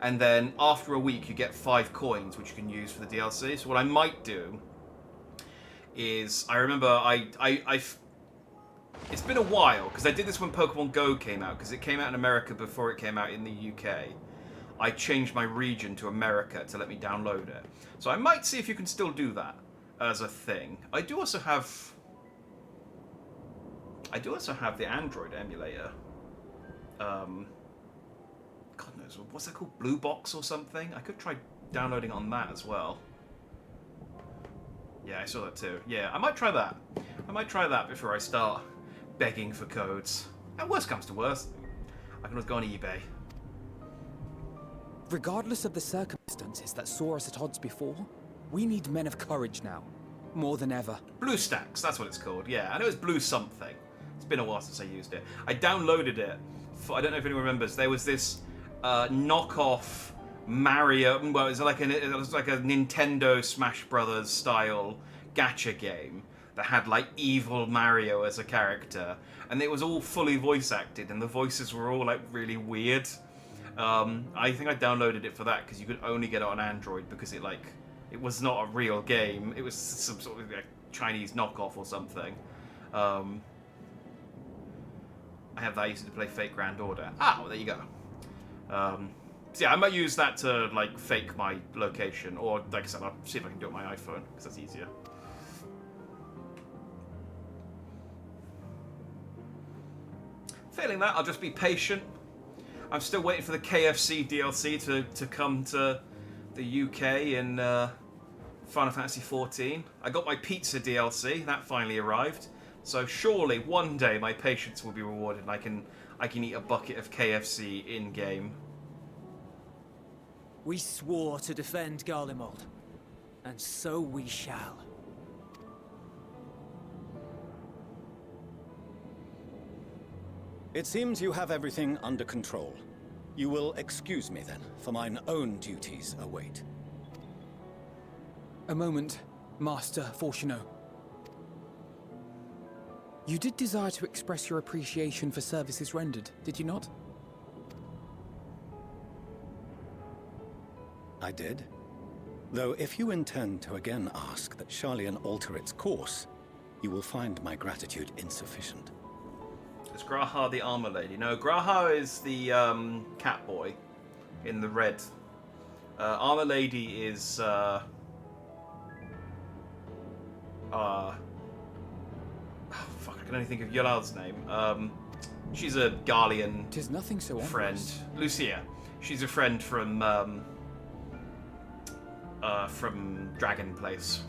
and then after a week you get 5 coins, which you can use for the DLC. So what I might do is, I remember it's been a while because I did this when Pokemon Go came out, because it came out in America before it came out in the UK. I changed my region to America to let me download it. So I might see if you can still do that as a thing. I do also have the Android emulator. God knows, what's that called? Blue Box or something? I could try downloading on that as well. Yeah, I saw that too. Yeah, I might try that. I might try that before I start begging for codes. And worst comes to worst, I can always go on eBay. Regardless of the circumstances that saw us at odds before, we need men of courage now, more than ever. BlueStacks, that's what it's called. Yeah, I know it's Blue something. It's been a while since I used it. I downloaded it. I don't know if anyone remembers. There was this knockoff Mario. Well, it was like a Nintendo Smash Brothers style gacha game that had like evil Mario as a character, and it was all fully voice acted, and the voices were all like really weird. I think I downloaded it for that because you could only get it on Android because it was not a real game. It was some sort of like Chinese knockoff or something. I have that. I used to play Fate Grand Order. Ah, well, there you go. So yeah, I might use that to like fake my location, or like I said, I'll see if I can do it on my iPhone because that's easier. Failing that, I'll just be patient. I'm still waiting for the KFC DLC to come to the UK in Final Fantasy XIV. I got my pizza DLC, that finally arrived. So surely one day my patience will be rewarded and I can eat a bucket of KFC in game. We swore to defend Garlemald, and so we shall. It seems you have everything under control. You will excuse me then, for mine own duties await. A moment, Master Fortuno. You did desire to express your appreciation for services rendered, did you not? I did. Though if you intend to again ask that Sharlayan alter its course, you will find my gratitude insufficient. It's Graha the armor lady. No, Graha is the cat boy in the red. Armor lady is oh, fuck, I can only think of Yolal's name. She's a Garlean 'Tis nothing so friend. obvious. Lucia. She's a friend from Dragon Place.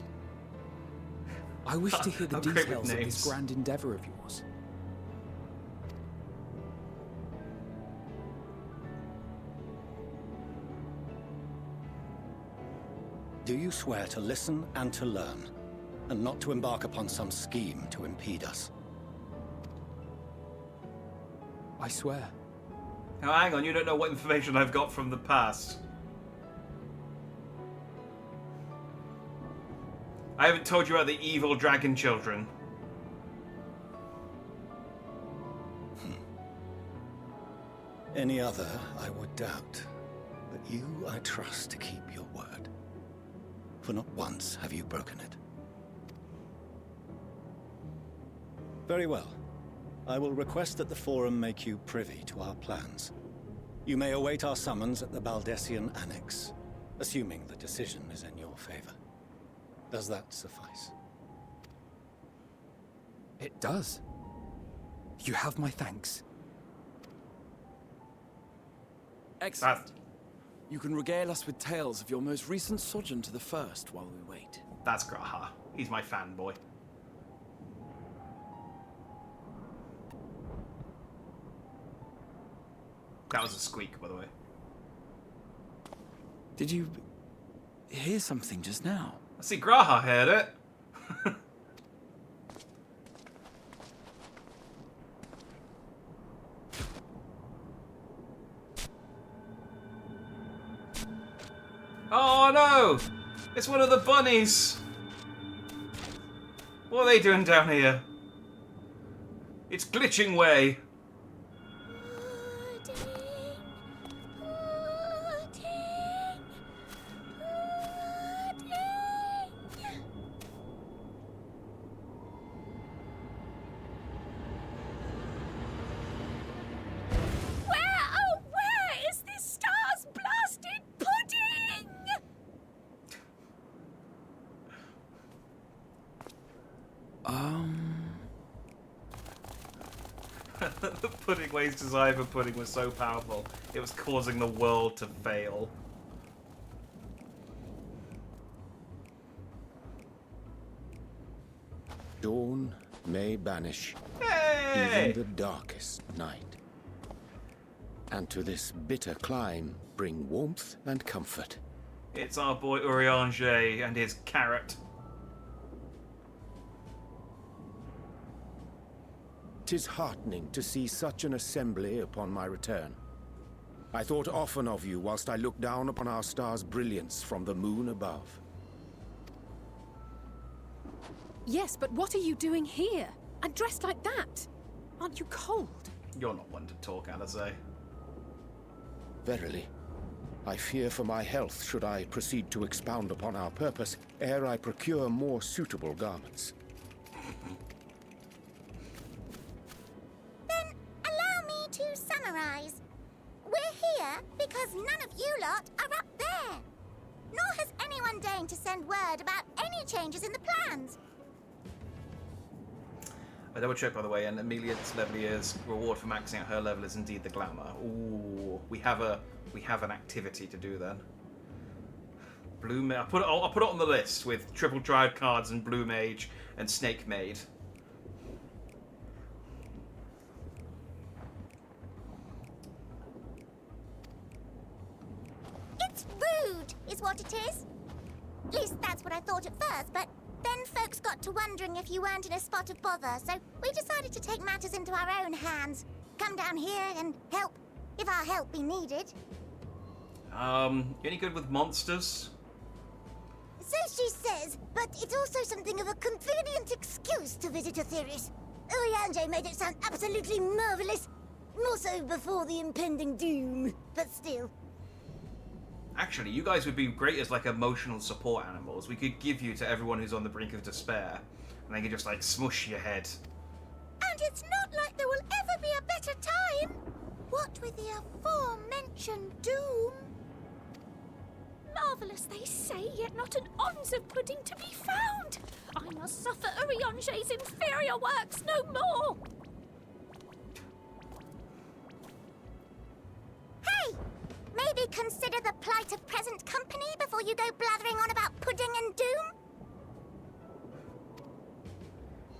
I wish to hear the I'm great with details of names. this grand endeavor of yours. Do you swear to listen and to learn, and not to embark upon some scheme to impede us? I swear. Now hang on, you don't know what information I've got from the past. I haven't told you about the evil dragon children. Any other I would doubt, but you I trust to keep your word. For not once have you broken it. Very well. I will request that the Forum make you privy to our plans. You may await our summons at the Baldessian Annex, assuming the decision is in your favor. Does that suffice? It does. You have my thanks. Excellent. You can regale us with tales of your most recent sojourn to the First while we wait. That's Graha. He's my fanboy. That was a squeak, by the way. Did you hear something just now? I see Graha heard it. Oh no! It's one of the bunnies! What are they doing down here? It's glitching way. Where is this star's blasted pudding? The pudding Wade's desire for pudding was so powerful, it was causing the world to fail. Dawn may banish Hey! even the darkest night, and to this bitter clime bring warmth and comfort. It's our boy Urianger and his carrot. 'Tis heartening to see such an assembly upon my return. I thought often of you whilst I looked down upon our star's brilliance from the moon above. Yes, but what are you doing here? And dressed like that? Aren't you cold? You're not one to talk, Alizé. Verily, I fear for my health should I proceed to expound upon our purpose ere I procure more suitable garments. Then allow me to summarize. We're here because none of you lot are up there. Nor has anyone deigned to send word about any changes in the plans. I double check, by the way, and Amelia's Levelier's reward for maxing out her level is indeed the glamour. Ooh, we have an activity to do then. Blue Mage. I'll put it on the list with triple triad cards and Blue Mage and Snake Maid. It's rude, is what it is. At least that's what I thought at first, but then folks got to wondering if you weren't in a spot of bother, so we decided to take matters into our own hands. Come down here and help, if our help be needed. You any good with monsters? So she says, but it's also something of a convenient excuse to visit Etheris. Urianger made it sound absolutely marvelous. More so before the impending doom, but still. Actually, you guys would be great as like emotional support animals. We could give you to everyone who's on the brink of despair, and they could just like smush your head. And it's not like there will ever be a better time. What with the aforementioned doom? Marvellous, they say, yet not an ounce of pudding to be found. I must suffer Urianger's inferior works no more. Hey! Maybe consider the plight of present company before you go blathering on about pudding and doom?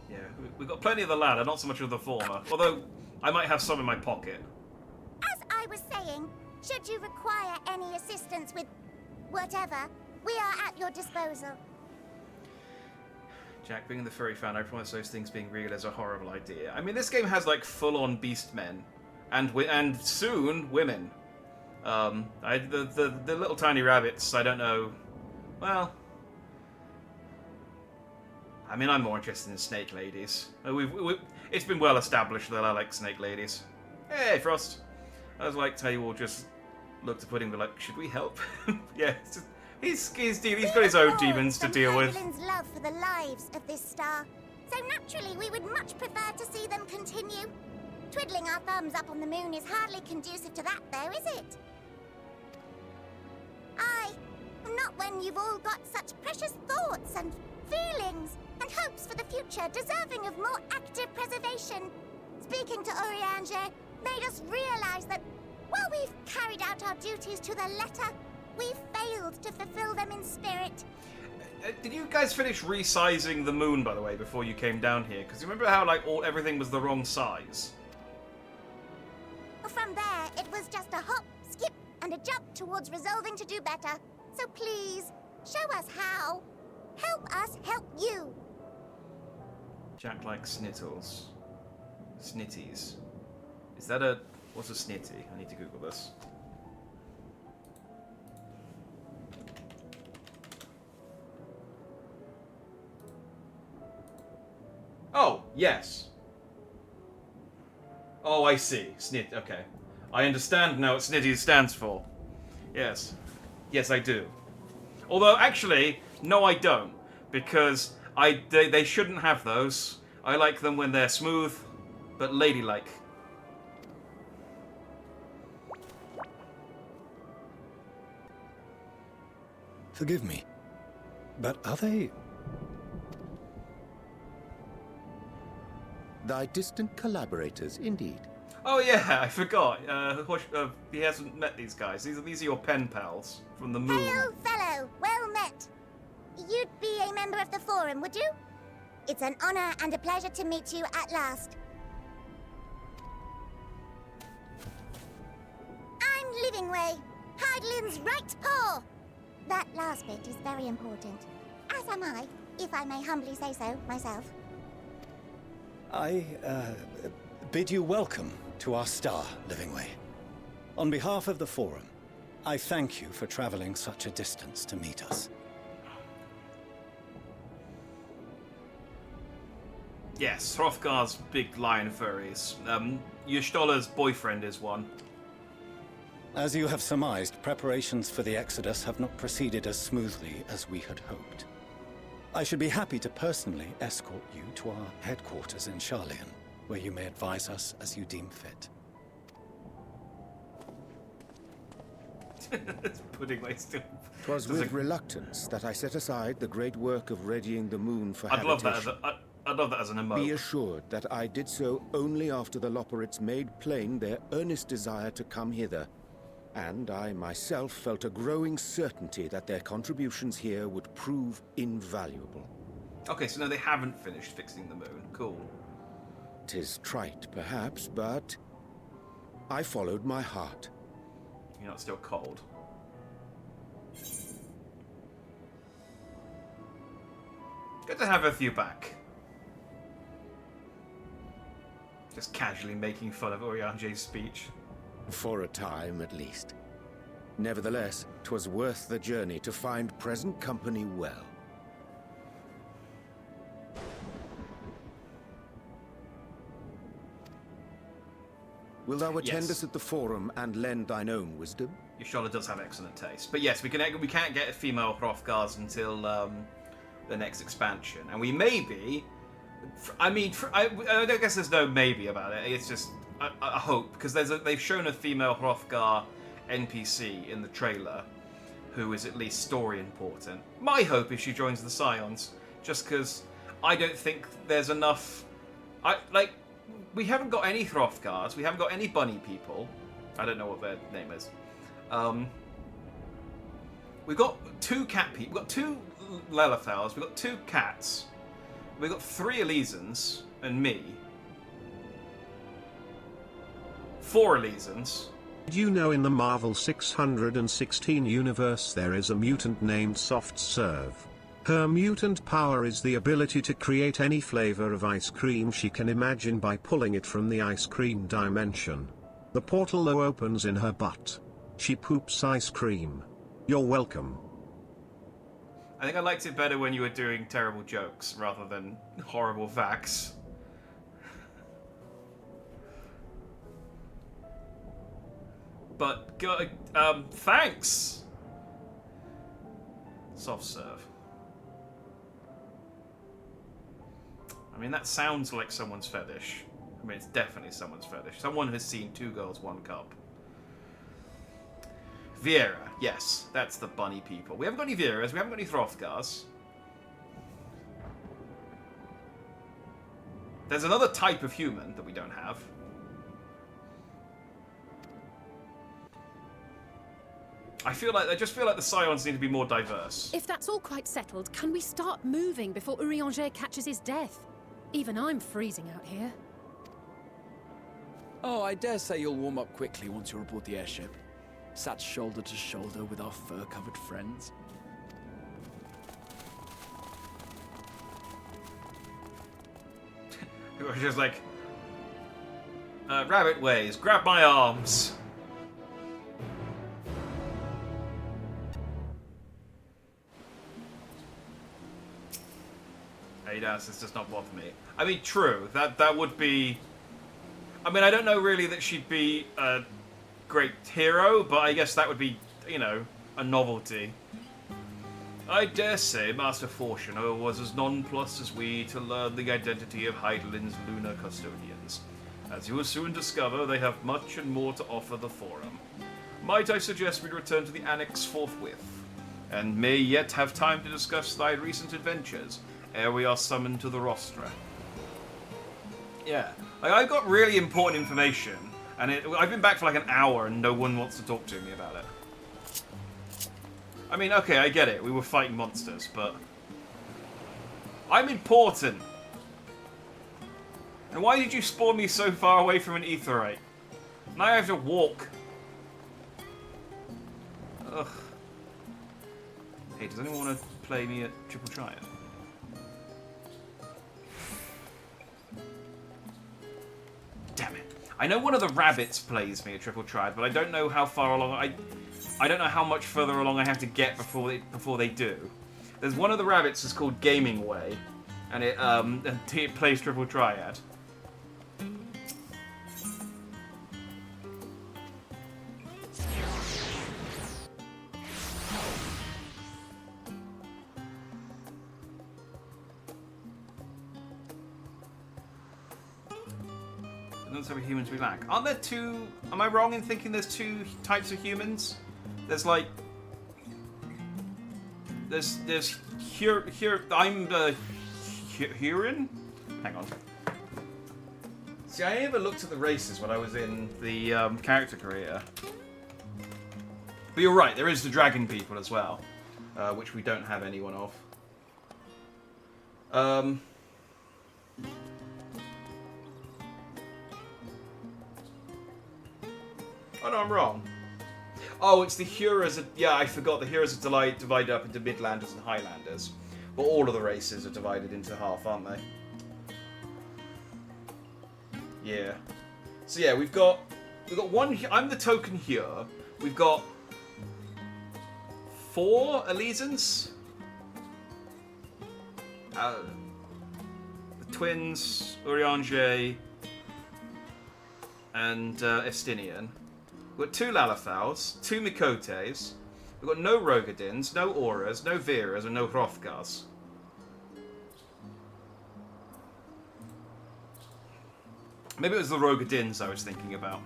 Yeah, we've got plenty of the latter, not so much of the former. Although, I might have some in my pocket. As I was saying, should you require any assistance with whatever, we are at your disposal. Jack, being the furry fan, I promise those things being real is a horrible idea. I mean, this game has like full-on beast men, and soon women. The little tiny rabbits, I don't know. Well, I mean, I'm more interested in snake ladies. It's been well established that I like snake ladies. Hey, Frost. I was like, how you all just looked at Pudding and be like, should we help? Yeah, it's just, he's got his own demons to deal with. Madeleine's love for the lives of this star. So naturally, we would much prefer to see them continue. Twiddling our thumbs up on the moon is hardly conducive to that, though, is it? Not when you've all got such precious thoughts and feelings and hopes for the future deserving of more active preservation. Speaking to Urianger made us realize that while we've carried out our duties to the letter, we've failed to fulfill them in spirit. Did you guys finish resizing the moon, by the way, before you came down here? Because you remember how like everything was the wrong size? From there, it was just a hop, skip, and a jump towards resolving to do better. So please, show us how. Help us help you. Jack likes snittles. Snitties. Is that a... What's a snitty? I need to Google this. Oh, yes. Oh, I see. Snit, okay. I understand now what snitty stands for. Yes. Yes, I do. Although, actually, no I don't. Because they shouldn't have those. I like them when they're smooth, but ladylike. Forgive me, but are they... Thy distant collaborators, indeed. Oh yeah, I forgot. He hasn't met these guys. These are your pen pals from the moon. Hail, fellow! Well met. You'd be a member of the Forum, would you? It's an honor and a pleasure to meet you at last. I'm Livingway, Hydelin's right paw. That last bit is very important. As am I, if I may humbly say so myself. I bid you welcome to our star, Livingway. On behalf of the Forum, I thank you for traveling such a distance to meet us. Yes, Hrothgar's big lion furries. Ystola's boyfriend is one. As you have surmised, preparations for the Exodus have not proceeded as smoothly as we had hoped. I should be happy to personally escort you to our headquarters in Sharlayan, where you may advise us as you deem fit. Pudding way still. 'Twas with reluctance that I set aside the great work of readying the moon for I'd love habitation. that. I'd love that as an emote. Be assured that I did so only after the Loperites made plain their earnest desire to come hither, and I myself felt a growing certainty that their contributions here would prove invaluable. Okay, so no, they haven't finished fixing the moon. Cool. 'Tis trite, perhaps, but I followed my heart. You're not still cold. Good to have you back. Just casually making fun of Urianger's speech. For a time, at least. Nevertheless, 'twas worth the journey to find present company well. Will thou attend us at the Forum and lend thine own wisdom? Yshola does have excellent taste. But yes, we can't get a female Hrothgars until the next expansion. And we maybe... I mean, I don't guess there's no maybe about it. It's just a hope. Because they've shown a female Hrothgar NPC in the trailer who is at least story important. My hope is she joins the Scions. Just because I don't think there's enough... We haven't got any Hrothgars. We haven't got any bunny people. I don't know what their name is. We've got 2 cat people. We've got 2 Lelithals. We've got 2 cats. We've got 3 Elysians and me. 4 Elysians. Did you know in the Marvel 616 universe there is a mutant named Soft Serve? Her mutant power is the ability to create any flavor of ice cream she can imagine by pulling it from the ice cream dimension. The portal opens in her butt. She poops ice cream. You're welcome. I think I liked it better when you were doing terrible jokes rather than horrible facts. But, thanks! Soft serve. I mean, that sounds like someone's fetish. I mean, it's definitely someone's fetish. Someone has seen 2 girls, 1 cup. Viera, yes, that's the bunny people. We haven't got any Vieras, we haven't got any Hrothgars. There's another type of human that we don't have. I just feel like the Scions need to be more diverse. If that's all quite settled, can we start moving before Urianger catches his death? Even I'm freezing out here. Oh, I dare say you'll warm up quickly once you're aboard the airship. Sat shoulder to shoulder with our fur-covered friends. It was just like... rabbit ways, grab my arms. This does not bother me. I mean, true, that would be... I mean, I don't know really that she'd be a great hero, but I guess that would be, you know, a novelty. I dare say Master Fortuner was as nonplussed as we to learn the identity of Heidelin's lunar custodians. As you will soon discover, they have much and more to offer the Forum. Might I suggest we return to the Annex forthwith, and may yet have time to discuss thy recent adventures, ere we are summoned to the rostra. Yeah. I've got really important information, and I've been back for like an hour and no one wants to talk to me about it. I mean, okay, I get it. We were fighting monsters, but... I'm important! And why did you spawn me so far away from an aetheryte? Now I have to walk. Ugh. Hey, does anyone want to play me at Triple Triumph? Damn it. I know one of the rabbits plays me a triple triad, but I don't know how far along I don't know how much further along I have to get before they do. There's one of the rabbits is called Gaming Way, and it plays triple triad. Type of humans we lack. Aren't there two? Am I wrong in thinking there's two types of humans? There's like there's I'm the Huron. Hang on. See, I never looked at the races when I was in the character creator. But you're right. There is the dragon people as well, which we don't have anyone of. Oh no, I'm wrong. Oh, it's the Huras. Yeah, I forgot. The Huras are divided up into Midlanders and Highlanders. But all of the races are divided into half, aren't they? Yeah. So yeah, we've got one. I'm the token Hur. We've got 4 Elysians. The twins, Urianger, and Estinian. We've got 2 Lalafals, 2 Mikotes. We've got no Rogadins, no Auras, no Veras, and no Hrothgars. Maybe it was the Rogadins I was thinking about.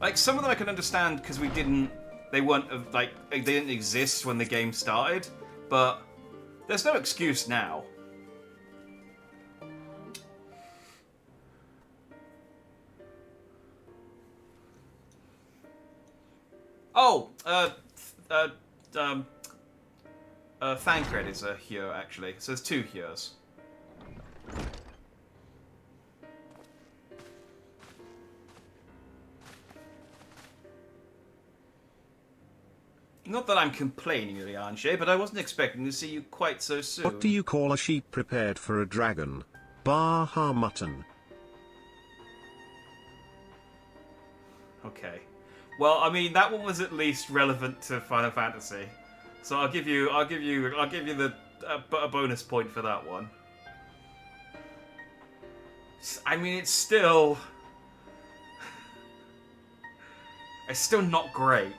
Like, some of them I can understand because they didn't exist when the game started, but there's no excuse now. Oh, Thancred is a Hur, actually. So there's 2 Hurs. Not that I'm complaining, Urianger, but I wasn't expecting to see you quite so soon. What do you call a sheep prepared for a dragon? Baha mutton. Okay. Well, I mean, that one was at least relevant to Final Fantasy, so I'll give you the a bonus point for that one. I mean, it's still not great.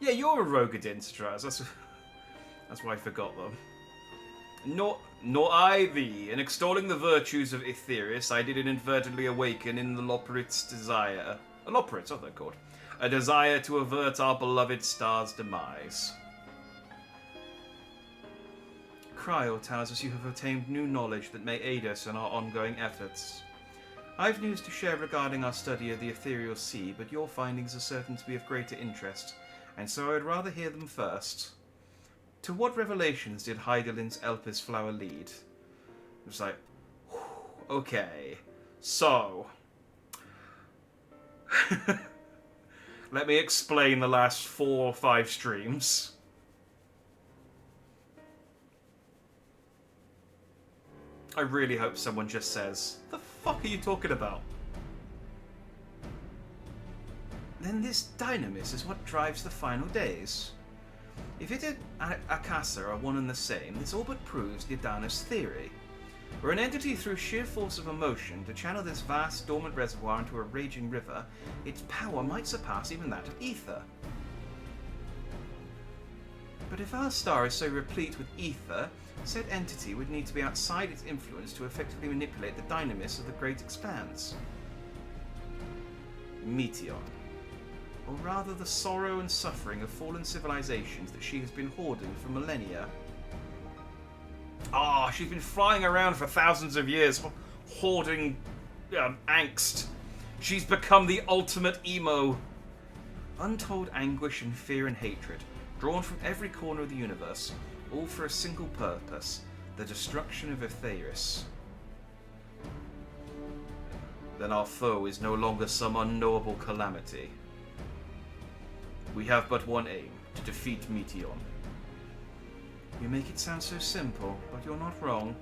Yeah, you're a Rogadin, Straz. That's why I forgot them. Nor I thee. In extolling the virtues of Aetherius, I did inadvertently awaken in the Loporrit's desire. A Loporrit, what they're called. A desire to avert our beloved star's demise. Cryo tells us you have obtained new knowledge that may aid us in our ongoing efforts. I've news to share regarding our study of the ethereal sea, but your findings are certain to be of greater interest, and so I'd rather hear them first. To what revelations did Heidelin's Elpis flower lead? It was like, okay, so let me explain the last 4 or 5 streams. I really hope someone just says, the fuck are you talking about? Then this dynamis is what drives the final days. If it and Akasa are one and the same, this all but proves Nidanos' theory. Were an entity through sheer force of emotion to channel this vast dormant reservoir into a raging river, its power might surpass even that of ether. But if our star is so replete with ether, said entity would need to be outside its influence to effectively manipulate the dynamis of the great expanse. Meteion. Or rather the sorrow and suffering of fallen civilizations that she has been hoarding for millennia. Ah, she's been flying around for thousands of years, hoarding angst. She's become the ultimate emo. Untold anguish and fear and hatred, drawn from every corner of the universe, all for a single purpose, the destruction of Aetherius. Then our foe is no longer some unknowable calamity. We have but one aim, to defeat Meteion. You make it sound so simple, but you're not wrong.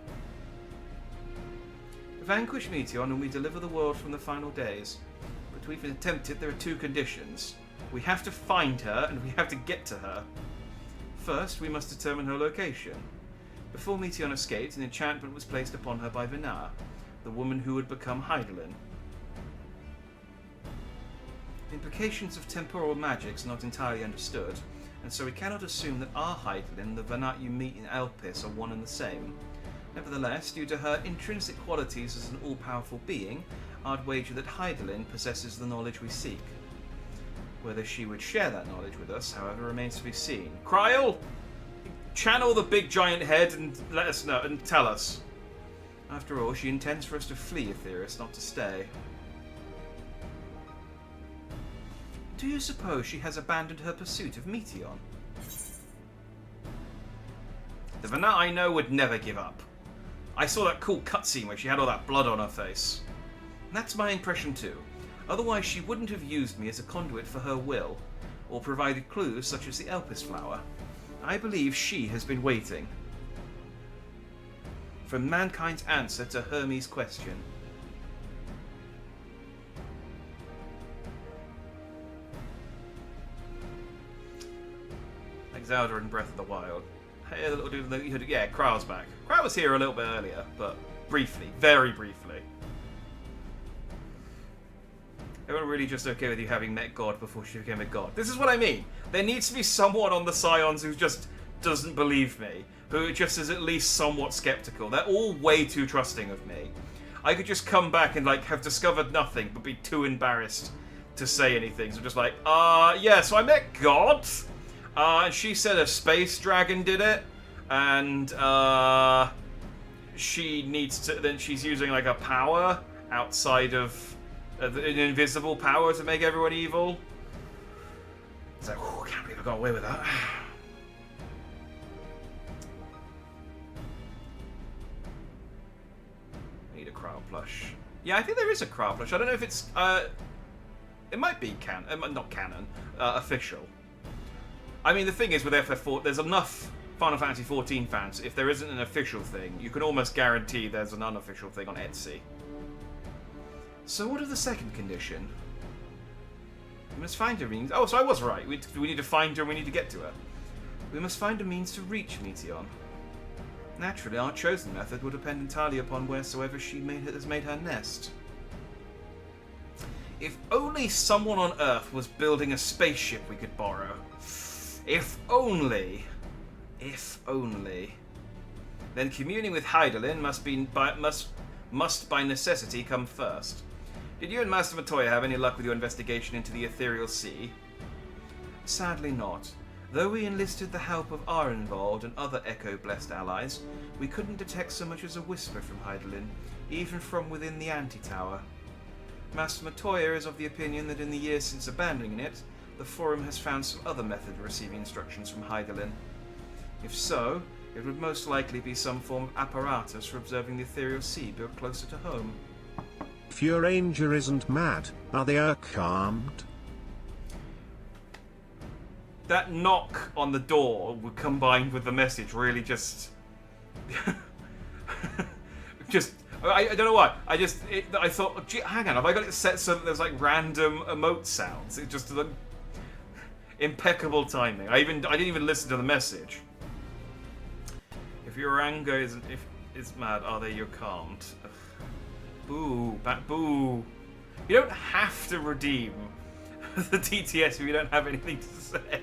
Vanquish Meteon and we deliver the world from the final days. But we've attempted, there are 2 conditions. We have to find her and we have to get to her. First, we must determine her location. Before Meteon escaped, an enchantment was placed upon her by Vinar, the woman who would become Hydaelyn. The implications of temporal magics are not entirely understood, and so we cannot assume that our Hydaelyn and the Vanat you meet in Elpis are one and the same. Nevertheless, due to her intrinsic qualities as an all-powerful being, I'd wager that Hydaelyn possesses the knowledge we seek. Whether she would share that knowledge with us, however, remains to be seen. Kryl! Channel the big giant head and let us know, and tell us. After all, she intends for us to flee Aetheris, not to stay. Do you suppose she has abandoned her pursuit of Meteon? The Vanat I know would never give up. I saw that cool cutscene where she had all that blood on her face. And that's my impression too. Otherwise she wouldn't have used me as a conduit for her will, or provided clues such as the Elpis flower. I believe she has been waiting for mankind's answer to Hermes' question. Like Zelda in Breath of the Wild. Hey, the little dude, yeah, Kryl's back. Kryl was here a little bit earlier, but briefly, very briefly. Everyone really just okay with you having met God before she became a god. This is what I mean. There needs to be someone on the Scions who just doesn't believe me, who just is at least somewhat skeptical. They're all way too trusting of me. I could just come back and like have discovered nothing, but be too embarrassed to say anything. So just like, yeah, so I met God, and she said a space dragon did it, and she needs to. Then she's using like a power outside of. An invisible power to make everyone evil. It's like, I can't believe I got away with that. Need a Kryl plush. Yeah, I think there is a Kryl plush. I don't know if it's it might be not canon, official. I mean, the thing is with FF4, there's enough Final Fantasy XIV fans. If there isn't an official thing, you can almost guarantee there's an unofficial thing on Etsy. So what of the second condition? We must find a means... Oh, so I was right. We need to find her and we need to get to her. We must find a means to reach Meteon. Naturally, our chosen method will depend entirely upon wheresoever she has made her nest. If only someone on Earth was building a spaceship we could borrow. If only. If only. Then communing with Hydaelyn must by necessity come first. Did you and Master Matoya have any luck with your investigation into the Ethereal Sea? Sadly not. Though we enlisted the help of Arenvald and other Echo-blessed allies, we couldn't detect so much as a whisper from Hydaelyn, even from within the Anti-Tower. Master Matoya is of the opinion that in the years since abandoning it, the Forum has found some other method of receiving instructions from Hydaelyn. If so, it would most likely be some form of apparatus for observing the Ethereal Sea built closer to home. If your ranger isn't mad, are they calmed? That knock on the door, combined with the message, really just... I don't know why. I thought, gee, hang on, have I got it set so that there's like random emote sounds? It just... impeccable timing. I didn't even listen to the message. If your anger is mad, are they you're calmed? Ugh. Boo, boo. You don't have to redeem the TTS if you don't have anything to say.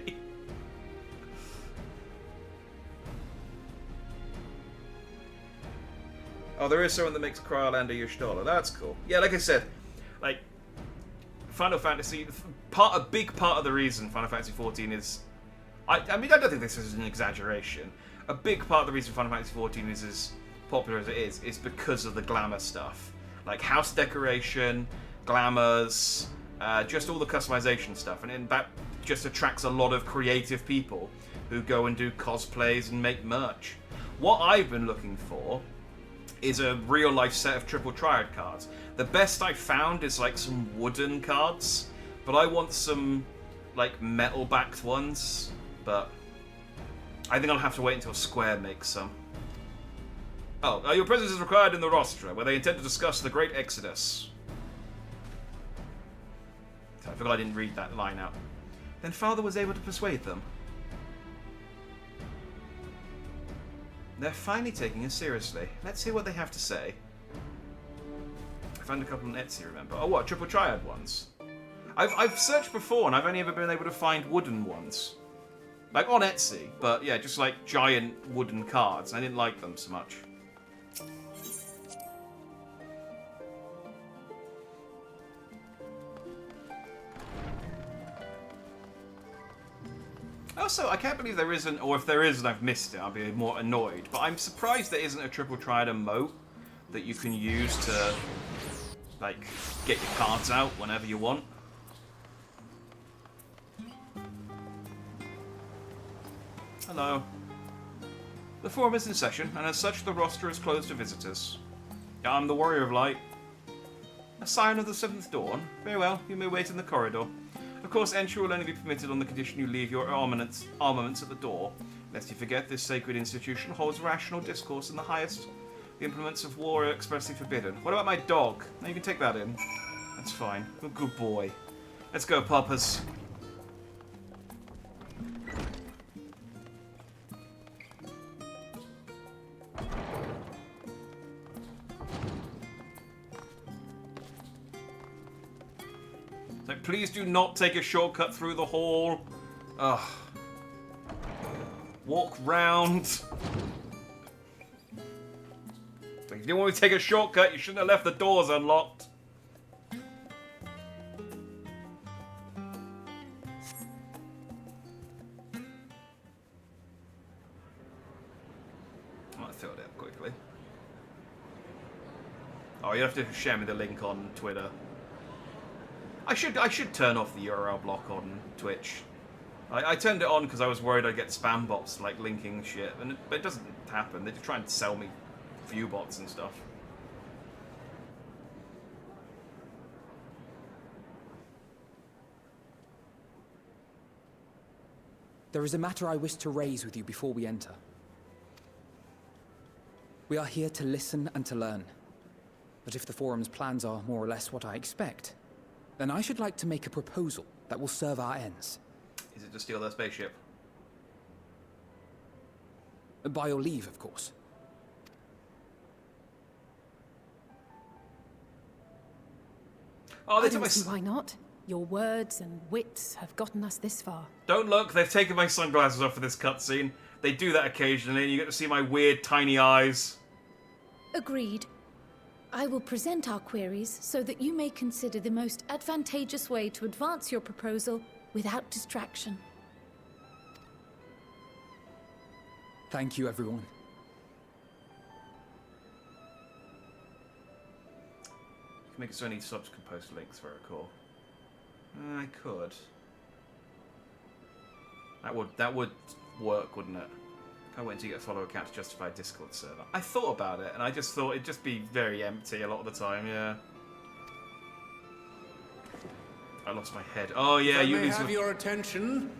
Oh, there is someone that makes Kryl and a Y'shtola. That's cool. Yeah, like I said, like Final Fantasy, a big part of the reason Final Fantasy XIV is, I mean, I don't think this is an exaggeration. A big part of the reason Final Fantasy XIV is as popular as it is because of the glamour stuff. Like house decoration, glamours, just all the customization stuff. And that just attracts a lot of creative people who go and do cosplays and make merch. What I've been looking for is a real-life set of Triple Triad cards. The best I found is like some wooden cards, but I want some like metal-backed ones. But I think I'll have to wait until Square makes some. Oh, your presence is required in the rostra, where they intend to discuss the Great Exodus. I forgot I didn't read that line out. Then Father was able to persuade them. They're finally taking us seriously. Let's hear what they have to say. I found a couple on Etsy, remember? Oh, what? Triple Triad ones? I've searched before, and I've only ever been able to find wooden ones. Like, on Etsy, but yeah, just like giant wooden cards. I didn't like them so much. Also, I can't believe there isn't, or if there is and I've missed it, I'll be more annoyed. But I'm surprised there isn't a Triple Triad emote that you can use to, like, get your cards out whenever you want. Hello. The forum is in session, and as such, the roster is closed to visitors. I'm the Warrior of Light. A sign of the Seventh Dawn. Very well, you may wait in the corridor. Of course, entry will only be permitted on the condition you leave your armaments at the door. Lest you forget, this sacred institution holds rational discourse in the highest. The implements of war are expressly forbidden. What about my dog? No, you can take that in. That's fine. Good boy. Let's go, Papas. Please do not take a shortcut through the hall. Ugh. Walk round. If you didn't want me to take a shortcut, you shouldn't have left the doors unlocked. I might fill it up quickly. Oh, you have to share me the link on Twitter. I should turn off the URL block on Twitch. I turned it on because I was worried I'd get spam bots like linking shit, but it doesn't happen. They just try and sell me view bots and stuff. There is a matter I wish to raise with you before we enter. We are here to listen and to learn. But if the forum's plans are more or less what I expect, then I should like to make a proposal that will serve our ends. Is it to steal their spaceship? By your leave, of course. Oh, they I took don't my... see why not. Your words and wits have gotten us this far. Don't look, they've taken my sunglasses off for this cutscene. They do that occasionally, and you get to see my weird, tiny eyes. Agreed. I will present our queries so that you may consider the most advantageous way to advance your proposal without distraction. Thank you, everyone. You can make it so I need subsequent post links for a call. I could. That would work, wouldn't it? I went to get a follow account to justify a Discord server. I thought about it, and I just thought it'd just be very empty a lot of the time, yeah. I lost my head. Oh, yeah, if I you may need have your attention.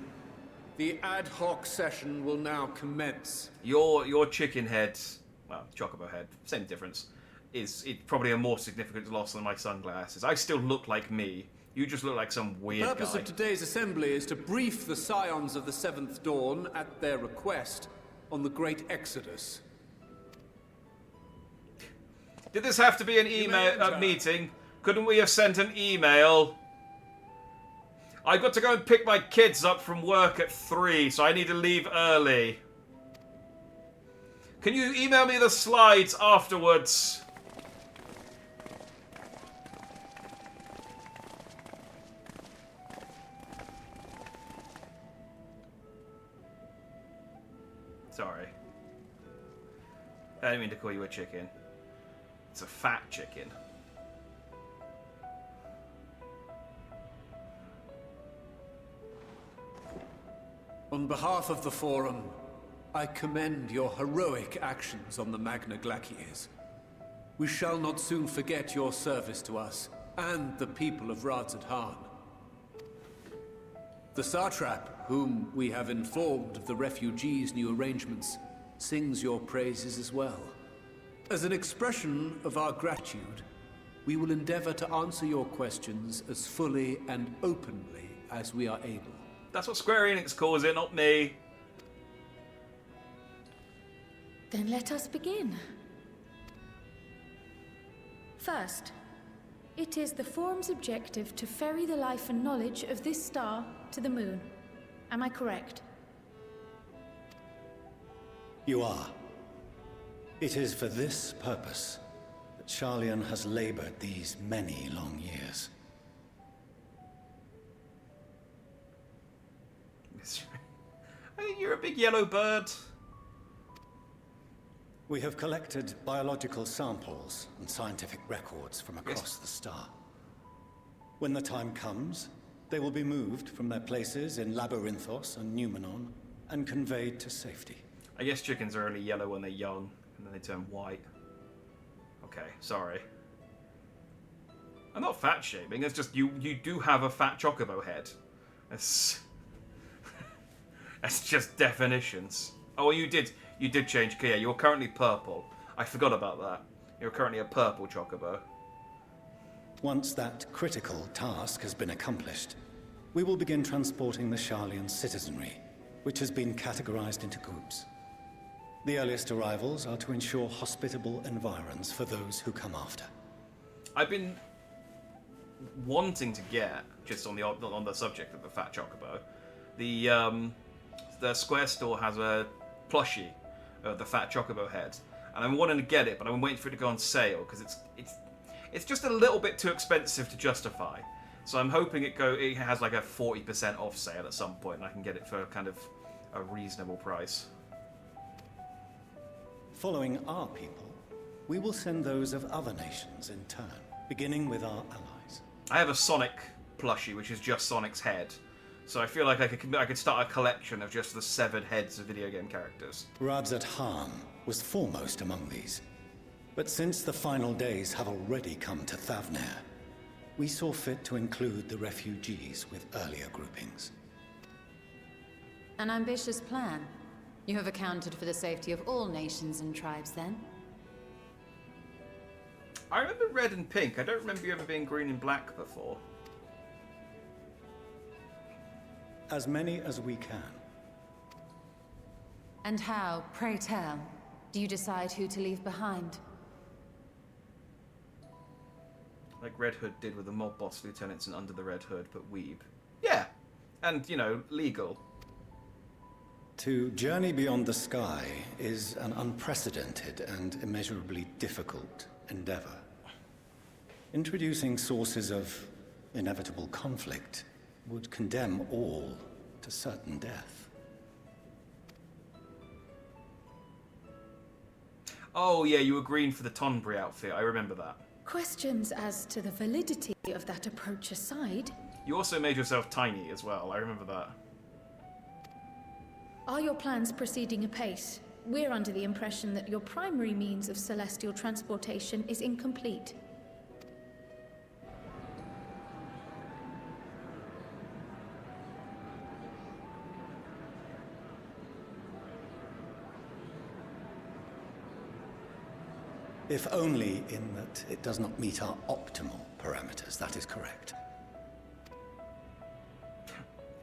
The ad hoc session will now commence. Your chicken head, well, chocobo head, same difference, is probably a more significant loss than my sunglasses. I still look like me. You just look like some weird guy. The purpose of today's assembly is to brief the Scions of the Seventh Dawn, at their request, on the Great Exodus. Did this have to be an email meeting? Couldn't we have sent an email? I've got to go and pick my kids up from work at 3, so I need to leave early. Can you email me the slides afterwards? Sorry. I didn't mean to call you a chicken. It's a fat chicken. On behalf of the Forum, I commend your heroic actions on the Magna Glacies. We shall not soon forget your service to us and the people of Radzad Han. The satrap, whom we have informed of the refugees' new arrangements, sings your praises as well. As an expression of our gratitude, we will endeavor to answer your questions as fully and openly as we are able. That's what Square Enix calls it, not me. Then let us begin. First, it is the Forum's objective to ferry the life and knowledge of this star to the moon. Am I correct? You are. It is for this purpose that Sharlayan has labored these many long years. Hey, you're a big yellow bird. We have collected biological samples and scientific records from across the star. When the time comes, they will be moved from their places in Labyrinthos and Numenon and conveyed to safety. I guess chickens are only yellow when they're young, and then they turn white. Okay, sorry. I'm not fat shaming, it's just you do have a fat chocobo head. That's that's just definitions. Oh, you did change. Yeah, you're currently purple. I forgot about that. You're currently a purple chocobo. Once that critical task has been accomplished, we will begin transporting the Sharlayan citizenry, which has been categorized into groups. The earliest arrivals are to ensure hospitable environs for those who come after. I've been wanting to get, just on the subject of the fat chocobo, the Square store has a plushie of the fat chocobo head, and I'm wanting to get it, but I'm waiting for it to go on sale because it's just a little bit too expensive to justify. So I'm hoping it has like a 40% off sale at some point, and I can get it for kind of a reasonable price. Following our people, we will send those of other nations in turn, beginning with our allies. I have a Sonic plushie, which is just Sonic's head. So I feel like I could start a collection of just the severed heads of video game characters. Radzat Han was foremost among these. But since the final days have already come to Thavnair, we saw fit to include the refugees with earlier groupings. An ambitious plan. You have accounted for the safety of all nations and tribes, then? I remember red and pink. I don't remember you ever being green and black before. As many as we can. And how, pray tell, do you decide who to leave behind? Like Red Hood did with the mob boss lieutenants and Under the Red Hood, but weeb. Yeah, and, you know, legal. To journey beyond the sky is an unprecedented and immeasurably difficult endeavor. Introducing sources of inevitable conflict would condemn all to certain death. Oh yeah, you were green for the Tonbury outfit, I remember that. Questions as to the validity of that approach aside... You also made yourself tiny as well, I remember that. Are your plans proceeding apace? We're under the impression that your primary means of celestial transportation is incomplete. If only in that it does not meet our optimal parameters, that is correct.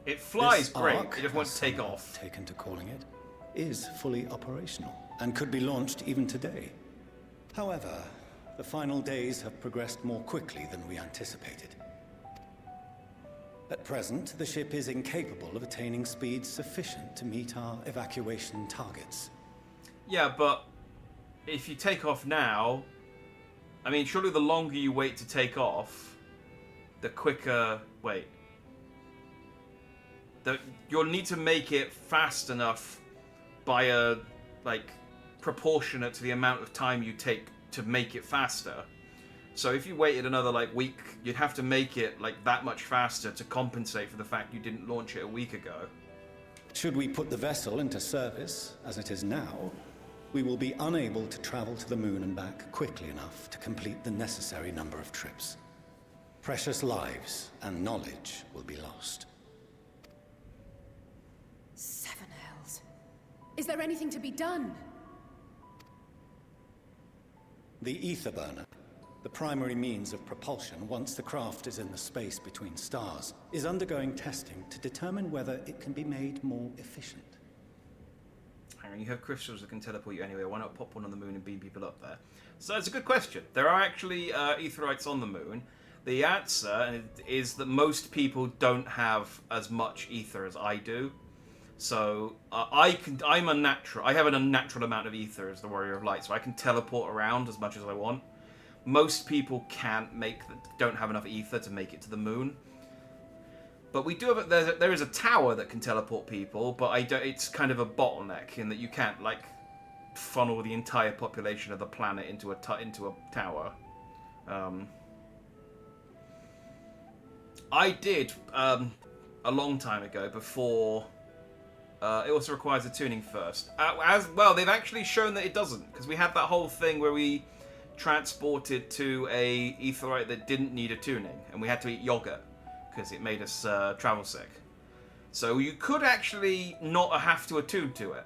It flies This great, arc, it just won't as take some have off. Taken to calling it, is fully operational and could be launched even today. However, the final days have progressed more quickly than we anticipated. At present, the ship is incapable of attaining speeds sufficient to meet our evacuation targets. Yeah, but if you take off now, I mean, surely the longer you wait to take off, the quicker... Wait. You'll need to make it fast enough by a, like, proportionate to the amount of time you take to make it faster. So if you waited another, like, week, you'd have to make it, like, that much faster to compensate for the fact you didn't launch it a week ago. Should we put the vessel into service, as it is now, we will be unable to travel to the moon and back quickly enough to complete the necessary number of trips. Precious lives and knowledge will be lost. Is there anything to be done? The ether burner, the primary means of propulsion once the craft is in the space between stars, is undergoing testing to determine whether it can be made more efficient. Hang on, you have crystals that can teleport you anywhere. Why not pop one on the moon and beam people up there? So it's a good question. There are actually Aetherites on the moon. The answer is that most people don't have as much ether as I do. So I have an unnatural amount of ether as the Warrior of Light, so I can teleport around as much as I want. Most people don't have enough ether to make it to the moon. But we do have there is a tower that can teleport people, but it's kind of a bottleneck in that you can't like funnel the entire population of the planet into a tower. I did a long time ago before. It also requires a tuning first. As well, they've actually shown that it doesn't, because we had that whole thing where we transported to a Aetherite that didn't need a tuning, and we had to eat yogurt because it made us travel sick. So you could actually not have to attune to it.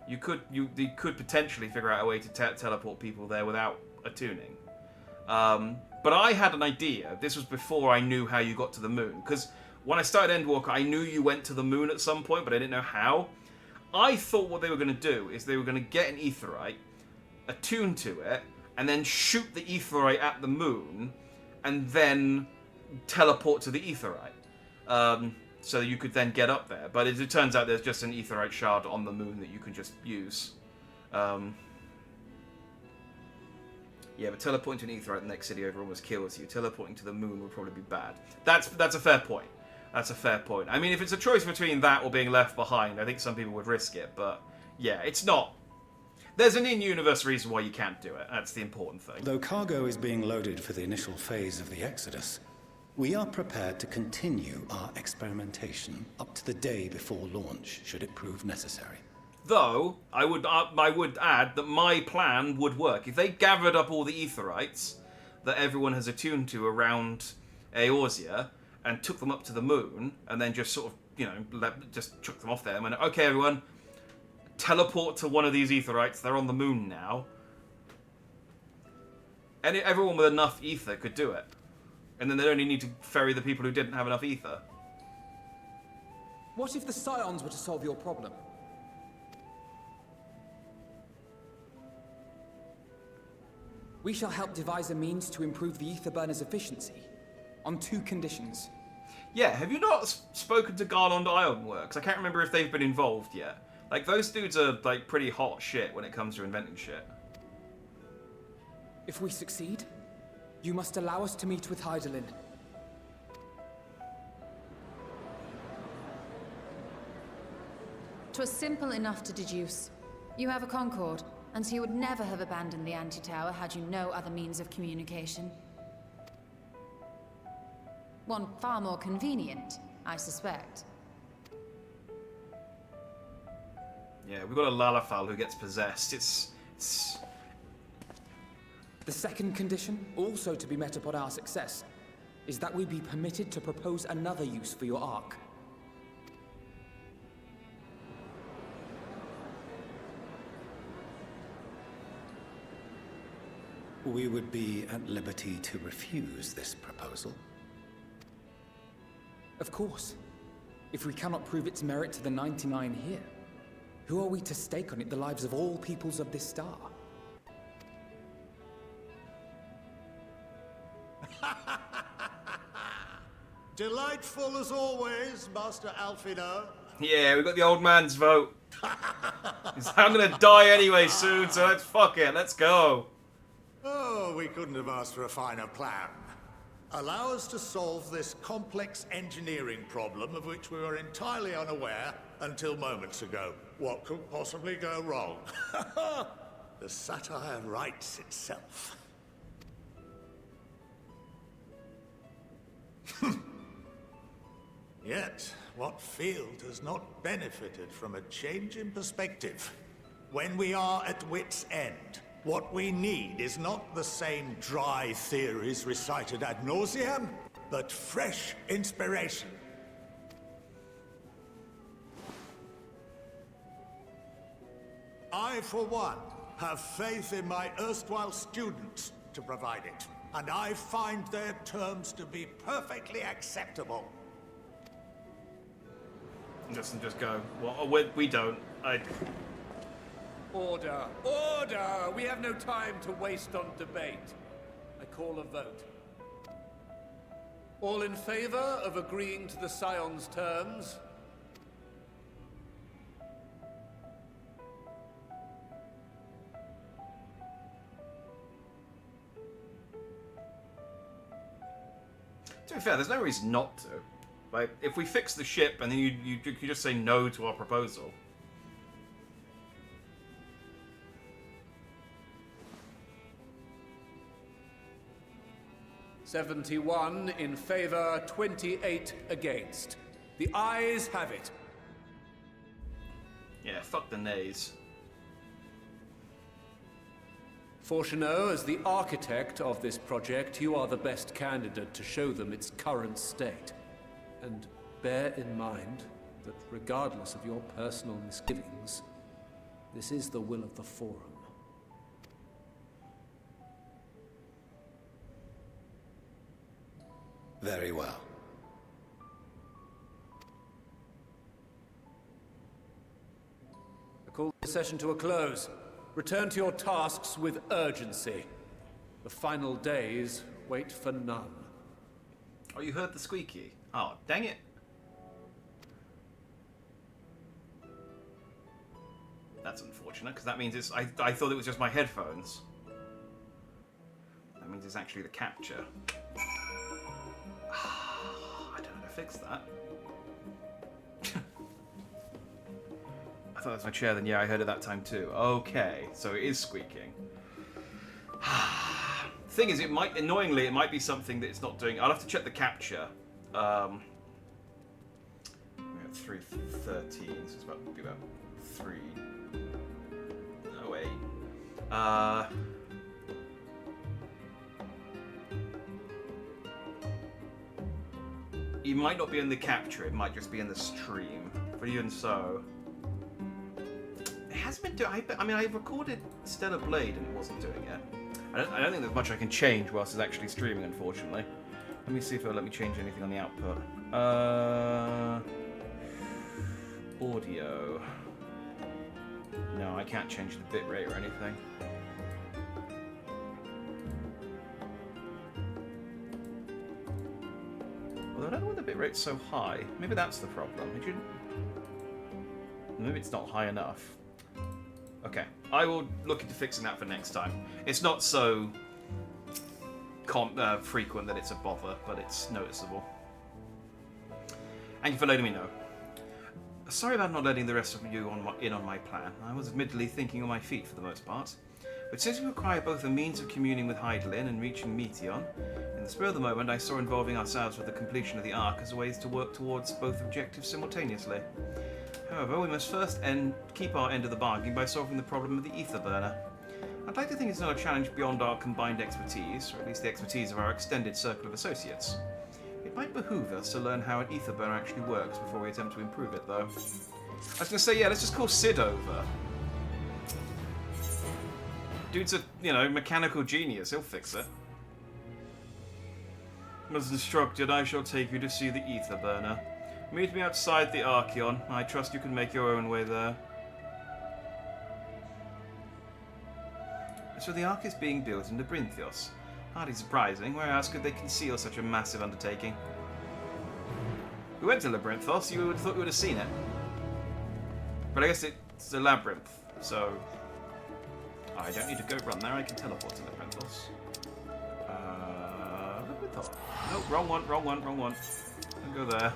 You could potentially figure out a way to teleport people there without attuning. But I had an idea. This was before I knew how you got to the moon, because when I started Endwalker, I knew you went to the moon at some point, but I didn't know how. I thought what they were going to do is they were going to get an Aetherite, attune to it, and then shoot the Aetherite at the moon, and then teleport to the Aetherite. So you could then get up there. But it turns out there's just an Aetherite shard on the moon that you can just use. Yeah, but teleporting to an Aetherite the next city over almost kills you. Teleporting to the moon would probably be bad. That's a fair point. That's a fair point. I mean, if it's a choice between that or being left behind, I think some people would risk it. But yeah, it's not. There's an in-universe reason why you can't do it. That's the important thing. Though cargo is being loaded for the initial phase of the Exodus, we are prepared to continue our experimentation up to the day before launch, should it prove necessary. Though, I would add that my plan would work. If they gathered up all the Aetherites that everyone has attuned to around Eorzea and took them up to the moon, and then just sort of, just chuck them off there and went, okay, everyone, teleport to one of these Aetherites. They're on the moon now. And everyone with enough ether could do it. And then they'd only need to ferry the people who didn't have enough ether. What if the Scions were to solve your problem? We shall help devise a means to improve the ether burner's efficiency, on 2 conditions. Yeah, have you not spoken to Garland Ironworks? I can't remember if they've been involved yet. Like, those dudes are, like, pretty hot shit when it comes to inventing shit. If we succeed, you must allow us to meet with Hydaelyn. 'Twas simple enough to deduce. You have a Concord, and so you would never have abandoned the anti-tower had you no other means of communication. One far more convenient, I suspect. Yeah, we've got a Lalafal who gets possessed. It's... The second condition, also to be met upon our success, is that we be permitted to propose another use for your Ark. We would be at liberty to refuse this proposal. Of course. If we cannot prove its merit to the 99 here, who are we to stake on it the lives of all peoples of this star? Delightful as always, Master Alfino. Yeah, we got the old man's vote. I'm gonna die anyway soon, so fuck it, let's go. Oh, we couldn't have asked for a finer plan. Allow us to solve this complex engineering problem of which we were entirely unaware until moments ago. What could possibly go wrong? The satire writes itself. Yet, what field has not benefited from a change in perspective? When we are at wit's end, what we need is not the same dry theories recited ad nauseam, but fresh inspiration. I, for one, have faith in my erstwhile students to provide it, and I find their terms to be perfectly acceptable. Just go. Well, we don't. Order! Order! We have no time to waste on debate. I call a vote. All in favor of agreeing to the Scion's terms? To be fair, there's no reason not to. Like, if we fix the ship and then you just say no to our proposal. "71 in favor, 28 against. The ayes have it." Yeah, fuck the nays. Fortuneau, as the architect of this project, you are the best candidate to show them its current state. And bear in mind that regardless of your personal misgivings, this is the will of the Forum. Very well. I call this session to a close. Return to your tasks with urgency. The final days wait for none. Oh, you heard the squeaky? Oh, dang it. That's unfortunate, because that means it's... I thought it was just my headphones. That means it's actually the capture. I don't know how to fix that. I thought it was my chair, then yeah, I heard it that time too. Okay, so it is squeaking. Thing is, annoyingly, it might be something that it's not doing. I'll have to check the capture. We're at 3:13, so it's about to be about 3:08. It might not be in the capture, it might just be in the stream. But even so, it hasn't been doing. I mean, I recorded Stellar Blade and it wasn't doing it. I don't think there's much I can change whilst it's actually streaming, unfortunately. Let me see if it'll let me change anything on the output. Audio. No, I can't change the bitrate or anything. Although I don't know why the bitrate's so high. Maybe that's the problem. Maybe it's not high enough. Okay, I will look into fixing that for next time. It's not so frequent that it's a bother, but it's noticeable. Thank you for letting me know. Sorry about not letting the rest of you in on my plan. I was admittedly thinking on my feet for the most part. But since we require both a means of communing with Hydaelyn and reaching Meteon, in the spur of the moment I saw involving ourselves with the completion of the Ark as a way to work towards both objectives simultaneously. However, we must first keep our end of the bargain by solving the problem of the ether burner. I'd like to think it's not a challenge beyond our combined expertise, or at least the expertise of our extended circle of associates. It might behoove us to learn how an ether burner actually works before we attempt to improve it, though. I was going to say, yeah, let's just call Sid over. Dude's a, mechanical genius. He'll fix it. As instructed, I shall take you to see the ether burner. Meet me outside the Archeon. I trust you can make your own way there. So the Ark is being built in Labyrinthios. Hardly surprising. Where else could they conceal such a massive undertaking? We went to Labyrinthios. You would have thought you would have seen it. But I guess it's a labyrinth, so... I don't need to go run there. I can teleport to Labyrinthios. Labyrinthios. No, wrong one. Don't go there.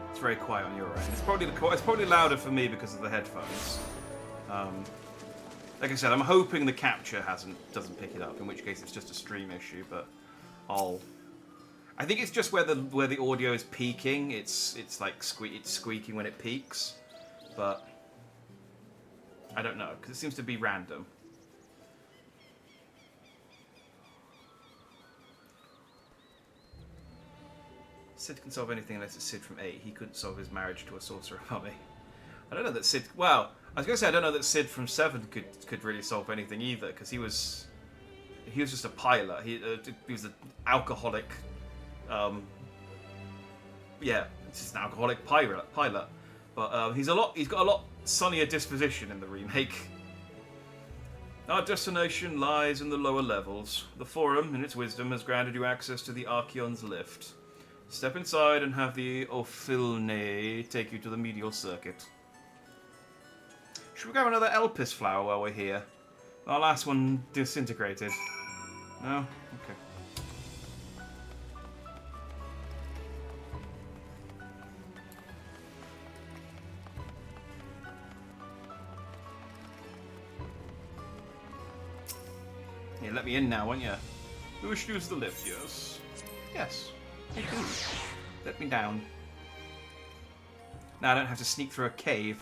It's very quiet on your end. It's probably louder for me because of the headphones. Like I said, I'm hoping the capture doesn't pick it up. In which case, it's just a stream issue. But I think it's just where the audio is peaking. It's like it's squeaking when it peaks. But I don't know because it seems to be random. Sid can solve anything unless it's Sid from 8. He couldn't solve his marriage to a sorcerer mummy. I don't know that Sid... Well, I was going to say I don't know that Sid from 7 could really solve anything either, because he was just a pilot. He was an alcoholic... yeah, it's just an alcoholic pilot. But he's got a lot sunnier disposition in the remake. Our destination lies in the lower levels. The Forum, in its wisdom, has granted you access to the Archeon's lift. Step inside and have the Ophilne take you to the medial circuit. Should we grab another Elpis flower while we're here? Our last one disintegrated. No? Okay. Yeah, let me in now, won't you? You wish to use the lift, yes? Yes, I do. Let me down. Now I don't have to sneak through a cave.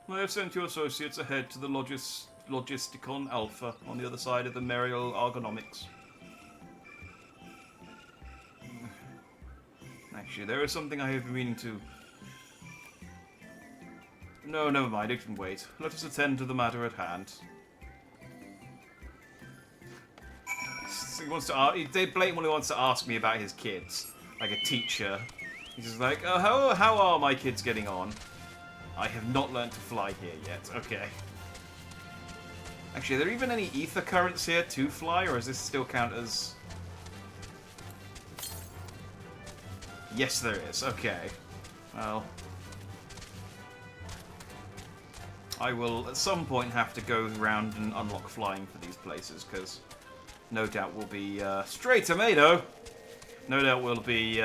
I have sent your associates ahead to the Logisticon Alpha on the other side of the Merial Argonomics. Actually, there is something I have been meaning to... No, never mind, it can wait. Let us attend to the matter at hand. They blatantly wants to ask me about his kids, like a teacher. He's just like, oh, how are my kids getting on? I have not learned to fly here yet. Okay. Actually, are there even any ether currents here to fly, or does this still count as... Yes, there is. Okay. Well... I will, at some point, have to go around and unlock flying for these places, because no doubt we'll be... Stray tomato! No doubt we'll be...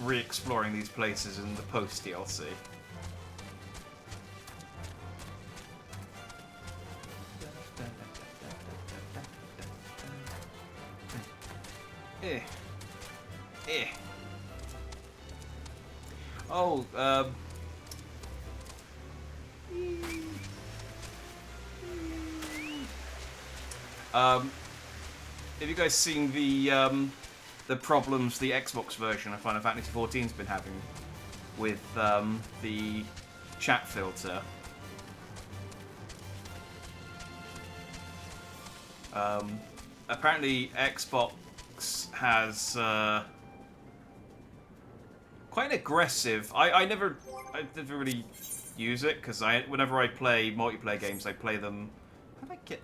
re-exploring these places in the post-DLC. Oh, have you guys seen the problems the Xbox version of Final Fantasy XIV's been having with the chat filter? Apparently Xbox has quite an aggressive... I never really use it, because whenever I play multiplayer games, I play them... How do I get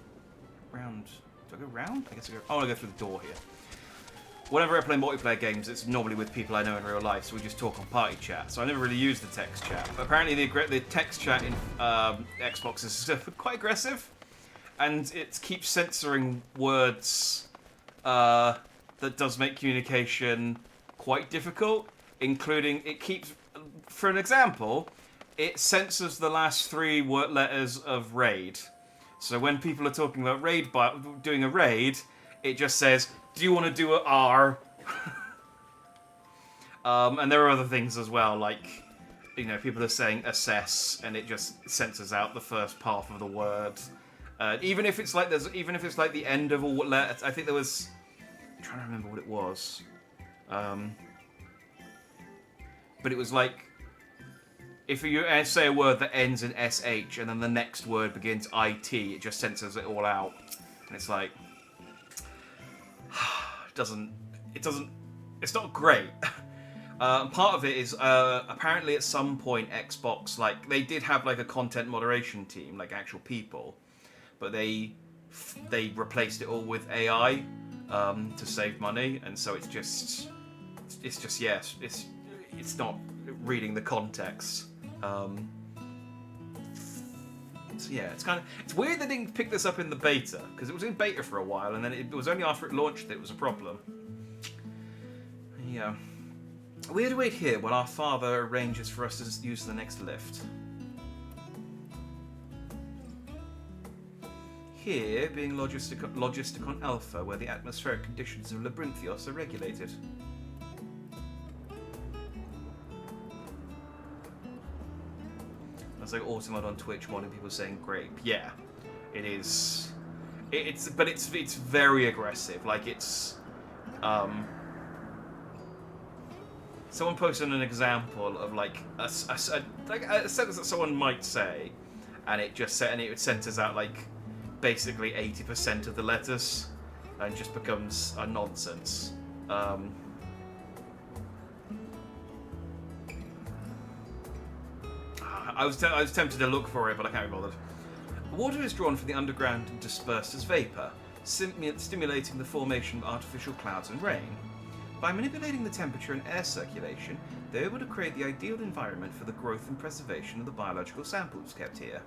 round? Do I go round? I guess I go... Oh, I go through the door here. Whenever I play multiplayer games, it's normally with people I know in real life, so we just talk on party chat. So I never really use the text chat. But apparently the text chat in Xbox is quite aggressive, and it keeps censoring words that does make communication quite difficult, including it keeps, for an example, it censors the last 3 letters of raid. So when people are talking about doing a raid, it just says, do you want to do a R? And there are other things as well, like, you know, people are saying assess, and it just censors out the first half of the word. Even if it's like the end of a letter. I think there was... I'm trying to remember what it was. But it was like, if you say a word that ends in SH and then the next word begins IT, it just censors it all out. And it's like... it's not great. Part of it is, apparently at some point Xbox, like, they did have like a content moderation team, like actual people, but they replaced it all with AI to save money, and so it's just yes, it's not reading the context. So yeah, it's weird they didn't pick this up in the beta, because it was in beta for a while, and then it was only after it launched that it was a problem. Yeah. We had to wait here while our father arranges for us to use the next lift. Here, being Logisticon Alpha, where the atmospheric conditions of Labyrinthios are regulated. That's like Automod on Twitch wanting people saying grape. Yeah, it is. It's very aggressive. Like it's someone posted an example of like a sentence that someone might say, and it centers out like basically 80% of the letters, and just becomes a nonsense. I was tempted to look for it, but I can't be bothered. Water is drawn from the underground and dispersed as vapor, stimulating the formation of artificial clouds and rain. By manipulating the temperature and air circulation, they're able to create the ideal environment for the growth and preservation of the biological samples kept here.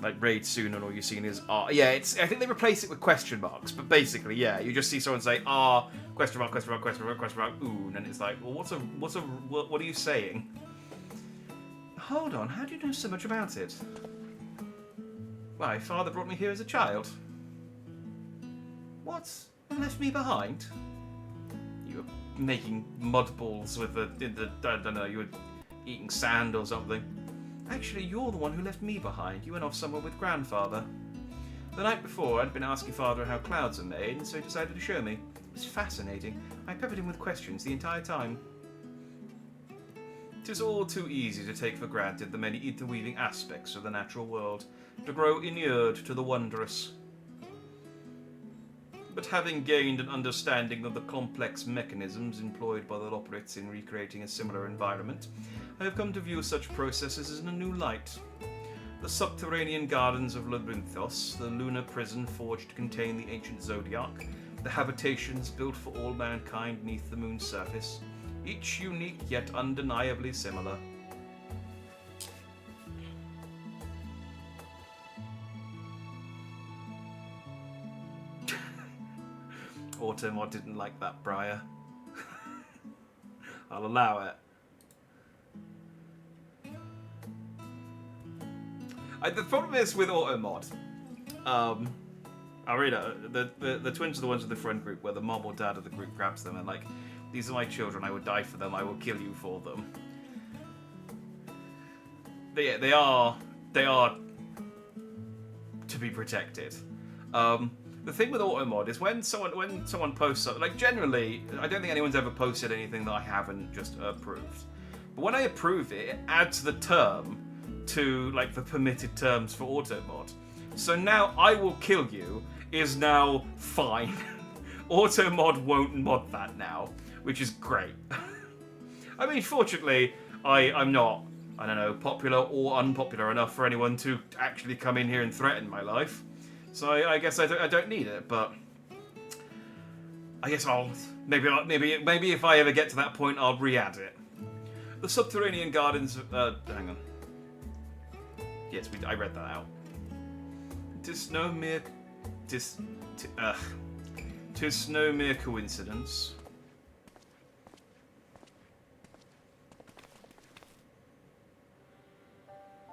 Like raid soon, and all you're seeing is yeah. I think they replace it with question marks, but basically, yeah, you just see someone say question mark, question mark, question mark, question mark, ooh, and it's like, well, what are you saying? Hold on, how do you know so much about it? My father brought me here as a child. What? And left me behind? You were making mud balls with I don't know, you were eating sand or something. Actually, you're the one who left me behind. You went off somewhere with grandfather. The night before, I'd been asking father how clouds are made, and so he decided to show me. It was fascinating. I peppered him with questions the entire time. It is all too easy to take for granted the many interweaving aspects of the natural world, to grow inured to the wondrous. But having gained an understanding of the complex mechanisms employed by the Loporrits in recreating a similar environment, I have come to view such processes in a new light. The subterranean gardens of Labyrinthos, the lunar prison forged to contain the ancient Zodiac, the habitations built for all mankind neath the moon's surface, each unique yet undeniably similar. Automod didn't like that, Briar. I'll allow it. The problem is with Automod, Arena, the twins are the ones in the friend group where the mom or dad of the group grabs them and like, these are my children, I would die for them, I will kill you for them. They are to be protected. The thing with Automod is when someone posts something, like generally, I don't think anyone's ever posted anything that I haven't just approved. But when I approve it, it adds the term to like the permitted terms for Automod. So now I will kill you is now fine. Automod won't mod that now, which is great. I mean, fortunately, I'm not, I don't know, popular or unpopular enough for anyone to actually come in here and threaten my life. So I guess I don't need it, but I guess maybe if I ever get to that point, I'll re-add it. The subterranean gardens. Hang on. Yes, I read that out. 'Tis no mere coincidence.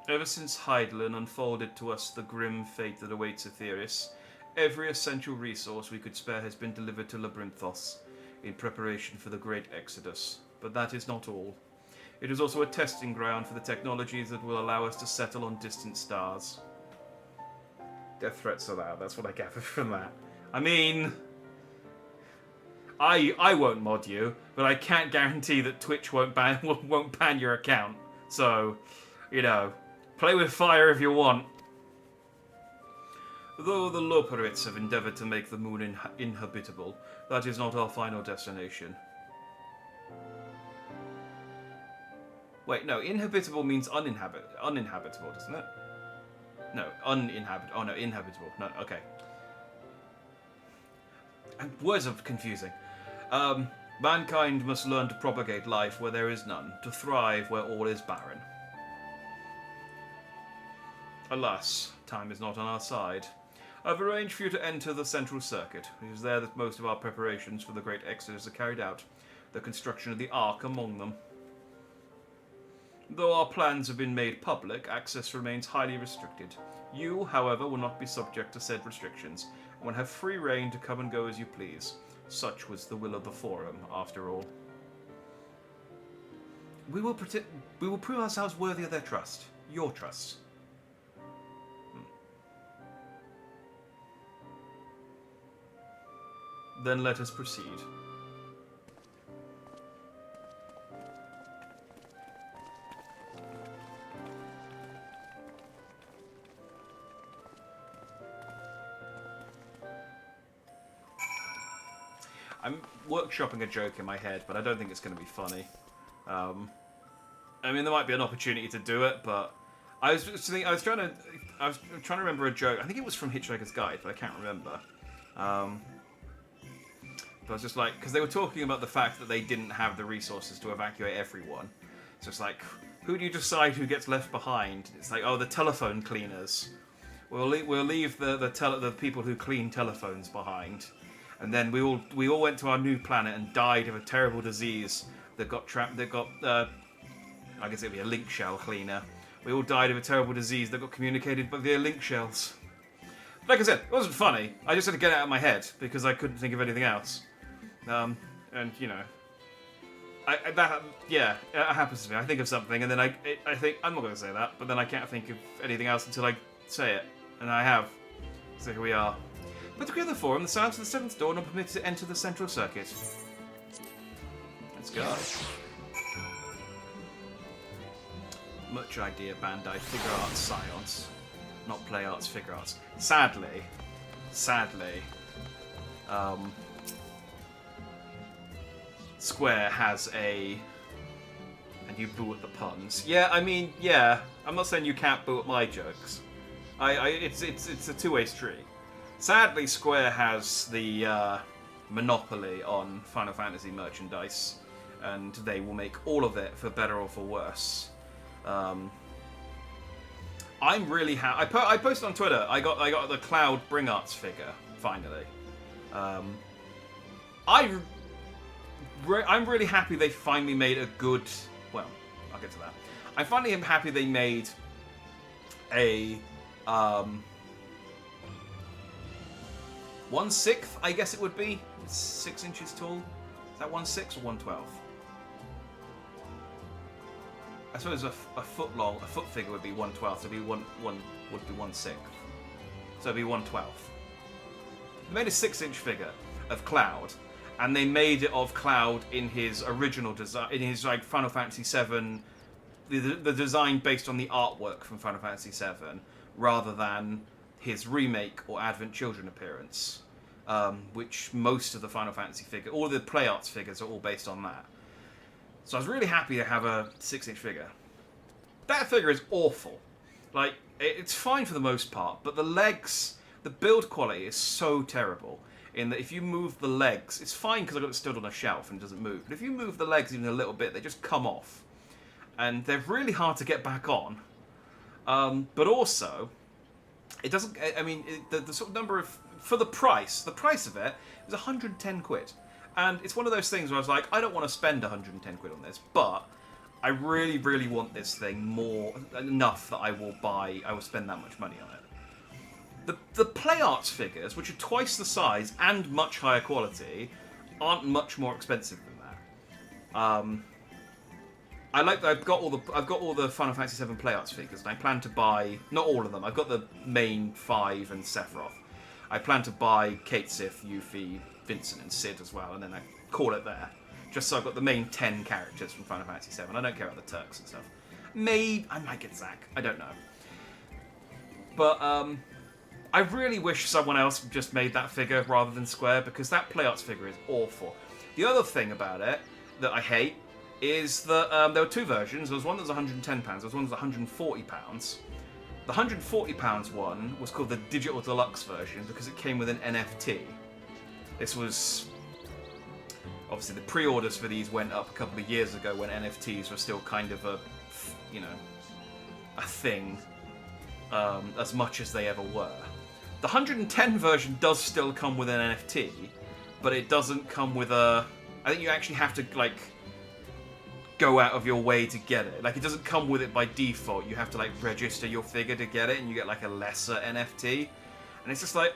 Ever since Hydaelyn unfolded to us the grim fate that awaits Aetherius, every essential resource we could spare has been delivered to Labyrinthos in preparation for the Great Exodus. But that is not all. It is also a testing ground for the technologies that will allow us to settle on distant stars. Death threats allowed, that's what I gathered from that. I mean, I won't mod you, but I can't guarantee that Twitch won't ban your account. So, you know, play with fire if you want. Though the Loporrits have endeavoured to make the moon inhabitable, that is not our final destination. Wait, no, inhabitable means uninhabitable, doesn't it? No, uninhabitable. Oh no, inhabitable. No, okay. And words are confusing. Mankind must learn to propagate life where there is none, to thrive where all is barren. Alas, time is not on our side. I've arranged for you to enter the central circuit. It is there that most of our preparations for the Great Exodus are carried out, the construction of the Ark among them. Though our plans have been made public, access remains highly restricted. You, however, will not be subject to said restrictions, and will have free rein to come and go as you please. Such was the will of the Forum, after all. We will prove ourselves worthy of their trust. Your trust. Then let us proceed. I'm workshopping a joke in my head, but I don't think it's going to be funny. I mean, there might be an opportunity to do it, but I was trying to remember a joke. I think it was from Hitchhiker's Guide, but I can't remember. But I was just like, because they were talking about the fact that they didn't have the resources to evacuate everyone. So it's like, who do you decide who gets left behind? It's like, oh, the telephone cleaners. We'll leave the people who clean telephones behind. And then we all went to our new planet and died of a terrible disease that got trapped. I guess it'd be a link shell cleaner. We all died of a terrible disease that got communicated via link shells. Like I said, it wasn't funny. I just had to get it out of my head because I couldn't think of anything else. And you know, it happens to me. I think of something and then I think I'm not going to say that, but then I can't think of anything else until I say it, and I have. So here we are. But to clear the forum, the sounds of the seventh door are not permitted to enter the central circuit. Let's go. Much idea, Bandai. Figure Arts Science. Not Play Arts, Figure Arts. Sadly, Square has a... And you boo at the puns. Yeah, I mean, yeah. I'm not saying you can't boo at my jokes. It's a two-way street. Sadly, Square has the monopoly on Final Fantasy merchandise, and they will make all of it for better or for worse. I'm really happy. I posted on Twitter. I got the Cloud Bring Arts figure finally. I'm really happy they finally made a good. Well, I'll get to that. I'm finally happy they made a 1/6, I guess it would be. It's 6 inches tall. Is that 1/6 or 1/12? I suppose a foot long, a foot figure would be 1/12, so it'd be one would be 1/6. So it'd be 1/12. They made a 6-inch figure of Cloud, and they made it of Cloud in his original design, in his like Final Fantasy VII, the design based on the artwork from Final Fantasy VII, rather than his remake or Advent Children appearance, which most of the Final Fantasy figure, all the Play Arts figures are all based on that. So I was really happy to have a 6-inch figure. That figure is awful. Like, it's fine for the most part, but the legs, the build quality is so terrible in that if you move the legs, it's fine because I've got it stood on a shelf and it doesn't move, but if you move the legs even a little bit, they just come off. And they're really hard to get back on. But also, it doesn't, I mean, the sort of number of, for the price of it was 110 quid. And it's one of those things where I was like, I don't want to spend 110 quid on this, but I really, really want this thing enough that I will spend that much money on it. The Play Arts figures, which are twice the size and much higher quality, aren't much more expensive than that. I've got all the Final Fantasy VII Play Arts figures, and I plan to buy, not all of them, I've got the main 5 and Sephiroth. I plan to buy Kate, Sif, Yuffie, Vincent and Sid as well, and then I call it there. Just so I've got the main 10 characters from Final Fantasy VII. I don't care about the Turks and stuff. Maybe I might get Zack. I don't know. But I really wish someone else just made that figure rather than Square, because that Play Arts figure is awful. The other thing about it that I hate is that there were 2 versions. There was one that was £110, there was one that was £140. The £140 one was called the Digital Deluxe version because it came with an NFT. This was... Obviously, the pre-orders for these went up a couple of years ago when NFTs were still kind of a thing, as much as they ever were. The 110 version does still come with an NFT, but it doesn't come with a... I think you actually have to, like, go out of your way to get it. Like, it doesn't come with it by default. You have to, like, register your figure to get it, and you get, like, a lesser NFT. And it's just like,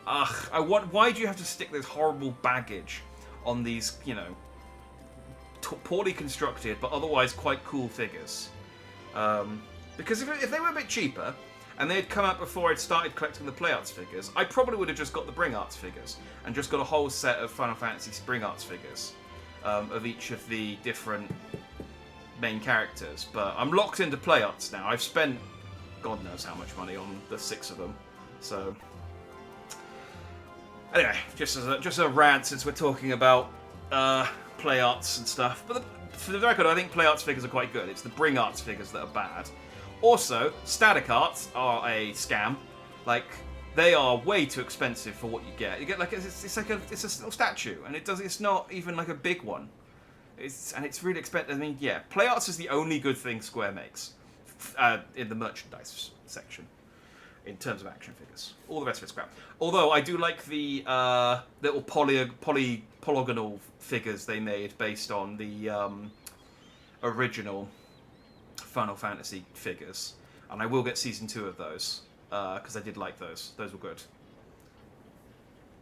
why do you have to stick this horrible baggage on these, poorly constructed but otherwise quite cool figures. Because if they were a bit cheaper, and they had come out before I'd started collecting the Play Arts figures, I probably would have just got the Bring Arts figures, and just got a whole set of Final Fantasy Spring Arts figures, of each of the different main characters. But I'm locked into Play Arts now. I've spent God knows how much money on the 6 of them. So, anyway, just a rant since we're talking about Play Arts and stuff. But for the record, I think Play Arts figures are quite good. It's the Bring Arts figures that are bad. Also, static arts are a scam. Like, they are way too expensive for what you get. You get like it's like a little statue, and it's not even like a big one. It's really expensive. I mean, yeah, Play Arts is the only good thing Square makes in the merchandise section in terms of action figures. All the rest of it's crap. Although I do like the little polygonal figures they made based on the original Final Fantasy figures, and I will get season 2 of those because I did like those. Those were good.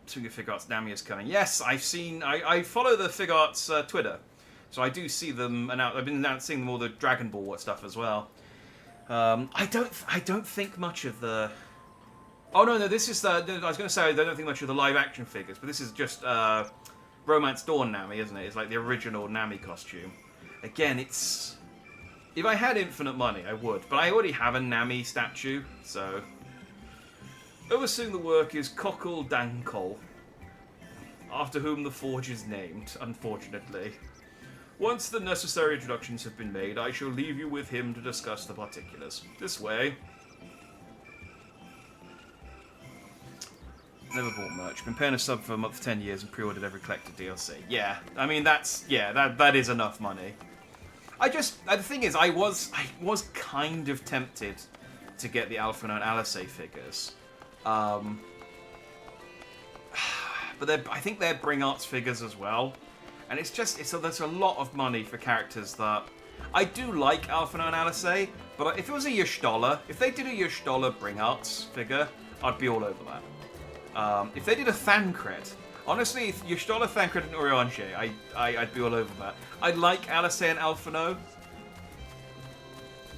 Speaking of Fig Arts, Nami is coming. Yes, I've seen. I follow the Fig Arts Twitter, so I do see them. And I've been seeing them all the Dragon Ball stuff as well. I don't think much of the. Oh no, this is the. I was going to say I don't think much of the live action figures, but this is just Romance Dawn Nami, isn't it? It's like the original Nami costume. Again, it's. If I had infinite money, I would. But I already have a Nami statue, so... Overseeing the work is Cockle Dankol, after whom the forge is named, unfortunately. Once the necessary introductions have been made, I shall leave you with him to discuss the particulars. This way. Never bought merch. Been paying a sub for 10 years and pre-ordered every collector DLC. Yeah, I mean, that is enough money. The thing is, I was kind of tempted to get the Alpha and Alice figures, but I think they're Bring Arts figures as well, and there's a lot of money for characters that I do like Alpha and Alice, but if it was a $1, if they did a $1 Bring Arts figure, I'd be all over that. If they did a Thancred. Honestly, if Y'shtola, Thancred, and Urianger, I'd be all over that. I like Alice and Alphino.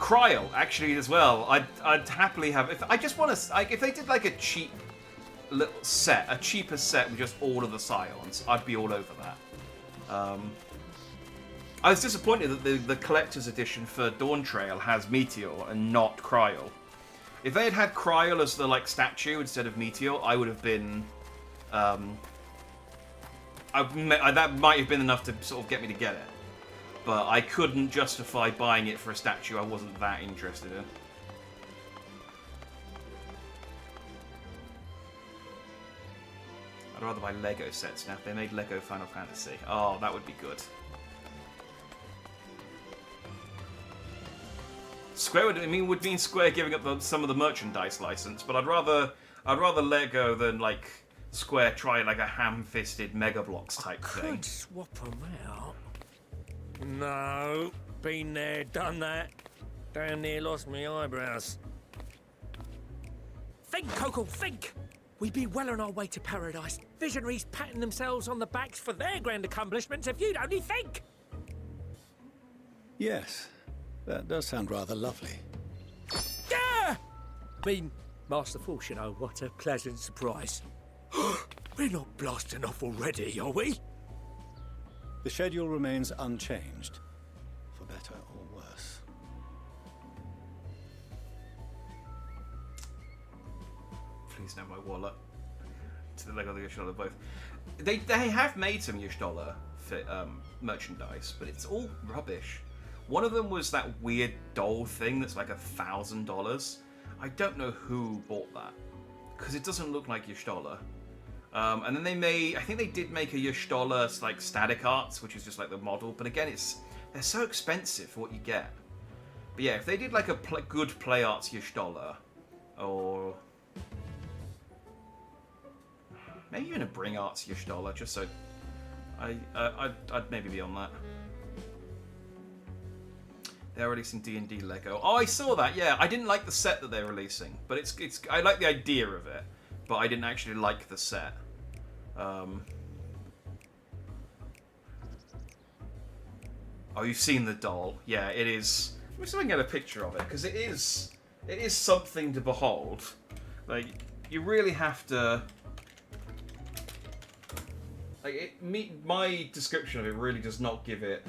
Cryo, actually, as well. I'd happily have... If they did like a cheap little set, a cheaper set with just all of the Scions, I'd be all over that. I was disappointed that the collector's edition for Dawn Trail has Meteor and not Cryo. If they had Cryo as the statue instead of Meteor, I would have been... that might have been enough to sort of get me to get it. But I couldn't justify buying it for a statue I wasn't that interested in. I'd rather buy Lego sets now if they made Lego Final Fantasy. Oh, that would be good. Square would mean Square giving up some of the merchandise license, but I'd rather Lego than Square try a ham-fisted Mega Bloks type thing. Could swap them out. No, been there, done that. Damn near lost me eyebrows. Think, Coco, think! We'd be well on our way to paradise. Visionaries patting themselves on the backs for their grand accomplishments if you'd only think! Yes, that does sound rather lovely. Yeah! Master Force, what a pleasant surprise. We're not blasting off already, are we? The schedule remains unchanged, for better or worse. Please no, my wallet. To the Lego the Y'shtola both. They have made some Y'shtola merchandise, but it's all rubbish. One of them was that weird doll thing that's like $1,000. I don't know who bought that, because it doesn't look like Y'shtola. And then I think they did make a Y'shtola static arts, which is just the model. But again, they're so expensive for what you get. But yeah, if they did a good Play Arts Y'shtola, or maybe even a Bring Arts Y'shtola, just so I'd maybe be on that. They're releasing D&D Lego. Oh, I saw that. Yeah, I didn't like the set that they're releasing, but I like the idea of it, but I didn't actually like the set. Oh, you've seen the doll. Yeah, it is. Let me see if I can get a picture of it, because it is something to behold. Like, you really have to... Like, my description of it really does not give it...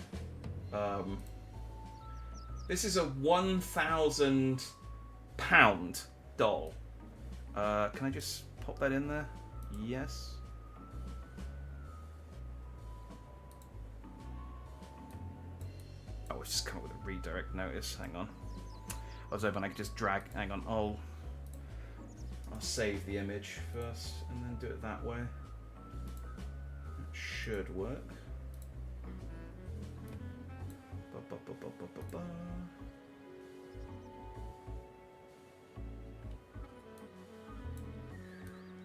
This is a £1,000 doll. Can I just pop that in there? Yes. Oh, it's just come up with a redirect notice. Hang on. I was hoping I could just drag. Hang on. I'll save the image first and then do it that way. That should work.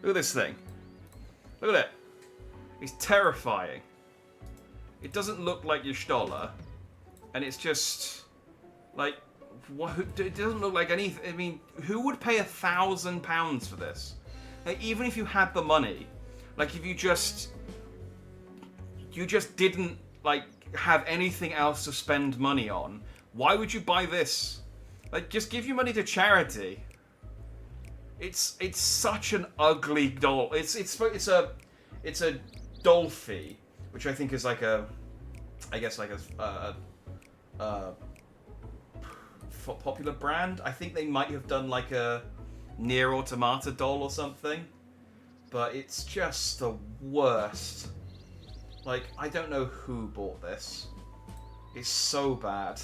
Look at this thing. Look at it. It's terrifying. It doesn't look like your Stoller, and it's just like it doesn't look like anything. I mean, who would pay £1,000 for this? Like, even if you had the money, like if you just didn't like have anything else to spend money on, why would you buy this? Like, just give your money to charity. It's such an ugly doll. It's a Dolphy, which I think is like a, I guess like a popular brand. I think they might have done like a Nier Automata doll or something, but it's just the worst. Like, I don't know who bought this. It's so bad.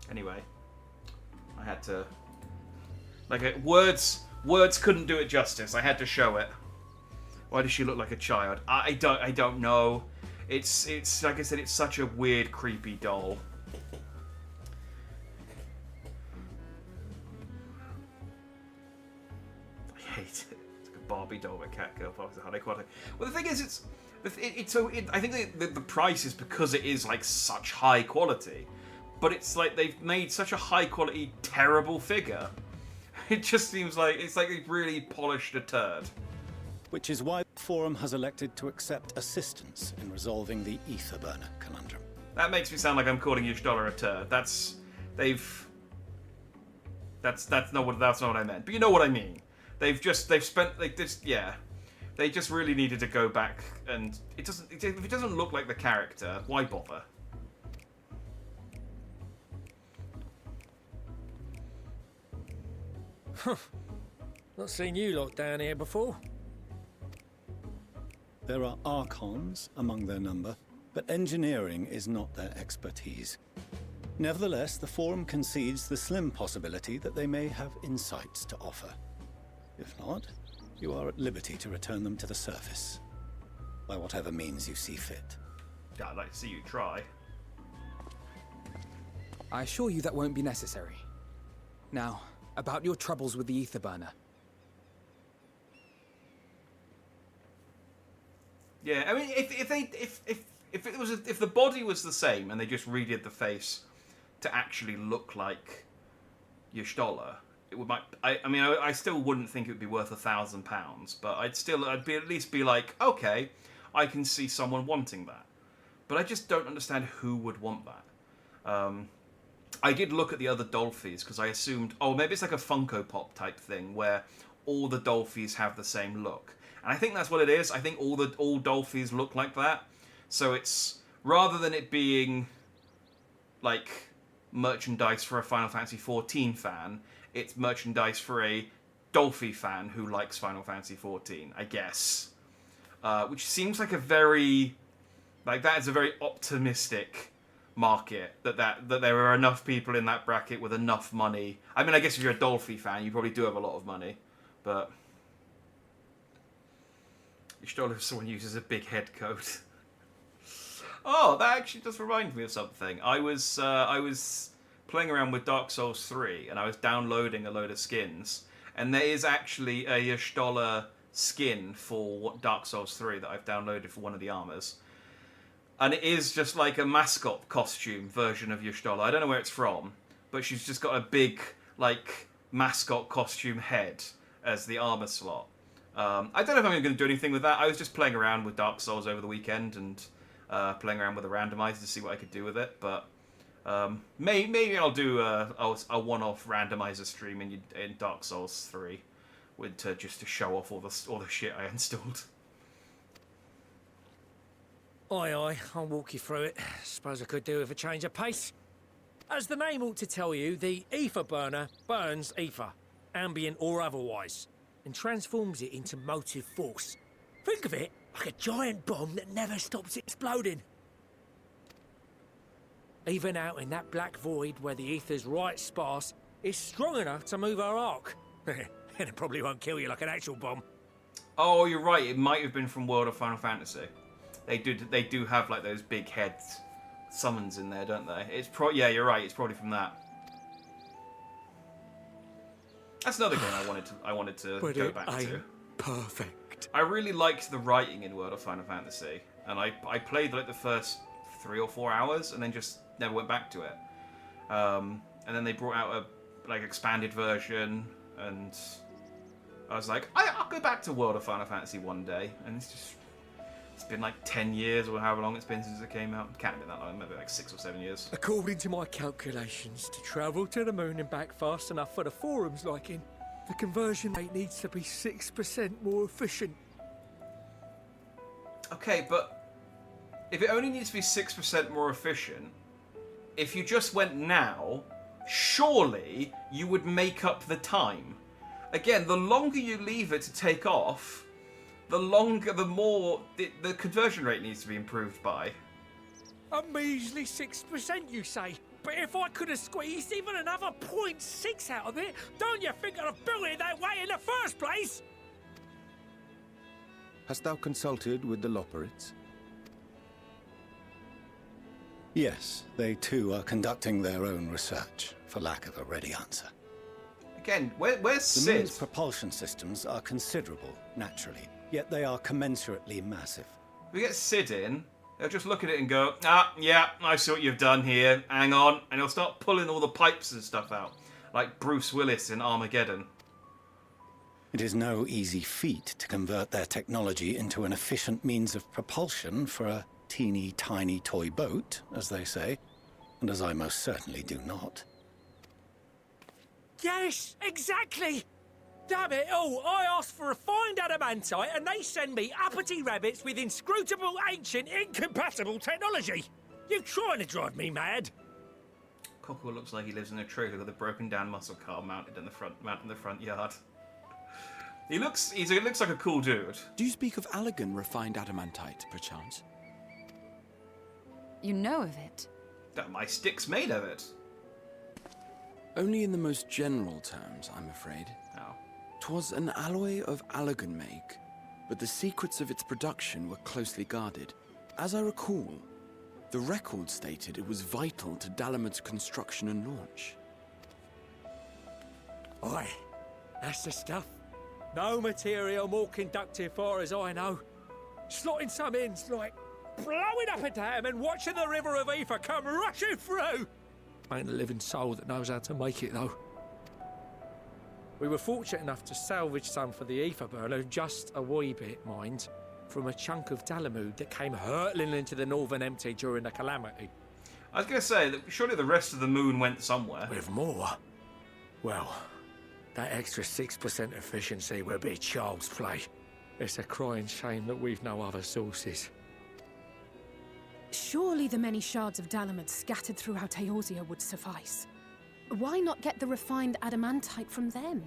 Anyway, I had to... Like, words couldn't do it justice. I had to show it. Why does she look like a child? I don't know. It's like I said, it's such a weird, creepy doll. I hate it. It's like a Barbie doll with cat girl. Well, the thing is, I think the price is because it is like such high quality. But it's like they've made such a high quality, terrible figure. It just seems like it's like they've really polished a turd. Which is why the Forum has elected to accept assistance in resolving the Etherburner conundrum. That makes me sound like I'm calling Y'shtola a turd. That's not what I meant. But you know what I mean. They just really needed to go back, and if it doesn't look like the character, why bother? Not seen you lot down here before. There are Archons among their number, but engineering is not their expertise. Nevertheless, the Forum concedes the slim possibility that they may have insights to offer. If not, you are at liberty to return them to the surface, by whatever means you see fit. I'd like to see you try. I assure you that won't be necessary. Now, about your troubles with the Etherburner. Yeah, I mean, if the body was the same and they just redid the face to actually look like Y'shtola, I still wouldn't think it would be worth £1,000, but I'd at least be like, okay, I can see someone wanting that. But I just don't understand who would want that. I did look at the other Dolphys because I assumed, oh, maybe it's like a Funko Pop type thing where all the Dolphys have the same look. And I think that's what it is. I think all Dolphys look like that. So it's, rather than it being like merchandise for a Final Fantasy XIV fan, it's merchandise for a Dolphy fan who likes Final Fantasy XIV, I guess. Which seems like that is a very optimistic market, that there are enough people in that bracket with enough money. I mean, I guess if you're a Dolphy fan, you probably do have a lot of money, but Y'shtola, if someone uses a big head coat. Oh, that actually does remind me of something. I was playing around with Dark Souls 3, and I was downloading a load of skins, and there is actually a Y'shtola skin for Dark Souls 3 that I've downloaded for one of the armors. And it is just like a mascot costume version of Y'shtola. I don't know where it's from, but she's just got a big, like, mascot costume head as the armor slot. I don't know if I'm going to do anything with that. I was just playing around with Dark Souls over the weekend and playing around with a randomizer to see what I could do with it. But maybe I'll do a one-off randomizer stream in Dark Souls 3 just to show off all the shit I installed. Aye, I'll walk you through it. Suppose I could do with a change of pace. As the name ought to tell you, the ether burner burns ether, ambient or otherwise, and transforms it into motive force. Think of it like a giant bomb that never stops exploding. Even out in that black void where the ether's right sparse, it's strong enough to move our arc. And it probably won't kill you like an actual bomb. Oh, you're right. It might have been from World of Final Fantasy. They do have like those big heads summons in there, don't they? Yeah, you're right. It's probably from that. That's another game I wanted to go back to. Perfect. I really liked the writing in World of Final Fantasy, and I played like the first 3 or 4 hours, and then just never went back to it. And then they brought out a expanded version, and I was like, I'll go back to World of Final Fantasy one day, and it's been like 10 years or however long it's been since it came out. It can't have been that long, maybe like 6 or 7 years. According to my calculations, to travel to the moon and back fast enough for the forum's liking, the conversion rate needs to be 6% more efficient. Okay, but if it only needs to be 6% more efficient, if you just went now, surely you would make up the time. Again, the longer you leave it to take off, the more the conversion rate needs to be improved by. A measly 6%, you say? But if I could have squeezed even another 0.6 out of it, don't you think I'd have built it that way in the first place? Hast thou consulted with the Loperids? Yes, they too are conducting their own research, for lack of a ready answer. Again, where's Sid? The moon's propulsion systems are considerable, naturally, yet they are commensurately massive. If we get Sid in, he'll just look at it and go, yeah, I see what you've done here, hang on, and he'll start pulling all the pipes and stuff out, like Bruce Willis in Armageddon. It is no easy feat to convert their technology into an efficient means of propulsion for a teeny tiny toy boat, as they say, and as I most certainly do not. Yes, exactly! Damn it all, I asked for refined adamantite and they send me uppity rabbits with inscrutable, ancient, incompatible technology! You trying to drive me mad? Coco looks like he lives in a trailer with a broken down muscle car mounted in the front yard. He looks like a cool dude. Do you speak of Allegan refined adamantite, perchance? You know of it? That my stick's made of it. Only in the most general terms, I'm afraid. Oh. 'Twas an alloy of Allegan make, but the secrets of its production were closely guarded. As I recall, the record stated it was vital to Dalamud's construction and launch. Aye, that's the stuff. No material more conductive far as I know. Slotting some ends like blowing up a dam and watching the river of ether come rushing through. Ain't a living soul that knows how to make it, though. We were fortunate enough to salvage some for the ether burner, just a wee bit, mind, from a chunk of Dalamud that came hurtling into the Northern Empty during the calamity. I was going to say, that surely the rest of the moon went somewhere. With more? Well, that extra 6% efficiency will be child's play. It's a crying shame that we've no other sources. Surely the many shards of Dalamud scattered throughout Eorzea would suffice. Why not get the refined adamantite from them?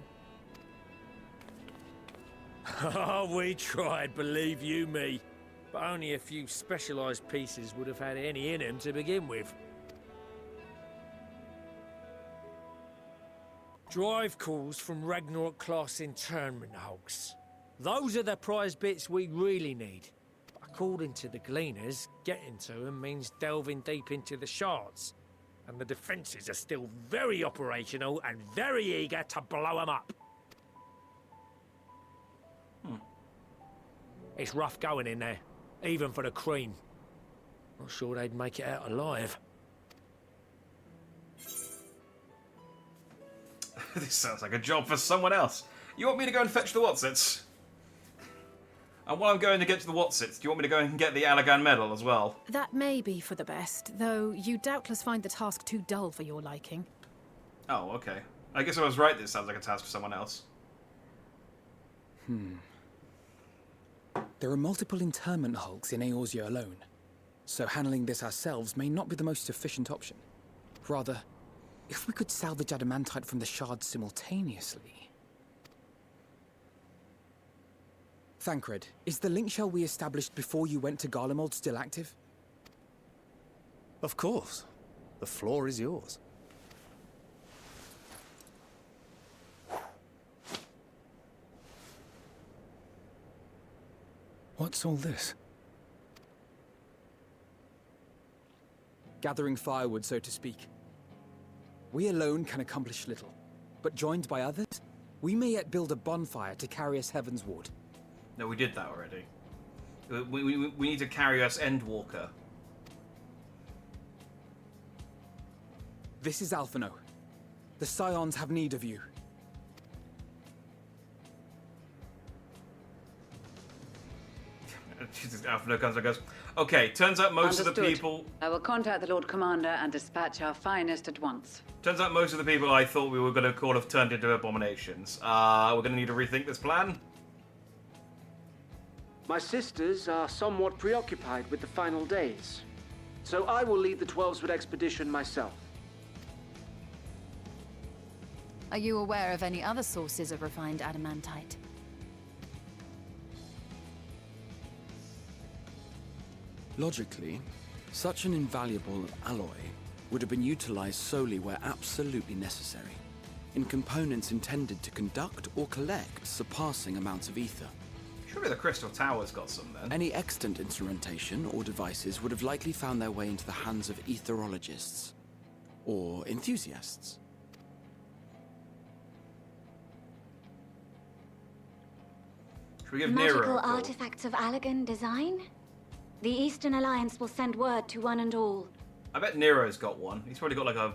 Oh, we tried, believe you me. But only a few specialised pieces would have had any in them to begin with. Drive calls from Ragnarok-class internment hulks. Those are the prize bits we really need. According to the Gleaners, getting to them means delving deep into the shards. And the defences are still very operational and very eager to blow them up. It's rough going in there, even for the cream. Not sure they'd make it out alive. This sounds like a job for someone else. You want me to go and fetch the Watsits? And while I'm going to get to the Watsits, do you want me to go and get the Allagan medal as well? That may be for the best, though you doubtless find the task too dull for your liking. Oh, okay. I guess I was right. This sounds like a task for someone else. There are multiple internment hulks in Eorzea alone, so handling this ourselves may not be the most efficient option. Rather, if we could salvage adamantite from the shards simultaneously... Thancred, is the link shell we established before you went to Garlemald still active? Of course. The floor is yours. What's all this? Gathering firewood, so to speak. We alone can accomplish little, but joined by others, we may yet build a bonfire to carry us heavensward. No, we did that already. We need to carry us Endwalker. This is Alphino. The Scions have need of you. Alphino comes and goes, okay, turns out most of the Understood. people... I will contact the Lord Commander and dispatch our finest at once. Turns out most of the people I thought we were going to call have turned into abominations. We're going to need to rethink this plan. My sisters are somewhat preoccupied with the final days, so I will lead the 12-Sword expedition myself. Are you aware of any other sources of refined adamantite? Logically, such an invaluable alloy would have been utilized solely where absolutely necessary, in components intended to conduct or collect surpassing amounts of ether. Surely the Crystal Tower's got some then. Any extant instrumentation or devices would have likely found their way into the hands of etherologists or enthusiasts. Should we give Magical Nero a call? artifacts of Allagan design? The Eastern Alliance will send word to one and all. I bet Nero's got one. He's probably got a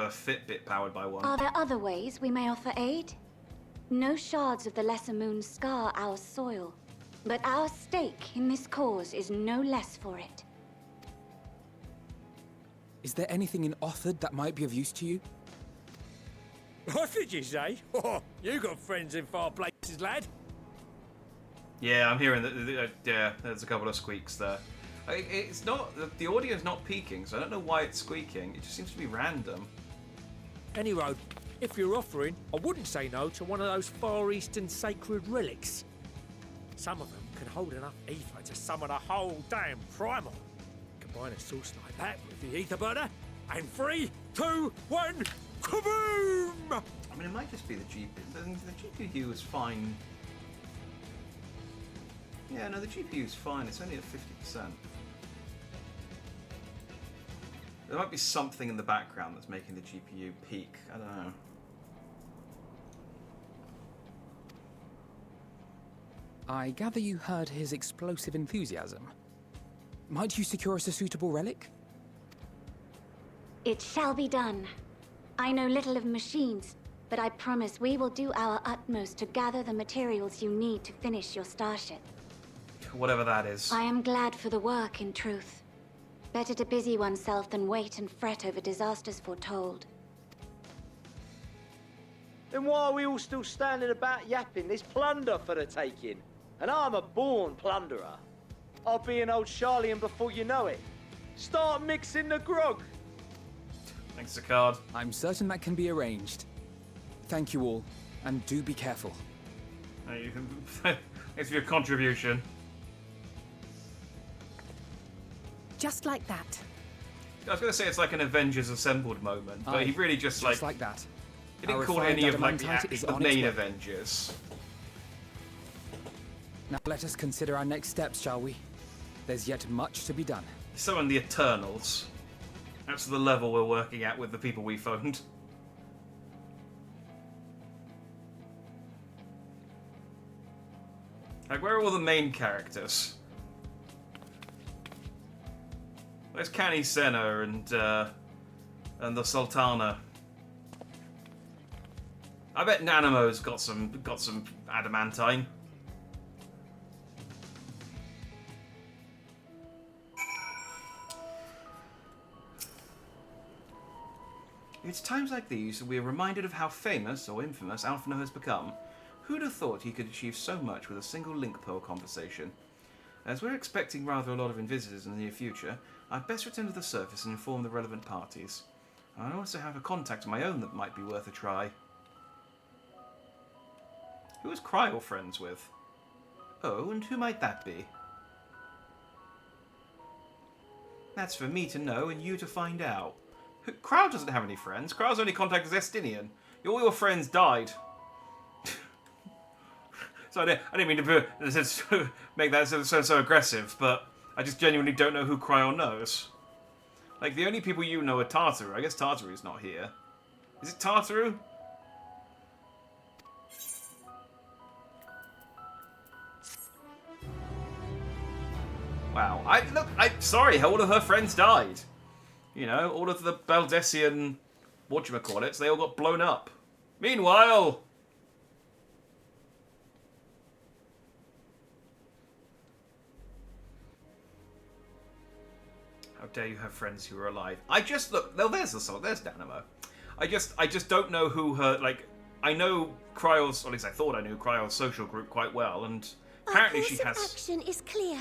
Fitbit powered by one. Are there other ways we may offer aid? No shards of the Lesser Moon scar our soil, but our stake in this cause is no less for it. Is there anything in Othard that might be of use to you? What did you say? Oh, you got friends in far places, lad. Yeah, I'm hearing that. Yeah, there's a couple of squeaks there. It's not the audio's not peaking, so I don't know why it's squeaking. It just seems to be random. Anyway, if you're offering, I wouldn't say no to one of those Far Eastern sacred relics. Some of them can hold enough ether to summon a whole damn primal. Combine a source like that with the ether burner, and 3, 2, 1, kaboom! I mean, it might just be the GPU. The GPU is fine. Yeah, no, the GPU is fine. It's only at 50%. There might be something in the background that's making the GPU peak. I don't know. I gather you heard his explosive enthusiasm. Might you secure us a suitable relic? It shall be done. I know little of machines, but I promise we will do our utmost to gather the materials you need to finish your starship. Whatever that is. I am glad for the work, in truth. Better to busy oneself than wait and fret over disasters foretold. Then why are we all still standing about yapping? There's plunder for the taking. And I'm a born plunderer. I'll be an old Charlian before you know it. Start mixing the grog. Thanks, Sicard. I'm certain that can be arranged. Thank you all, and do be careful. Thanks for your contribution. Just like that. I was going to say it's like an Avengers Assembled moment, but he really just like that. He didn't Our call any of like adamantite is the on its main way. Avengers. Now let us consider our next steps, shall we? There's yet much to be done. Summon the Eternals. That's the level we're working at with the people we phoned. Like, where are all the main characters? Where's Canny Senna and the Sultana? I bet Nanamo's got some adamantine. It's times like these that we are reminded of how famous, or infamous, Alphinaud has become. Who'd have thought he could achieve so much with a single link pearl conversation? As we're expecting rather a lot of visitors in the near future, I'd best return to the surface and inform the relevant parties. I also have a contact of my own that might be worth a try. Who is Cryle friends with? Oh, and who might that be? That's for me to know and you to find out. Cryle doesn't have any friends. Cryle's only contact is Estinian. All your friends died. So I didn't mean to make that so aggressive, but I just genuinely don't know who Cryle knows. Like, the only people you know are Tartaru. I guess Tartaru's not here. Is it Tartaru? Wow. I'm sorry, all of her friends died. You know, all of the Baldessian whatchamacallits, they all got blown up. Meanwhile... How dare you have friends who are alive? Look, there's the song, there's Dynamo. I just don't know who her, like, I know Cryle's, or at least I thought I knew Cryle's social group quite well, and apparently she has... Our course of action is clear.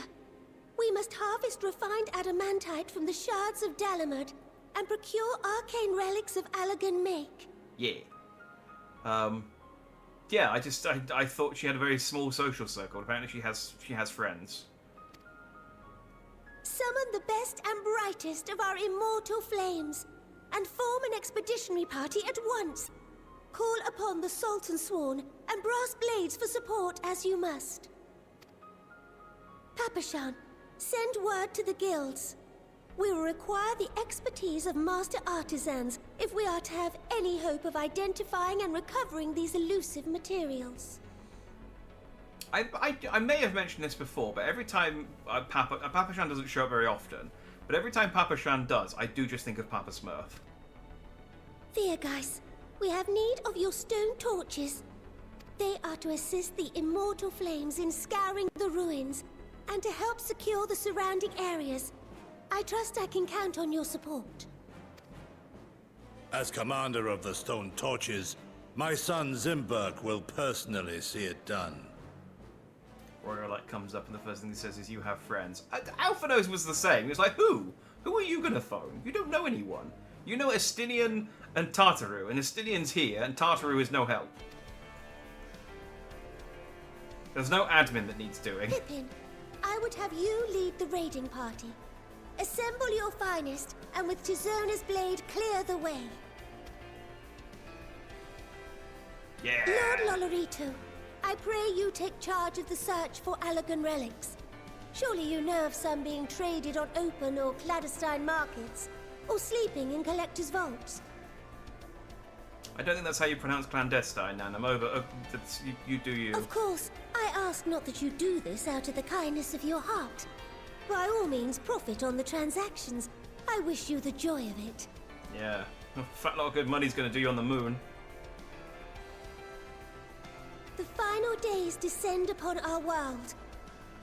We must harvest refined adamantite from the shards of Dalamud and procure arcane relics of Allagan make. Yeah. Yeah, I thought she had a very small social circle. Apparently she has friends. Summon the best and brightest of our immortal flames, and form an expeditionary party at once. Call upon the Salt and Sworn, and Brass Blades for support as you must. Papashan, send word to the guilds. We will require the expertise of master artisans if we are to have any hope of identifying and recovering these elusive materials. I may have mentioned this before, but every time Papashan doesn't show up very often, but every time Papashan does, I do just think of Papa Smurf. Viergeist, we have need of your stone torches. They are to assist the immortal flames in scouring the ruins, and to help secure the surrounding areas. I trust I can count on your support. As commander of the Stone Torches, my son Zimberk will personally see it done. Royal comes up and the first thing he says is, "You have friends." Alphinaud was the same. He was like, "Who? Who are you gonna phone? You don't know anyone. You know Estinian and Tartaru, and Estinian's here, and Tartaru is no help. There's no admin that needs doing." Pippin, I would have you lead the raiding party. Assemble your finest, and with Tizona's blade, clear the way. Yeah. Lord Lolorito, I pray you take charge of the search for Allagan relics. Surely you know of some being traded on open or clandestine markets, or sleeping in collectors' vaults. I don't think that's how you pronounce clandestine, Nanamo, but you do you. Of course, I ask not that you do this out of the kindness of your heart. By all means, profit on the transactions. I wish you the joy of it. Yeah. A fat lot of good money's going to do you on the moon. The final days descend upon our world.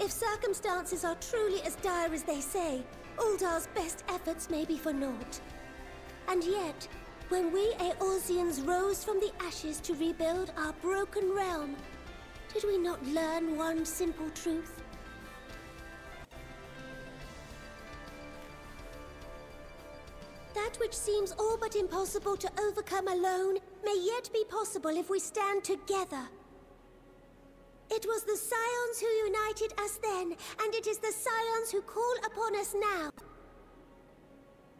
If circumstances are truly as dire as they say, Uldar's best efforts may be for naught. And yet, when we Eorzeans rose from the ashes to rebuild our broken realm, did we not learn one simple truth? That which seems all but impossible to overcome alone may yet be possible if we stand together. It was the Scions who united us then, and it is the Scions who call upon us now.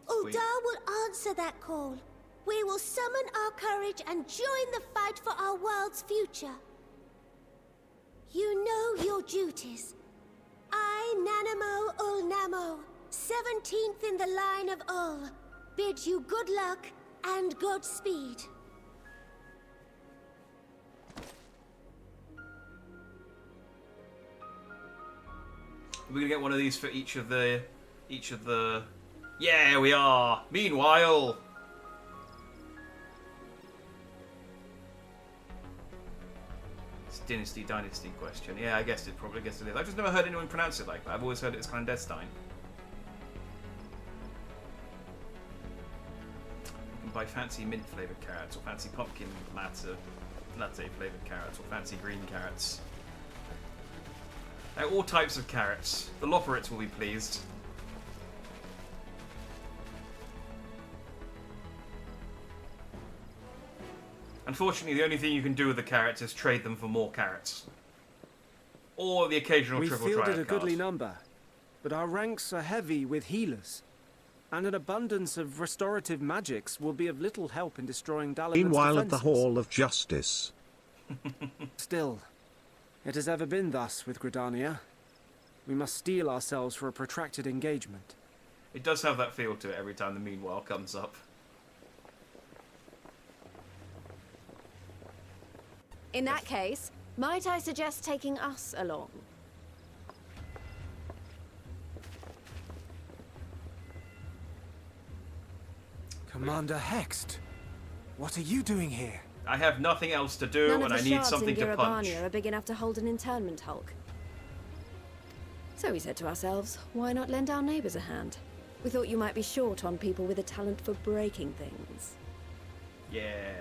Uldar will answer that call. We will summon our courage and join the fight for our world's future. You know your duties. I, Nanamo Ulnamo, 17th in the line of Ul, bid you good luck and Godspeed. We're gonna get one of these for each of the. Yeah, we are. Meanwhile. It's dynasty question. Yeah, I guess it probably guessed it is. I've just never heard anyone pronounce it like that. I've always heard it as clandestine. buy fancy mint flavoured carrots, or fancy pumpkin latte flavoured carrots, or fancy green carrots. All types of carrots. The Loperites will be pleased. Unfortunately, the only thing you can do with the carrots is trade them for more carrots. Or the occasional We triple fielded triad a goodly card. number, but our ranks are heavy with healers. And an abundance of restorative magics will be of little help in destroying Dalaman's Meanwhile at the defenses. Hall of Justice. Still, it has ever been thus with Gridania. We must steel ourselves for a protracted engagement. It does have that feel to it every time the meanwhile comes up. In that case, might I suggest taking us along? Commander Hext, what are you doing here? I have nothing else to do, None and of I the need shards something in to punch. Girabania are big enough to hold an internment hulk. So we said to ourselves, why not lend our neighbours a hand? We thought you might be short on people with a talent for breaking things. Yeah.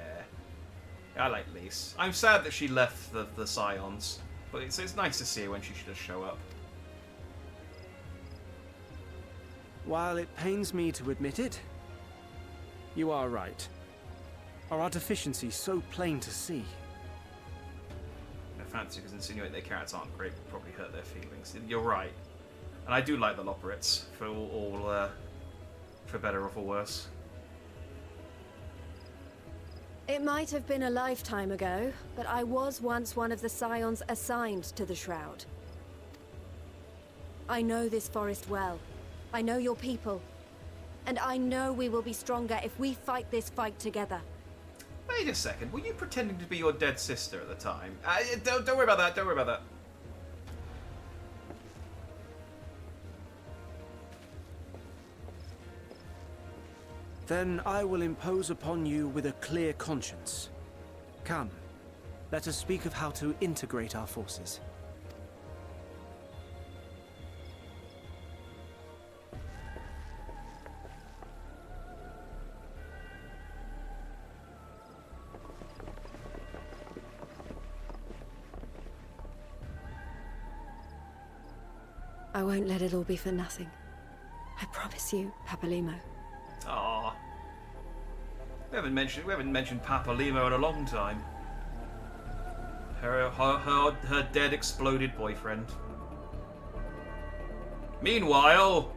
I like Lise. I'm sad that she left the Scions, but it's nice to see her when she should just show up. While it pains me to admit it, you are right. Are our deficiencies so plain to see? No fancy because insinuate their carrots aren't great would probably hurt their feelings. You're right. And I do like the Loperites, for better or for worse. It might have been a lifetime ago, but I was once one of the Scions assigned to the Shroud. I know this forest well. I know your people. And I know we will be stronger if we fight this fight together. Wait a second, were you pretending to be your dead sister at the time? Don't worry about that, don't worry about that. Then I will impose upon you with a clear conscience. Come, let us speak of how to integrate our forces. I won't let it all be for nothing. I promise you, Papalimo. Aww. We haven't mentioned Papa Limo in a long time. Her dead exploded boyfriend. Meanwhile,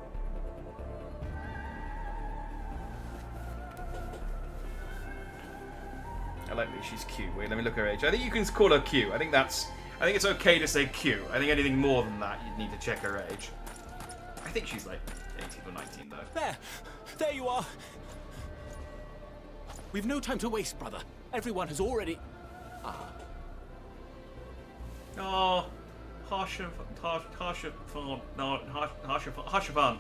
I like that she's cute. Wait, let me look at her age. I think you can call her cute. I think it's okay to say cute. I think anything more than that, you'd need to check her age. I think she's like 18 or 19 though. There you are. We've no time to waste, brother. Everyone has already... Oh, Harshafan. No, Harshafan.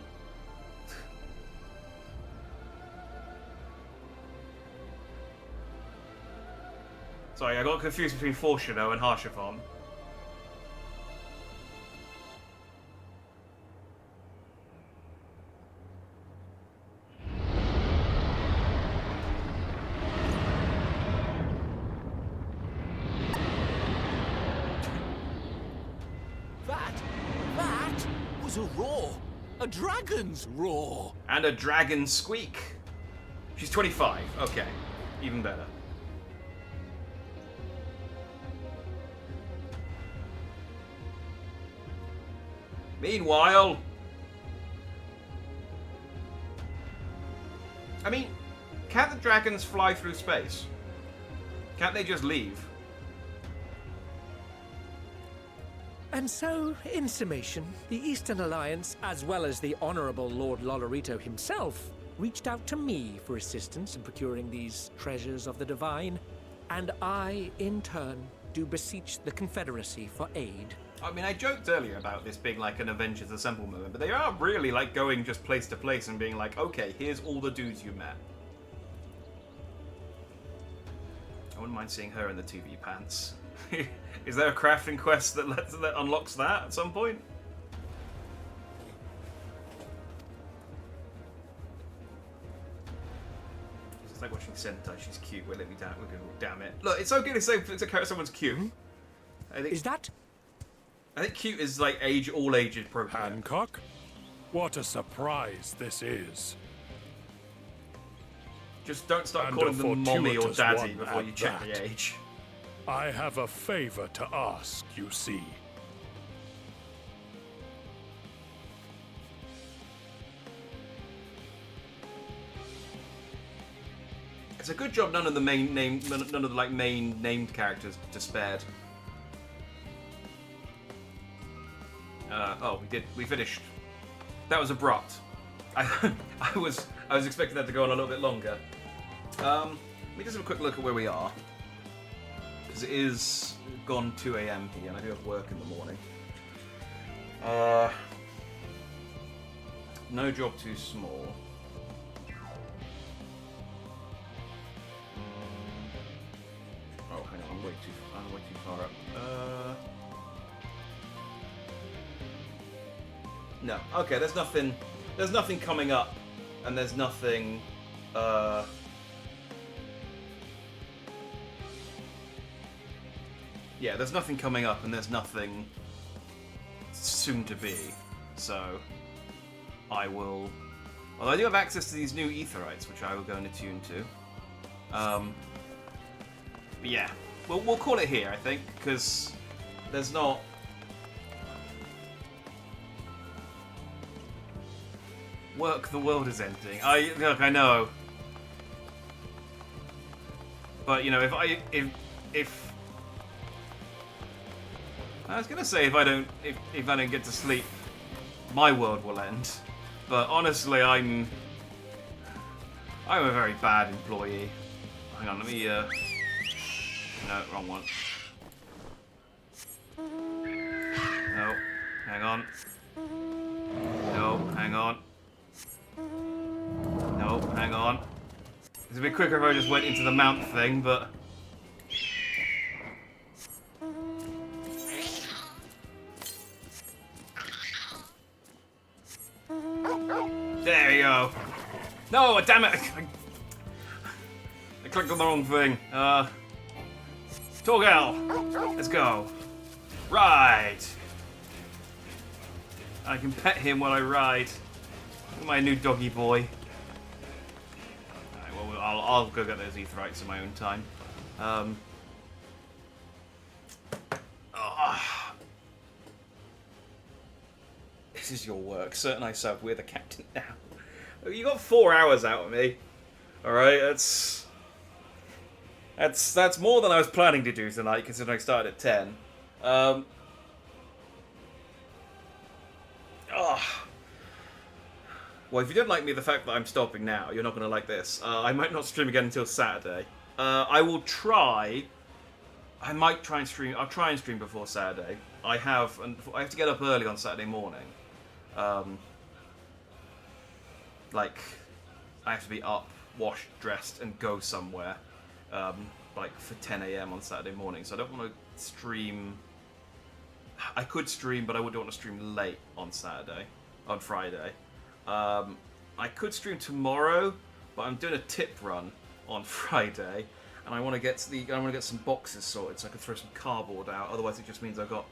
Sorry, I got confused between Fortuno and Harshafan. That was a roar. A dragon's roar. And a dragon squeak. She's 25. Okay. Even better. Meanwhile... I mean, can't the dragons fly through space? Can't they just leave? And so, in summation, the Eastern Alliance, as well as the Honourable Lord Lolorito himself, reached out to me for assistance in procuring these treasures of the divine, and I, in turn, do beseech the Confederacy for aid. I mean, I joked earlier about this being like an Avengers Assemble moment, but they are really like going just place to place and being like, okay, here's all the dudes you met. I wouldn't mind seeing her in the 2V pants. Is there a crafting quest that unlocks that at some point? It's like actually Sentai. She's cute. Well, let me down. Damn it. Look, it's so good to say someone's cute. I think. Is that? I think cute is like all age appropriate. Hancock? What a surprise this is. Just don't start And calling a them mommy or fortuitous daddy one before at you check that. the age. I have a favor to ask, you see. It's a good job none of the main named characters despaired. We finished. That was abrupt. I was expecting that to go on a little bit longer. Let me just have a quick look at where we are, because it is gone 2 a.m. here, and I do have work in the morning. No job too small. Oh, hang on, I'm way too far up. No. Okay, there's nothing coming up, and there's nothing, yeah, there's nothing coming up, and there's nothing soon to be, so I will... Well, I do have access to these new aetherites, which I will go and attune to. But yeah, we'll call it here, I think, because there's not... Work, the world is ending. Look, I know. But, you know, if I was gonna say if I don't get to sleep, my world will end. But honestly, I'm a very bad employee. Hang on, let me no, wrong one. No, hang on. No, hang on. No, hang on. It's a bit quicker if I just went into the mount thing, but... There you go. No, damn it! I clicked on the wrong thing. Torgal! Let's go. Ride! I can pet him while I ride. My new doggy boy. Alright, well, I'll go get those aetherites in my own time. This is your work. Certain myself, we're the captain now. You got 4 hours out of me. Alright, that's more than I was planning to do tonight, considering I started at 10. Well, if you don't like me, the fact that I'm stopping now, you're not going to like this. I might not stream again until Saturday. I will try. I might try and stream. I'll try and stream before Saturday. I have to get up early on Saturday morning. Like, I have to be up, washed, dressed, and go somewhere. Like for 10 a.m. on Saturday morning. So I don't want to stream. I could stream, but I wouldn't want to stream late on Friday. I could stream tomorrow, but I'm doing a tip run on Friday, and I want to get some boxes sorted so I can throw some cardboard out. Otherwise, it just means I've got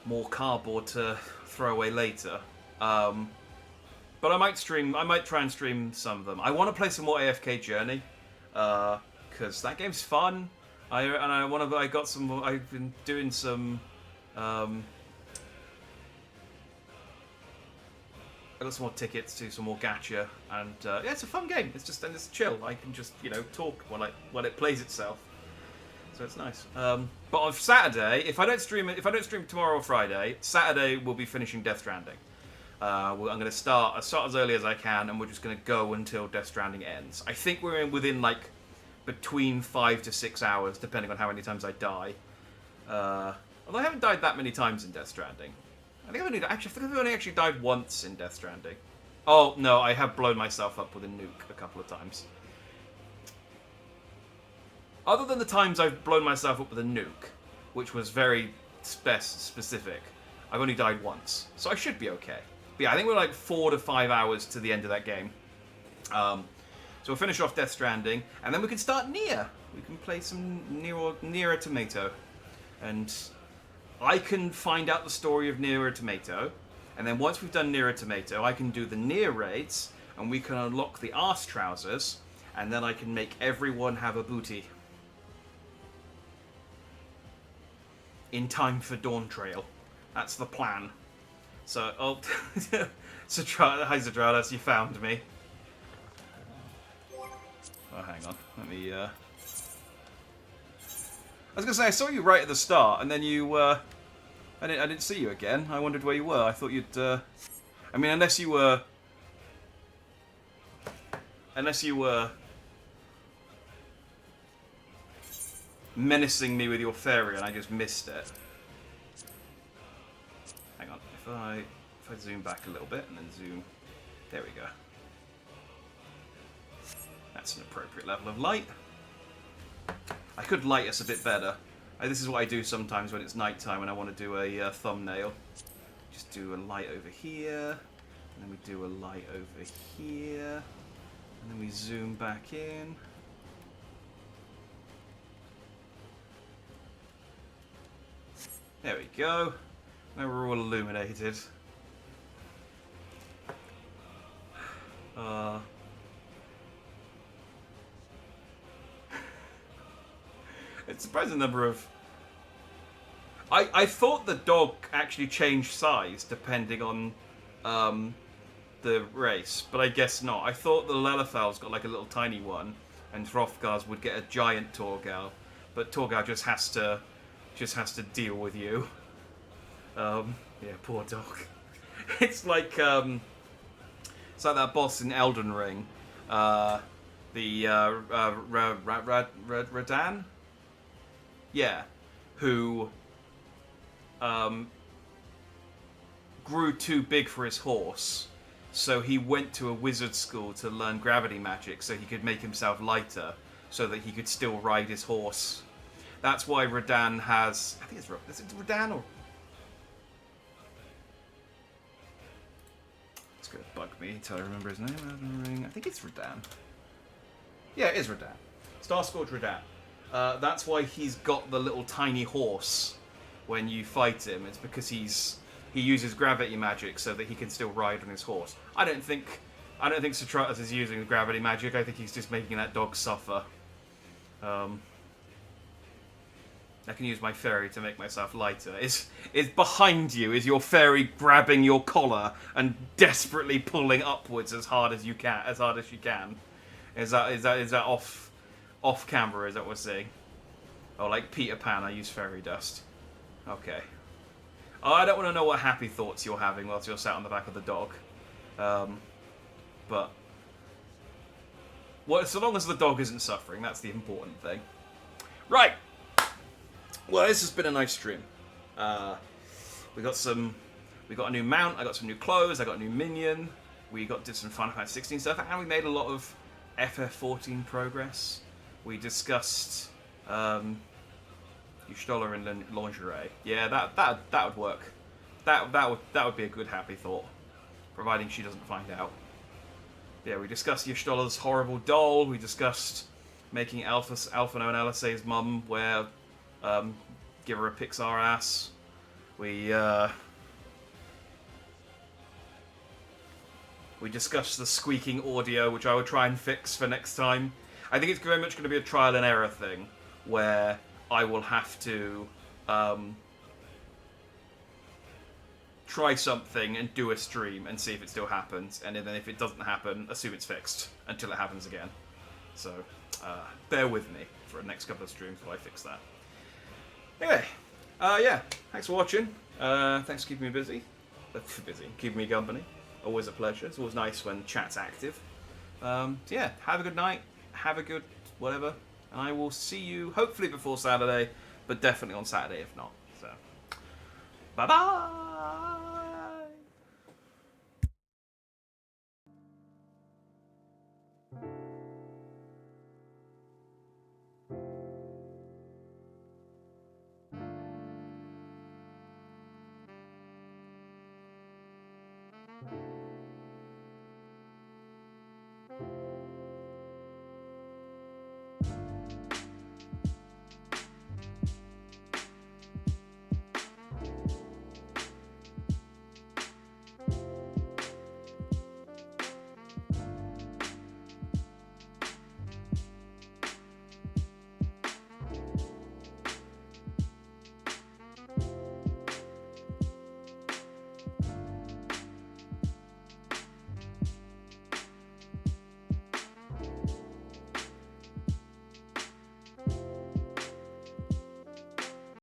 more cardboard to throw away later. But I might try and stream some of them. I want to play some more AFK Journey, because that game's fun. I've been doing some. I got some more tickets to some more gacha, and yeah, it's a fun game. It's chill. I can just talk while it plays itself, so it's nice. But on Saturday, if I don't stream tomorrow or Friday, Saturday we'll be finishing Death Stranding. I'm going to start as early as I can, and we're just going to go until Death Stranding ends. I think we're within between 5 to 6 hours, depending on how many times I die. Although I haven't died that many times in Death Stranding. I think I've only actually died once in Death Stranding. Oh, no, I have blown myself up with a nuke a couple of times. Other than the times I've blown myself up with a nuke, which was very specific, I've only died once. So I should be okay. But yeah, I think we're 4 to 5 hours to the end of that game. So So we'll finish off Death Stranding, and then we can start Nier. We can play some Nier Automata. And I can find out the story of Nier Automata, and then once we've done Nier Automata, I can do the Nier raids, and we can unlock the arse trousers, and then I can make everyone have a booty. In time for Dawn Trail. That's the plan. So, oh, hi Zadralis, you found me. Oh, hang on. Let me, I was gonna say, I saw you right at the start, and then you, I didn't see you again. I wondered where you were. I thought you'd, I mean, unless you were menacing me with your fairy and I just missed it. Hang on, if I zoom back a little bit and then zoom, there we go. That's an appropriate level of light. I could light us a bit better. This is what I do sometimes when it's nighttime and I want to do a thumbnail. Just do a light over here, and then we do a light over here, and then we zoom back in. There we go. Now we're all illuminated. It's a surprising number of... I thought the dog actually changed size depending on the race, but I guess not. I thought the Lelithal's got like a little tiny one, and Hrothgar's would get a giant Torgal, but Torgal just has to deal with you. Yeah, poor dog. It's like that boss in Elden Ring, the Radan. Yeah, who grew too big for his horse, so he went to a wizard school to learn gravity magic so he could make himself lighter, so that he could still ride his horse. That's why Radan has... I think it's Radan or... It's going to bug me until I remember his name. I think it's Radan. Yeah, it is Radan. Starscourge Radan. That's why he's got the little tiny horse when you fight him. It's because he uses gravity magic so that he can still ride on his horse. I don't think Sotratus is using gravity magic. I think he's just making that dog suffer. I can use my fairy to make myself lighter. Is behind you? Is your fairy grabbing your collar and desperately pulling upwards as hard as you can, as hard as she can? Is that off camera? Is that what we're seeing? Oh, like Peter Pan, I use fairy dust. Okay. Oh, I don't want to know what happy thoughts you're having whilst you're sat on the back of the dog. But so long as the dog isn't suffering, that's the important thing. Right. Well, this has been a nice stream. We got a new mount. I got some new clothes. I got a new minion. We did some Final Fantasy 16 stuff, and we made a lot of FF14 progress. We discussed Y'shtola in lingerie. Yeah, that would work. That would be a good happy thought, providing she doesn't find out. Yeah, we discussed Y'shtola's horrible doll. We discussed making Alphino and Elisei's mum wear. Give her a Pixar ass. We discussed the squeaking audio, which I would try and fix for next time. I think it's very much going to be a trial and error thing, where I will have to try something and do a stream and see if it still happens, and then if it doesn't happen, assume it's fixed until it happens again. So bear with me for the next couple of streams while I fix that. Anyway, yeah, thanks for watching. Thanks for keeping me busy. Keeping me company. Always a pleasure. It's always nice when chat's active. So yeah, have a good night. Have a good whatever. And I will see you hopefully before Saturday, but definitely on Saturday if not. So, bye-bye!